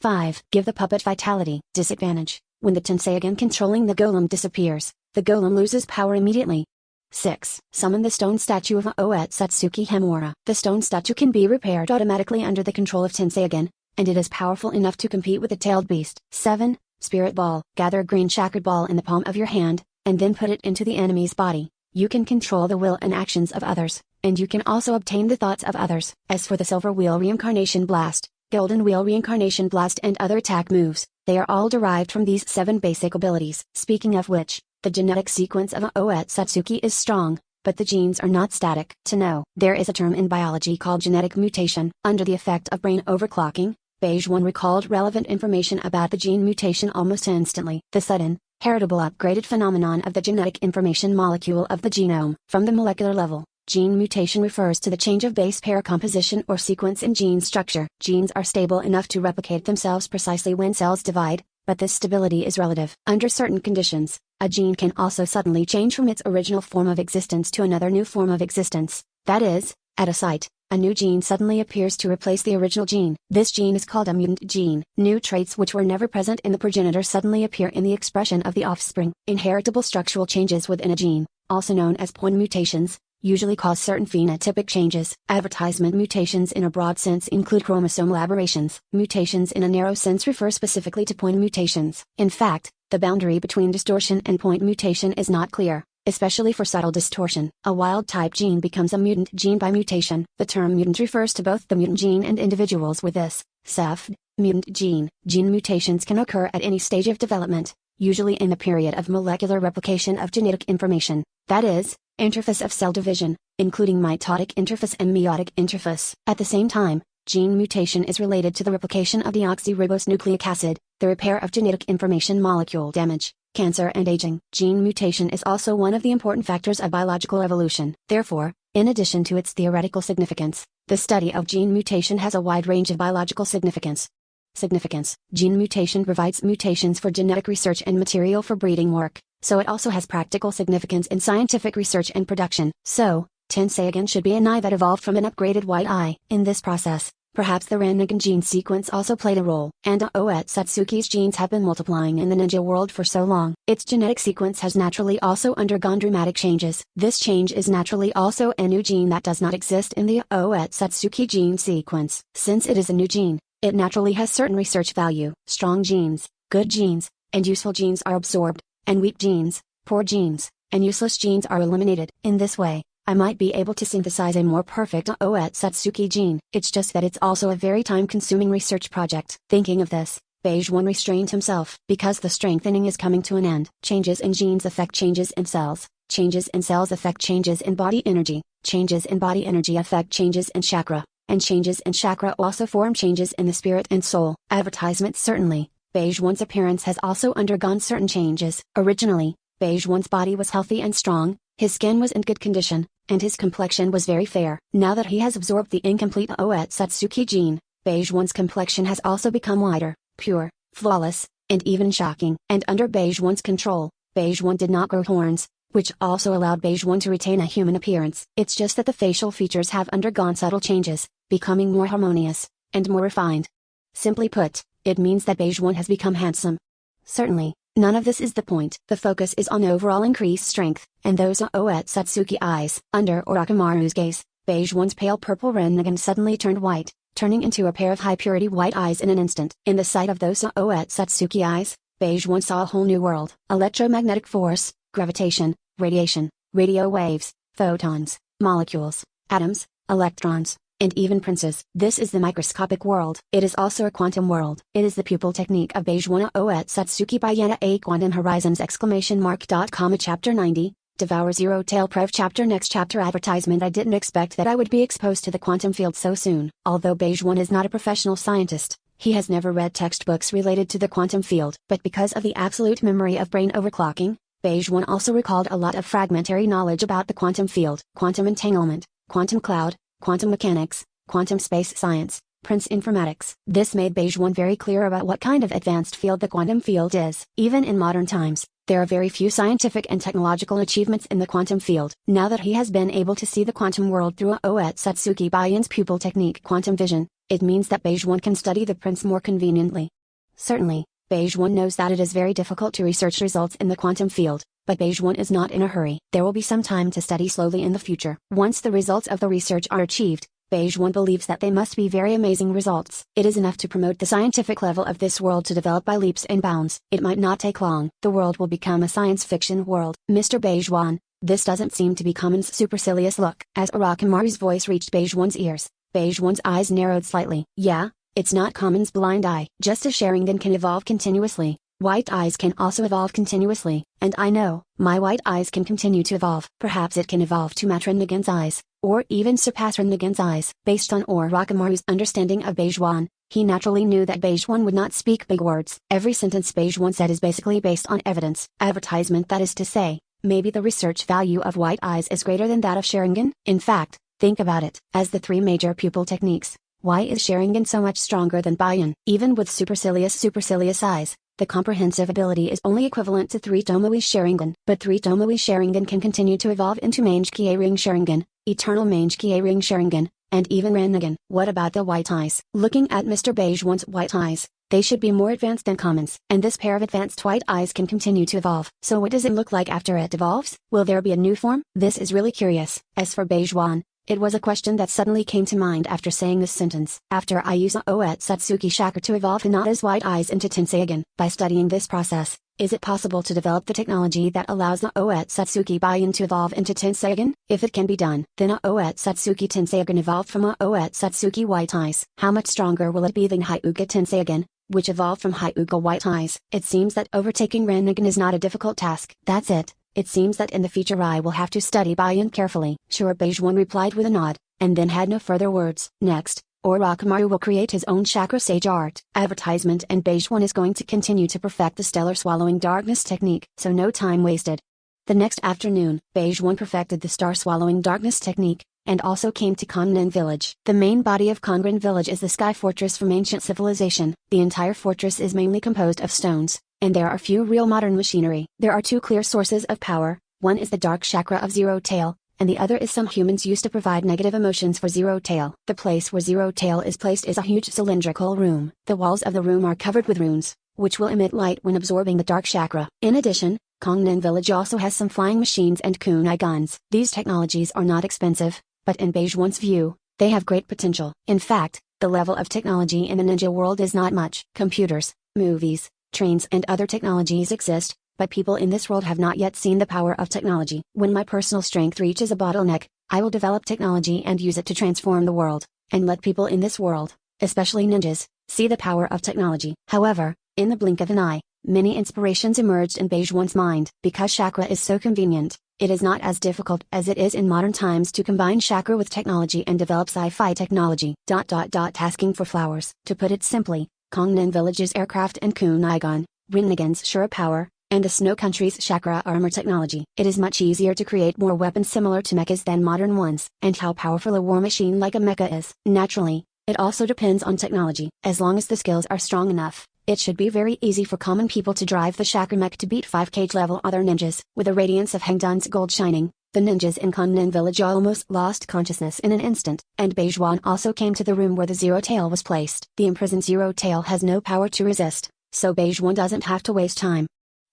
5. Give the puppet vitality. Disadvantage. When the Tenseigan controlling the golem disappears, the golem loses power immediately. 6. Summon the stone statue of Oetsutsuki Himura. The stone statue can be repaired automatically under the control of Tenseigan, and it is powerful enough to compete with the tailed beast. 7. Spirit ball. Gather a green chakra ball in the palm of your hand, and then put it into the enemy's body. You can control the will and actions of others, and you can also obtain the thoughts of others. As for the Silver Wheel Reincarnation Blast, Golden Wheel Reincarnation Blast and other attack moves, they are all derived from these 7 basic abilities. Speaking of which, the genetic sequence of Oetsutsuki is strong, but the genes are not static. To know, there is a term in biology called genetic mutation. Under the effect of brain overclocking, Beige One recalled relevant information about the gene mutation almost instantly. The sudden, heritable upgraded phenomenon of the genetic information molecule of the genome. From the molecular level, gene mutation refers to the change of base pair composition or sequence in gene structure. Genes are stable enough to replicate themselves precisely when cells divide, but this stability is relative. Under certain conditions, a gene can also suddenly change from its original form of existence to another new form of existence. That is, at a site, a new gene suddenly appears to replace the original gene. This gene is called a mutant gene. New traits which were never present in the progenitor suddenly appear in the expression of the offspring. Inheritable structural changes within a gene, also known as point mutations, usually cause certain phenotypic changes. Advertisement mutations in a broad sense include chromosomal aberrations. Mutations in a narrow sense refer specifically to point mutations. In fact, the boundary between distortion and point mutation is not clear, especially for subtle distortion. A wild-type gene becomes a mutant gene by mutation. The term mutant refers to both the mutant gene and individuals with this CEFD, mutant gene. Gene mutations can occur at any stage of development, usually in the period of molecular replication of genetic information, that is, interphase of cell division, including mitotic interphase and meiotic interphase. At the same time, gene mutation is related to the replication of the oxyribonucleic acid, the repair of genetic information molecule damage, cancer and aging. Gene mutation is also one of the important factors of biological evolution. Therefore, in addition to its theoretical significance, the study of gene mutation has a wide range of biological significance. Significance. Gene mutation provides mutations for genetic research and material for breeding work, so it also has practical significance in scientific research and production. So, Tenseigan should be an eye that evolved from an upgraded white eye. In this process, perhaps the Rinnegan gene sequence also played a role. And Oetsutsuki's genes have been multiplying in the ninja world for so long. Its genetic sequence has naturally also undergone dramatic changes. This change is naturally also a new gene that does not exist in the Oetsutsuki gene sequence. Since it is a new gene, it naturally has certain research value. Strong genes, good genes, and useful genes are absorbed, and weak genes, poor genes, and useless genes are eliminated. In this way, I might be able to synthesize a more perfect Oetsutsuki gene. It's just that it's also a very time-consuming research project. Thinking of this, Beige One restrained himself. Because the strengthening is coming to an end. Changes in genes affect changes in cells, Changes in cells affect changes in body energy. Changes in body energy affect changes in chakra. And changes in chakra also form changes in the spirit and soul. Advertisement. Certainly, Beige One's appearance has also undergone certain changes. Originally, Beige One's body was healthy and strong, his skin was in good condition, and his complexion was very fair. Now that he has absorbed the incomplete Oetsutsuki gene, Beige One's complexion has also become whiter, pure, flawless, and even shocking. And under Beige One's control, Beige One did not grow horns, which also allowed Beige One to retain a human appearance. It's just that the facial features have undergone subtle changes, becoming more harmonious, and more refined. Simply put, it means that Beige One has become handsome. Certainly, none of this is the point. The focus is on overall increased strength, and those Oetsutsuki eyes. Under Orochimaru's gaze, Beige One's pale purple Rinnegan suddenly turned white, turning into a pair of high-purity white eyes in an instant. In the sight of those Oetsutsuki eyes, Beige One saw a whole new world. Electromagnetic force, gravitation, radiation, radio waves, photons, molecules, atoms, electrons, and even princes. This is the microscopic world. It is also a quantum world. It is the pupil technique of Beige One Oetsutsuki by Yana A Quantum Horizons !com. Chapter 90, Devour Zero Tail Prev Chapter. Next chapter. Advertisement. I didn't expect that I would be exposed to the quantum field so soon. Although Beige One is not a professional scientist, he has never read textbooks related to the quantum field. But because of the absolute memory of brain overclocking, Beige One also recalled a lot of fragmentary knowledge about the quantum field. Quantum entanglement, quantum cloud, quantum mechanics, quantum space science, Prince informatics. This made Beige One very clear about what kind of advanced field the quantum field is. Even in modern times, there are very few scientific and technological achievements in the quantum field. Now that he has been able to see the quantum world through Oetsutsuki Bayan's pupil technique quantum vision, it means that Beige One can study the prince more conveniently. Certainly, Beige One knows that it is very difficult to research results in the quantum field, but Beige One is not in a hurry. There will be some time to study slowly in the future. Once the results of the research are achieved, Beige One believes that they must be very amazing results. It is enough to promote the scientific level of this world to develop by leaps and bounds. It might not take long. The world will become a science fiction world. Mr. Beige One, this doesn't seem to be Common's supercilious look. As Orochimaru's voice reached Beige One's ears, Beige One's eyes narrowed slightly. Yeah, it's not Common's blind eye. Just as Sharingan can evolve continuously, white eyes can also evolve continuously, and I know, my white eyes can continue to evolve. Perhaps it can evolve to match Rinnegan's eyes, or even surpass Rinnegan's eyes. Based on Orochimaru's understanding of Beige One, he naturally knew that Beige One would not speak big words. Every sentence Beige One said is basically based on evidence. Advertisement. That is to say, maybe the research value of white eyes is greater than that of Sharingan. In fact, think about it. As the three major pupil techniques, why is Sharingan so much stronger than Bayan? Even with supercilious eyes, the comprehensive ability is only equivalent to 3 Tomoe Sharingan. But 3 Tomoe Sharingan can continue to evolve into Mangekyō Ring Sharingan, Eternal Mangekyō Ring Sharingan, and even Rinnegan. What about the white eyes? Looking at Mr. Beige One's white eyes, they should be more advanced than Common's. And this pair of advanced white eyes can continue to evolve. So what does it look like after it evolves? Will there be a new form? This is really curious. As for Beige One, it was a question that suddenly came to mind after saying this sentence. After I use Oetsutsuki chakra to evolve Hinata's white eyes into Tenseigan. By studying this process, is it possible to develop the technology that allows the Oetsutsuki Bayan to evolve into Tenseigan? If it can be done, then Oetsutsuki Tenseigan evolved from Oetsutsuki white eyes. How much stronger will it be than Hyuga Tenseigan, which evolved from Hyuga white eyes? It seems that overtaking Rinnegan is not a difficult task. That's it. It seems that in the future I will have to study Bayan carefully. Sure. Beige One replied with a nod, and then had no further words. Next, Orochimaru will create his own chakra sage art. Advertisement. And Beige One is going to continue to perfect the stellar swallowing darkness technique. So no time wasted. The next afternoon, Beige One perfected the star swallowing darkness technique, and also came to Kongren Village. The main body of Kongren Village is the sky fortress from ancient civilization. The entire fortress is mainly composed of stones, and there are few real modern machinery. There are two clear sources of power. One is the dark chakra of Zero Tail, and the other is some humans used to provide negative emotions for Zero Tail. The place where Zero Tail is placed is a huge cylindrical room. The walls of the room are covered with runes, which will emit light when absorbing the dark chakra. In addition, Kongren Village also has some flying machines and kunai guns. These technologies are not expensive, but in Beige One's view, they have great potential. In fact, the level of technology in the ninja world is not much. Computers, movies, trains and other technologies exist, but people in this world have not yet seen the power of technology. When my personal strength reaches a bottleneck, I will develop technology and use it to transform the world, and let people in this world, especially ninjas, see the power of technology. However, in the blink of an eye, many inspirations emerged in Beige One's mind. Because chakra is so convenient, It is not as difficult as it is in modern times to combine chakra with technology and develop sci-fi technology. Tasking for flowers. To put it simply, Kongnam Village's aircraft and Kunai-gun, Rinnegan's Shura power, and the Snow Country's chakra armor technology. It is much easier to create more weapons similar to mechas than modern ones. And how powerful a war machine like a mecha is. Naturally, it also depends on technology. As long as the skills are strong enough, it should be very easy for common people to drive the chakra mech to beat 5 level other ninjas. With the radiance of Hangdan's gold shining, the ninjas in Konnan village almost lost consciousness in an instant. And Beijuan also came to the room where the Zero Tail was placed. The imprisoned Zero Tail has no power to resist, so Beijuan doesn't have to waste time.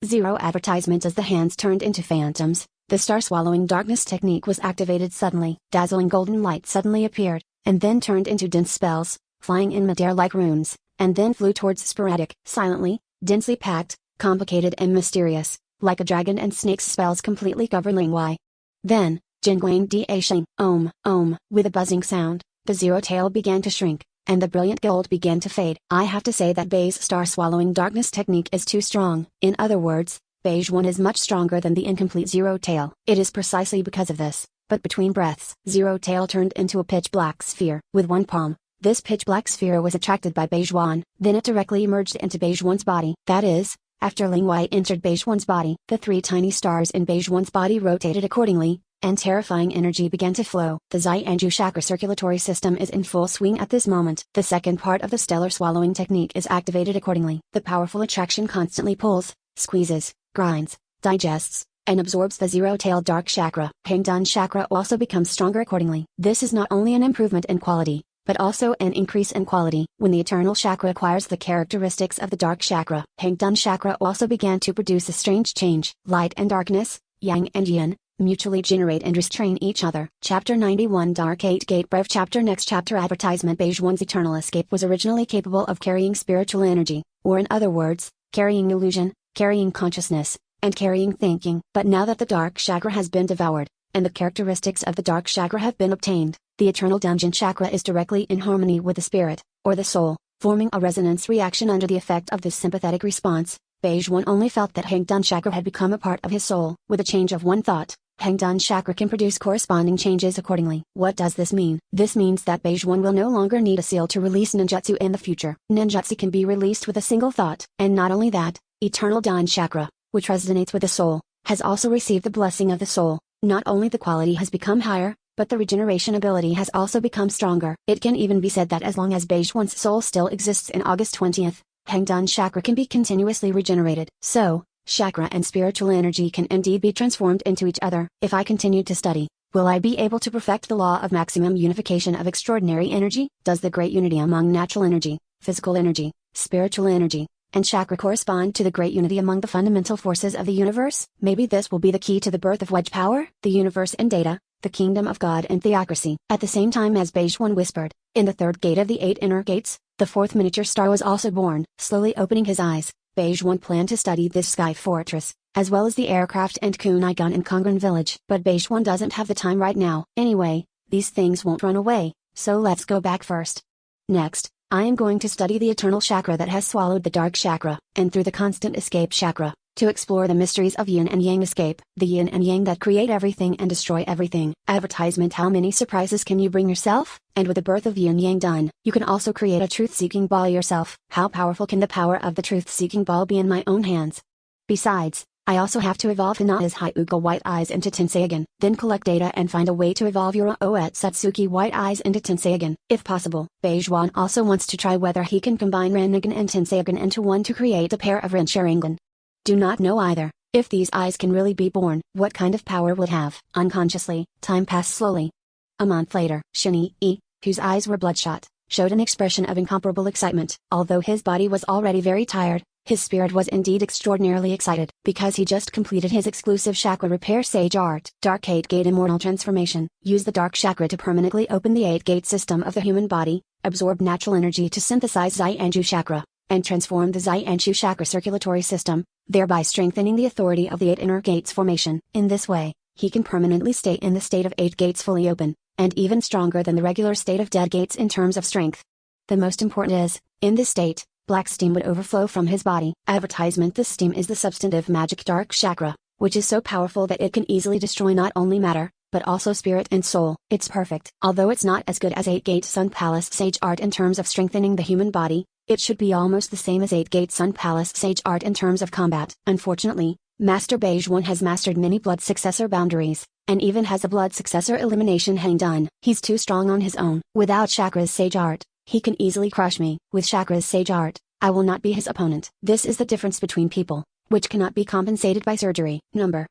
Zero advertisement. As the hands turned into phantoms, the star-swallowing darkness technique was activated suddenly. Dazzling golden light suddenly appeared, and then turned into dense spells, flying in midair like runes, and then flew towards sporadic, silently, densely packed, complicated and mysterious, like a dragon and snake's spells completely cover Lingwei. Then, Jingguang Da Sheng, Om, with a buzzing sound, the Zero Tail began to shrink, and the brilliant gold began to fade. I have to say that Bei's star-swallowing darkness technique is too strong. In other words, Beijuan is much stronger than the incomplete Zero Tail. It is precisely because of this, but between breaths, Zero Tail turned into a pitch-black sphere. With one palm, this pitch-black sphere was attracted by Beijuan, then it directly emerged into Beijuan's body. That is, after Lingwei entered Beijuan's body, the 3 tiny stars in Beijuan's body rotated accordingly, and terrifying energy began to flow. The Zai-Anju chakra circulatory system is in full swing at this moment. The second part of the stellar swallowing technique is activated accordingly. The powerful attraction constantly pulls, squeezes, grinds, digests, and absorbs the zero-tailed dark chakra. Hangdan chakra also becomes stronger accordingly. This is not only an improvement in quality, but also an increase in quality. When the eternal chakra acquires the characteristics of the dark chakra, Hangdan chakra also began to produce a strange change. Light and darkness, yang and yin, mutually generate and restrain each other. Chapter 91 Dark 8 Gate Brev Chapter Next Chapter Advertisement Beijuan's eternal escape was originally capable of carrying spiritual energy, or in other words, carrying illusion, carrying consciousness, and carrying thinking. But now that the dark chakra has been devoured, and the characteristics of the dark chakra have been obtained, the eternal dungeon chakra is directly in harmony with the spirit, or the soul, forming a resonance reaction under the effect of this sympathetic response. Beijuan only felt that Hangdan chakra had become a part of his soul. With a change of one thought, Hangdan chakra can produce corresponding changes accordingly. What does this mean? This means that Beijuan will no longer need a seal to release ninjutsu in the future. Ninjutsu can be released with a single thought. And not only that, eternal Dan chakra, which resonates with the soul, has also received the blessing of the soul. Not only the quality has become higher, but the regeneration ability has also become stronger. It can even be said that as long as Beijuan's soul still exists in August 20th, Hangdan chakra can be continuously regenerated. So, chakra and spiritual energy can indeed be transformed into each other. If I continue to study, will I be able to perfect the law of maximum unification of extraordinary energy? Does the great unity among natural energy, physical energy, spiritual energy, and chakra correspond to the great unity among the fundamental forces of the universe? Maybe this will be the key to the birth of wedge power, the universe in data, the kingdom of God and theocracy. At the same time as Beijuan whispered, in the third gate of the 8 inner gates, the fourth miniature star was also born. Slowly opening his eyes, Beijuan planned to study this sky fortress, as well as the aircraft and kunai gun in Kongan village. But Beijuan doesn't have the time right now. Anyway, these things won't run away, so let's go back first. Next, I am going to study the eternal chakra that has swallowed the dark chakra, and through the constant escape chakra, to explore the mysteries of yin and yang escape, the yin and yang that create everything and destroy everything. Advertisement. How many surprises can you bring yourself? And with the birth of yin yang done, you can also create a truth-seeking ball yourself. How powerful can the power of the truth-seeking ball be in my own hands? Besides, I also have to evolve Hana's Hyuga White Eyes into Tenseigan, then collect data and find a way to evolve your Oet Satsuki White Eyes into Tenseigan. If possible, Beijuan also wants to try whether he can combine Rinnegan and Tenseigan into one to create a pair of Rincharingan. Do not know either. If these eyes can really be born, what kind of power would have? Unconsciously, time passed slowly. A month later, Shin-E, whose eyes were bloodshot, showed an expression of incomparable excitement. Although his body was already very tired, his spirit was indeed extraordinarily excited, because he just completed his exclusive chakra repair sage art. Dark 8-gate immortal transformation. Use the dark chakra to permanently open the 8-gate system of the human body, absorb natural energy to synthesize Zai-Anju chakra, and transform the Zai-Anju chakra circulatory system, thereby strengthening the authority of the 8 inner gates formation. In this way, he can permanently stay in the state of 8 gates fully open, and even stronger than the regular state of dead gates in terms of strength. The most important is, in this state, black steam would overflow from his body. Advertisement. This steam is the substantive magic dark chakra, which is so powerful that it can easily destroy not only matter, but also spirit and soul. It's perfect. Although it's not as good as 8-Gate Sun Palace Sage Art in terms of strengthening the human body, it should be almost the same as 8-Gate Sun Palace Sage Art in terms of combat. Unfortunately, Master Beige One has mastered many blood successor boundaries, and even has a blood successor elimination hang done. He's too strong on his own. Without Chakra's Sage Art, he can easily crush me. With Chakra's Sage Art, I will not be his opponent. This is the difference between people, which cannot be compensated by surgery.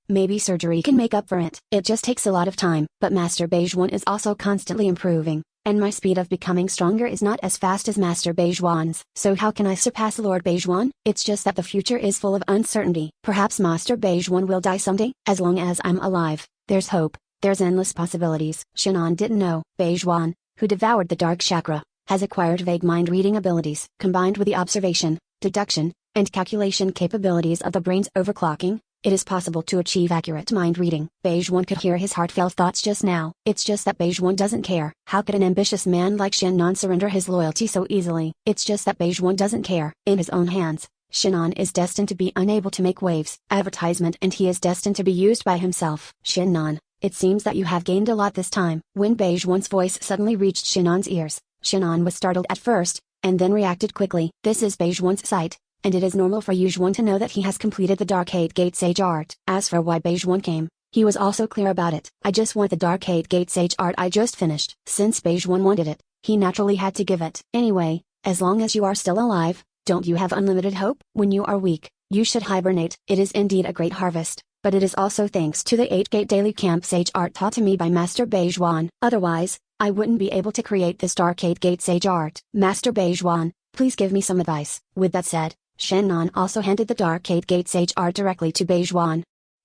Maybe surgery can make up for it. It just takes a lot of time. But Master Beige One is also constantly improving, and my speed of becoming stronger is not as fast as Master Beige One's. So how can I surpass Lord Beige One? It's just that the future is full of uncertainty. Perhaps Master Beige One will die someday. As long as I'm alive, there's hope. There's endless possibilities. Shannon didn't know. Beige One, who devoured the dark chakra, has acquired vague mind-reading abilities. Combined with the observation, deduction, and calculation capabilities of the brain's overclocking, it is possible to achieve accurate mind reading. Beige One could hear his heartfelt thoughts just now. It's just that Beige One doesn't care. How could an ambitious man like Shannon surrender his loyalty so easily? It's just that Beige One doesn't care. In his own hands, Shannon is destined to be unable to make waves. Advertisement, and he is destined to be used by himself. Shannon, it seems that you have gained a lot this time. When Beige One's voice suddenly reached Shannon's ears, Shannon was startled at first, and then reacted quickly. This is Beige One's sight, and it is normal for Beige One to know that he has completed the Dark 8-Gate Sage Art. As for why Beige One came, he was also clear about it. I just want the Dark 8-Gate Sage Art I just finished. Since Beige One wanted it, he naturally had to give it. Anyway, as long as you are still alive, don't you have unlimited hope? When you are weak, you should hibernate. It is indeed a great harvest, but it is also thanks to the 8-Gate Daily Camp Sage Art taught to me by Master Beige One. Otherwise, I wouldn't be able to create this Dark 8-Gate Sage Art. Master Beige One, please give me some advice. With that said, Shannon also handed the Dark 8-Gate Sage Art directly to Beige One.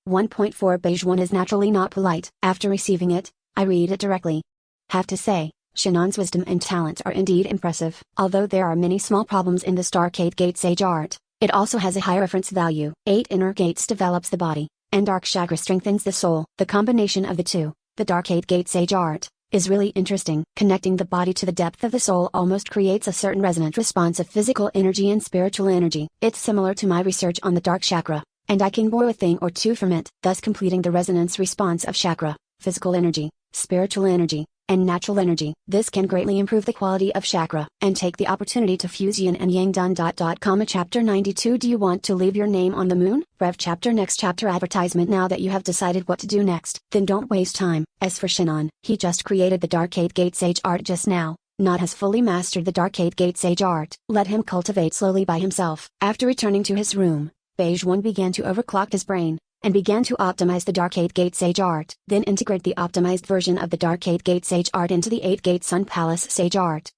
1.4 Beige One is naturally not polite. After receiving it, I read it directly. Have to say, Shannon's wisdom and talent are indeed impressive. Although there are many small problems in this Dark 8-Gate Sage Art, it also has a high reference value. 8 inner gates develops the body, and Dark Chakra strengthens the soul. The combination of the two, the Dark 8-Gate Sage Art, is really interesting. Connecting the body to the depth of the soul almost creates a certain resonant response of physical energy and spiritual energy. It's similar to my research on the dark chakra, and I can borrow a thing or two from it, thus completing the resonance response of chakra, physical energy, spiritual energy, and natural energy. This can greatly improve the quality of chakra, and take the opportunity to fuse yin and yang. Chapter 92. Do you want to leave your name on the moon? Rev chapter. Next chapter advertisement. Now that you have decided what to do next, then don't waste time. As for Shannon, he just created the Dark 8-Gate Sage Art just now, not has fully mastered the Dark 8-Gate Sage Art. Let him cultivate slowly by himself. After returning to his room, Beige One began to overclock his brain, and began to optimize the Dark 8-Gate Sage Art. Then integrate the optimized version of the Dark 8-Gate Sage Art into the 8-Gate Sun Palace Sage Art.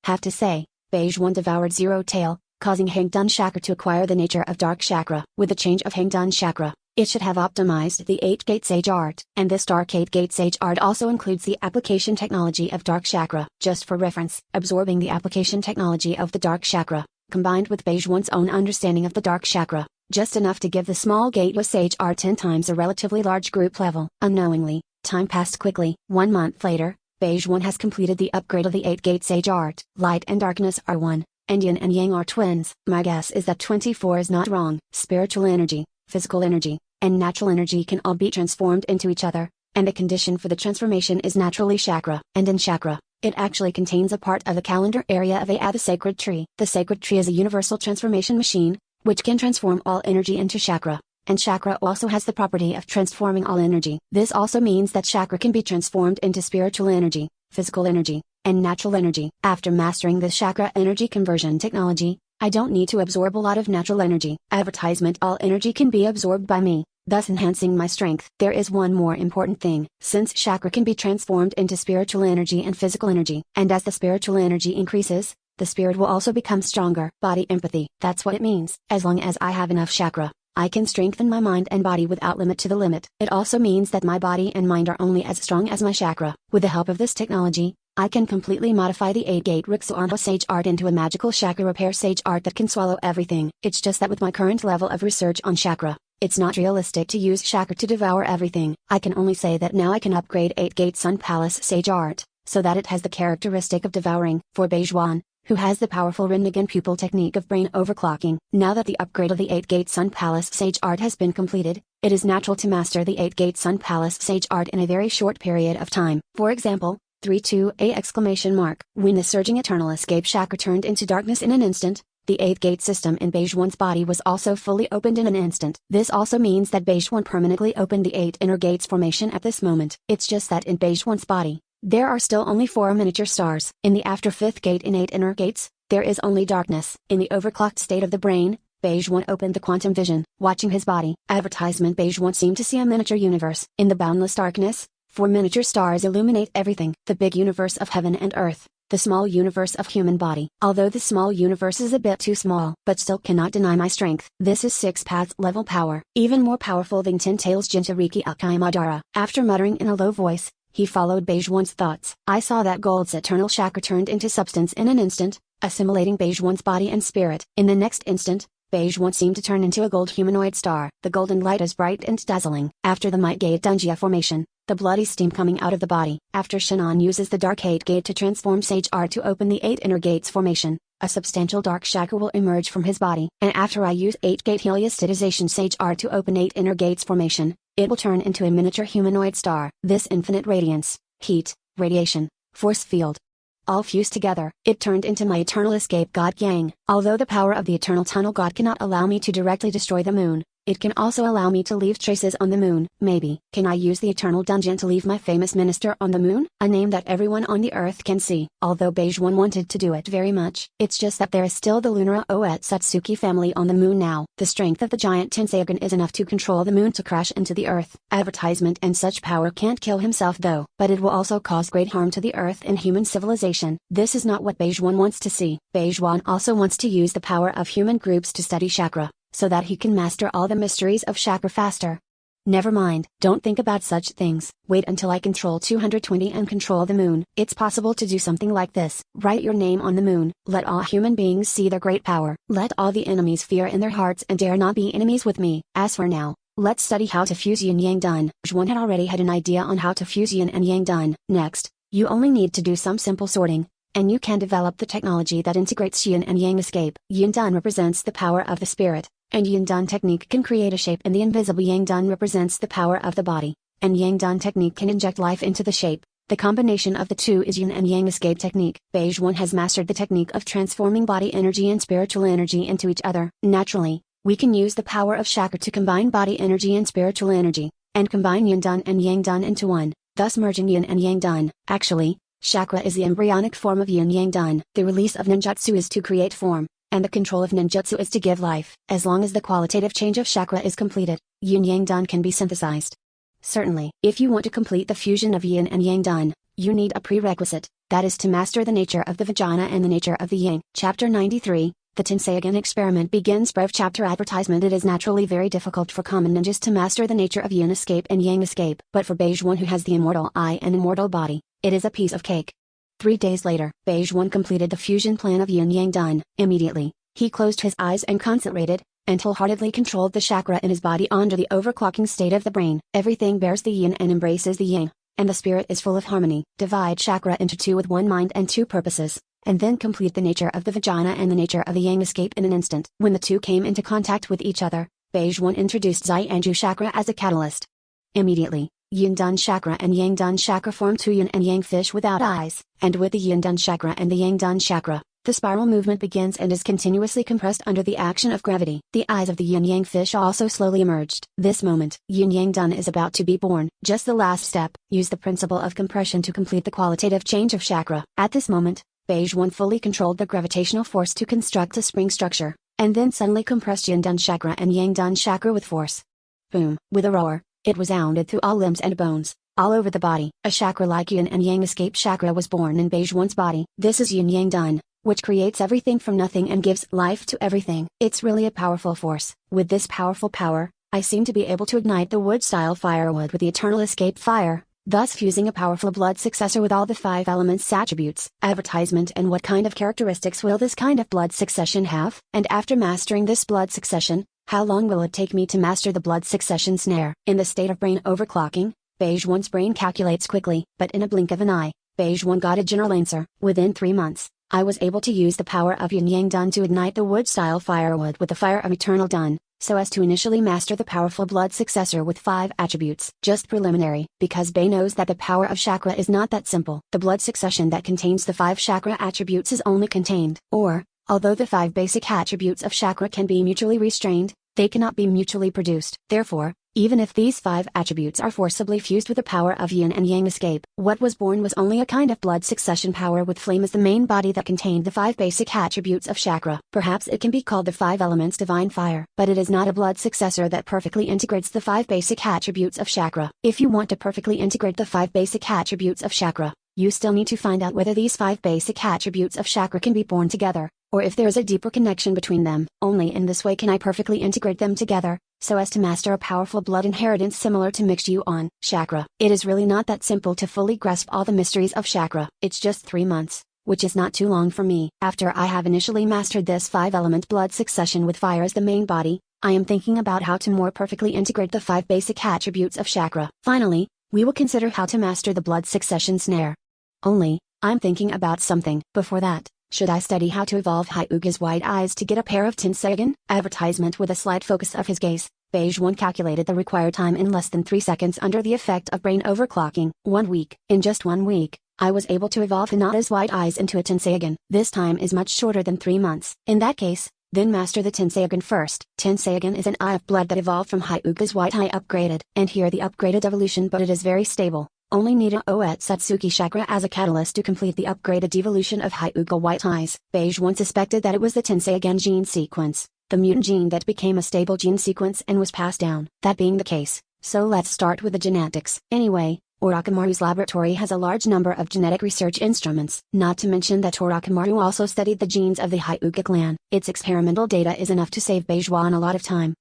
Have to say, Beige One devoured Zero Tail, causing Hangdun Chakra to acquire the nature of Dark Chakra. With the change of Hangdun Chakra, it should have optimized the 8-Gate Sage Art. And this Dark 8-Gate Sage Art also includes the application technology of Dark Chakra. Just for reference, absorbing the application technology of the Dark Chakra, combined with Beige One's own understanding of the Dark Chakra, just enough to give the small gateway Sage Art 10 times a relatively large group level. Unknowingly, time passed quickly. 1 month later, Beige One has completed the upgrade of the 8-Gate Sage Art. Light and darkness are one, and yin and yang are twins. My guess is that 24 is not wrong. Spiritual energy, physical energy, and natural energy can all be transformed into each other, and the condition for the transformation is naturally chakra. And in chakra, it actually contains a part of the calendar area of the sacred tree. The sacred tree is a universal transformation machine, which can transform all energy into chakra, and chakra also has the property of transforming all energy. This also means that chakra can be transformed into spiritual energy, physical energy, and natural energy. After mastering this chakra energy conversion technology, I don't need to absorb a lot of natural energy. Advertisement. All energy can be absorbed by me, thus enhancing my strength. There is one more important thing. Since chakra can be transformed into spiritual energy and physical energy, and as the spiritual energy increases, the spirit will also become stronger. Body empathy. That's what it means. As long as I have enough chakra, I can strengthen my mind and body without limit to the limit. It also means that my body and mind are only as strong as my chakra. With the help of this technology, I can completely modify the 8-Gate Rixuanha Sage Art into a magical chakra repair Sage Art that can swallow everything. It's just that with my current level of research on chakra, it's not realistic to use chakra to devour everything. I can only say that now I can upgrade 8-Gate Sun Palace Sage Art, so that it has the characteristic of devouring. For Beige One, who has the powerful Rinnegan pupil technique of brain overclocking. Now that the upgrade of the 8-Gate Sun Palace Sage Art has been completed, it is natural to master the 8-Gate Sun Palace Sage Art in a very short period of time. For example, 3-2-A exclamation mark. When the surging eternal escape chakra turned into darkness in an instant, the 8th gate system in Beige One's body was also fully opened in an instant. This also means that Beige One permanently opened the 8 inner gates formation at this moment. It's just that in Beige One's body, there are still only 4 miniature stars. In the after 5th gate in 8 inner gates, there is only darkness. In the overclocked state of the brain, Beige One opened the quantum vision. Watching his body. Advertisement. Beige One seemed to see a miniature universe. In the boundless darkness, 4 miniature stars illuminate everything. The big universe of heaven and earth. The small universe of human body. Although the small universe is a bit too small, but still cannot deny my strength. This is 6 paths level power. Even more powerful than 10 tails Jinchuriki Akai Madara. After muttering in a low voice, he followed Beige One's thoughts. I saw that Gold's eternal chakra turned into substance in an instant, assimilating Beige One's body and spirit. In the next instant, Beige One seemed to turn into a gold humanoid star. The golden light is bright and dazzling. After the Might Gate Dungia formation, the bloody steam coming out of the body. After Shannon uses the Dark 8 Gate to transform Sage Art to open the 8 inner gates formation, a substantial dark chakra will emerge from his body. And after I use 8 Gate Heliostitization Sage Art to open 8 inner gates formation, it will turn into a miniature humanoid star. This infinite radiance, heat, radiation, force field, all fused together, it turned into my eternal escape god Yang. Although the power of the eternal tunnel god cannot allow me to directly destroy the moon, it can also allow me to leave traces on the moon. Maybe. Can I use the eternal dungeon to leave my famous minister on the moon? A name that everyone on the earth can see. Although Beige One wanted to do it very much, it's just that there is still the lunar Oetsutsuki family on the moon now. The strength of the giant Tenseigan is enough to control the moon to crash into the earth. Advertisement and such power can't kill himself though. But it will also cause great harm to the earth and human civilization. This is not what Beige One wants to see. Beige One also wants to use the power of human groups to study chakra, so that he can master all the mysteries of chakra faster. Never mind, don't think about such things. Wait until I control 220 and control the moon. It's possible to do something like this. Write your name on the moon. Let all human beings see their great power. Let all the enemies fear in their hearts and dare not be enemies with me. As for now, let's study how to fuse Yin Yang Dun. One had already had an idea on how to fuse Yin and Yang Dun. Next, you only need to do some simple sorting, and you can develop the technology that integrates Yin and Yang escape. Yin Dun represents the power of the spirit, and Yin Dun technique can create a shape, and the invisible Yang Dun represents the power of the body, and Yang Dun technique can inject life into the shape. The combination of the two is Yin and Yang escape technique. Beige One has mastered the technique of transforming body energy and spiritual energy into each other. Naturally, we can use the power of chakra to combine body energy and spiritual energy, and combine Yin Dun and Yang Dun into one, thus merging Yin and Yang Dun. Actually, chakra is the embryonic form of Yin Yang Dun. The release of ninjutsu is to create form, and the control of ninjutsu is to give life. As long as the qualitative change of chakra is completed, Yin Yang Dun can be synthesized. Certainly, if you want to complete the fusion of Yin and Yang Dun, you need a prerequisite, that is to master the nature of the vagina and the nature of the Yang. Chapter 93, The Tenseigan Experiment begins. Breve chapter advertisement. It is naturally very difficult for common ninjas to master the nature of Yin escape and Yang escape. But for Beige One, who has the immortal eye and immortal body, it is a piece of cake. 3 days later, Beige One completed the fusion plan of Yin Yang Dun. Immediately, he closed his eyes and concentrated, and wholeheartedly controlled the chakra in his body under the overclocking state of the brain. Everything bears the Yin and embraces the Yang, and the spirit is full of harmony. Divide chakra into 2 with one mind and 2 purposes, and then complete the nature of the vagina and the nature of the Yang escape in an instant. When the two came into contact with each other, Beige One introduced Zai-Anju chakra as a catalyst. Immediately, Yin Dun chakra and Yang Dun chakra form 2 Yin and Yang fish without eyes, and with the Yin Dun chakra and the Yang Dun chakra, the spiral movement begins and is continuously compressed under the action of gravity. The eyes of the Yin Yang fish also slowly emerged. This moment, Yin Yang Dun is about to be born. Just the last step. Use the principle of compression to complete the qualitative change of chakra. At this moment, Beige One fully controlled the gravitational force to construct a spring structure, and then suddenly compressed Yin Dun chakra and Yang Dun chakra with force. Boom! With a roar, it resounded through all limbs and bones, all over the body. A chakra like Yin and Yang escape chakra was born in Beige One's body. This is Yin Yang Dun, which creates everything from nothing and gives life to everything. It's really a powerful force. With this powerful power, I seem to be able to ignite the wood-style firewood with the eternal escape fire, thus fusing a powerful blood successor with all the 5 elements attributes. Advertisement. And what kind of characteristics will this kind of blood succession have? And after mastering this blood succession, how long will it take me to master the blood succession snare? In the state of brain overclocking, Beige One's brain calculates quickly, but in a blink of an eye, Beige One got a general answer. Within 3 months, I was able to use the power of Yin Yang Dun to ignite the wood-style firewood with the fire of Eternal Dun, so as to initially master the powerful blood successor with 5 attributes. Just preliminary, because Bei knows that the power of chakra is not that simple. The blood succession that contains the 5 chakra attributes is only contained, or, although the 5 basic attributes of chakra can be mutually restrained, they cannot be mutually produced. Therefore, even if these 5 attributes are forcibly fused with the power of yin and yang escape, what was born was only a kind of blood succession power with flame as the main body that contained the 5 basic attributes of chakra. Perhaps it can be called the 5 elements divine fire, but it is not a blood successor that perfectly integrates the 5 basic attributes of chakra. If you want to perfectly integrate the 5 basic attributes of chakra, you still need to find out whether these 5 basic attributes of chakra can be born together, or if there is a deeper connection between them. Only in this way can I perfectly integrate them together, so as to master a powerful blood inheritance similar to Mangekyō chakra. It is really not that simple to fully grasp all the mysteries of chakra. It's just 3 months, which is not too long for me. After I have initially mastered this 5-element blood succession with fire as the main body, I am thinking about how to more perfectly integrate the 5 basic attributes of chakra. Finally, we will consider how to master the blood succession snare. Only, I'm thinking about something. Before that, should I study how to evolve Hyuga's white eyes to get a pair of Tenseigan? Advertisement. With a slight focus of his gaze, Beige One calculated the required time in less than 3 seconds under the effect of brain overclocking. 1 week. In just 1 week, I was able to evolve Hinata's white eyes into a Tenseigan. This time is much shorter than 3 months. In that case, then master the Tenseigan first. Tenseigan is an eye of blood that evolved from Hyuga's white eye upgraded. And here the upgraded evolution, but it is very stable. Only need a Oetsutsuki chakra as a catalyst to complete the upgraded devolution of Hyuga white eyes. Beige One suspected that it was the Tenseigan gene sequence, the mutant gene that became a stable gene sequence and was passed down. That being the case, so let's start with the genetics. Anyway, Orochimaru's laboratory has a large number of genetic research instruments. Not to mention that Orochimaru also studied the genes of the Hyuga clan. Its experimental data is enough to save Beige One a lot of time.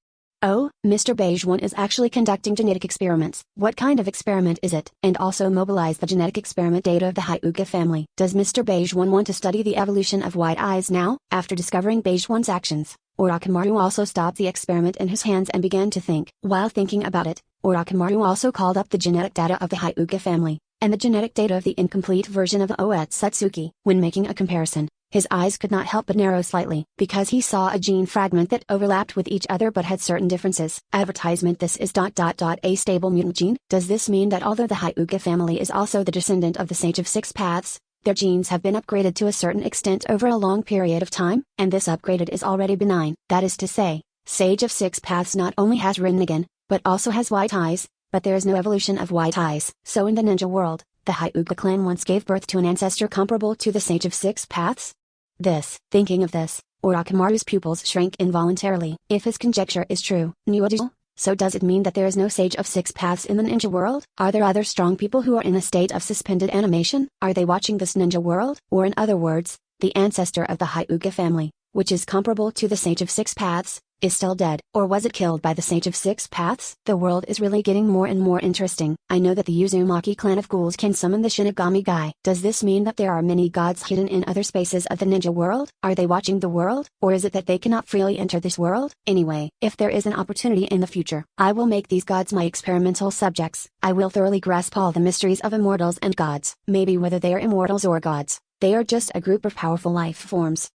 Oh, Mr. Beige One is actually conducting genetic experiments. What kind of experiment is it? And also mobilize the genetic experiment data of the Hyuga family. Does Mr. Beige One want to study the evolution of white eyes now? After discovering Beige One's actions, Orochimaru also stopped the experiment in his hands and began to think. While thinking about it, Orochimaru also called up the genetic data of the Hyuga family, and the genetic data of the incomplete version of Oetsutsuki. When making a comparison, his eyes could not help but narrow slightly, because he saw a gene fragment that overlapped with each other but had certain differences. Advertisement. This is ... a stable mutant gene. Does this mean that although the Hyuga family is also the descendant of the Sage of Six Paths, their genes have been upgraded to a certain extent over a long period of time, and this upgraded is already benign? That is to say, Sage of Six Paths not only has Rinnegan, but also has white eyes, but there is no evolution of white eyes. So in the ninja world, the Hyuga clan once gave birth to an ancestor comparable to the Sage of Six Paths? Thinking of this, Orochimaru's pupils shrank involuntarily. If his conjecture is true, so does it mean that there is no Sage of Six Paths in the ninja world? Are there other strong people who are in a state of suspended animation? Are they watching this ninja world? Or in other words, the ancestor of the Hyuga family, which is comparable to the Sage of Six Paths, is still dead? Or was it killed by the Sage of Six Paths? The world is really getting more and more interesting. I know that the Uzumaki clan of ghouls can summon the Shinigami guy. Does this mean that there are many gods hidden in other spaces of the ninja world? Are they watching the world? Or is it that they cannot freely enter this world? Anyway, if there is an opportunity in the future, I will make these gods my experimental subjects. I will thoroughly grasp all the mysteries of immortals and gods. Maybe whether they are immortals or gods, they are just a group of powerful life forms.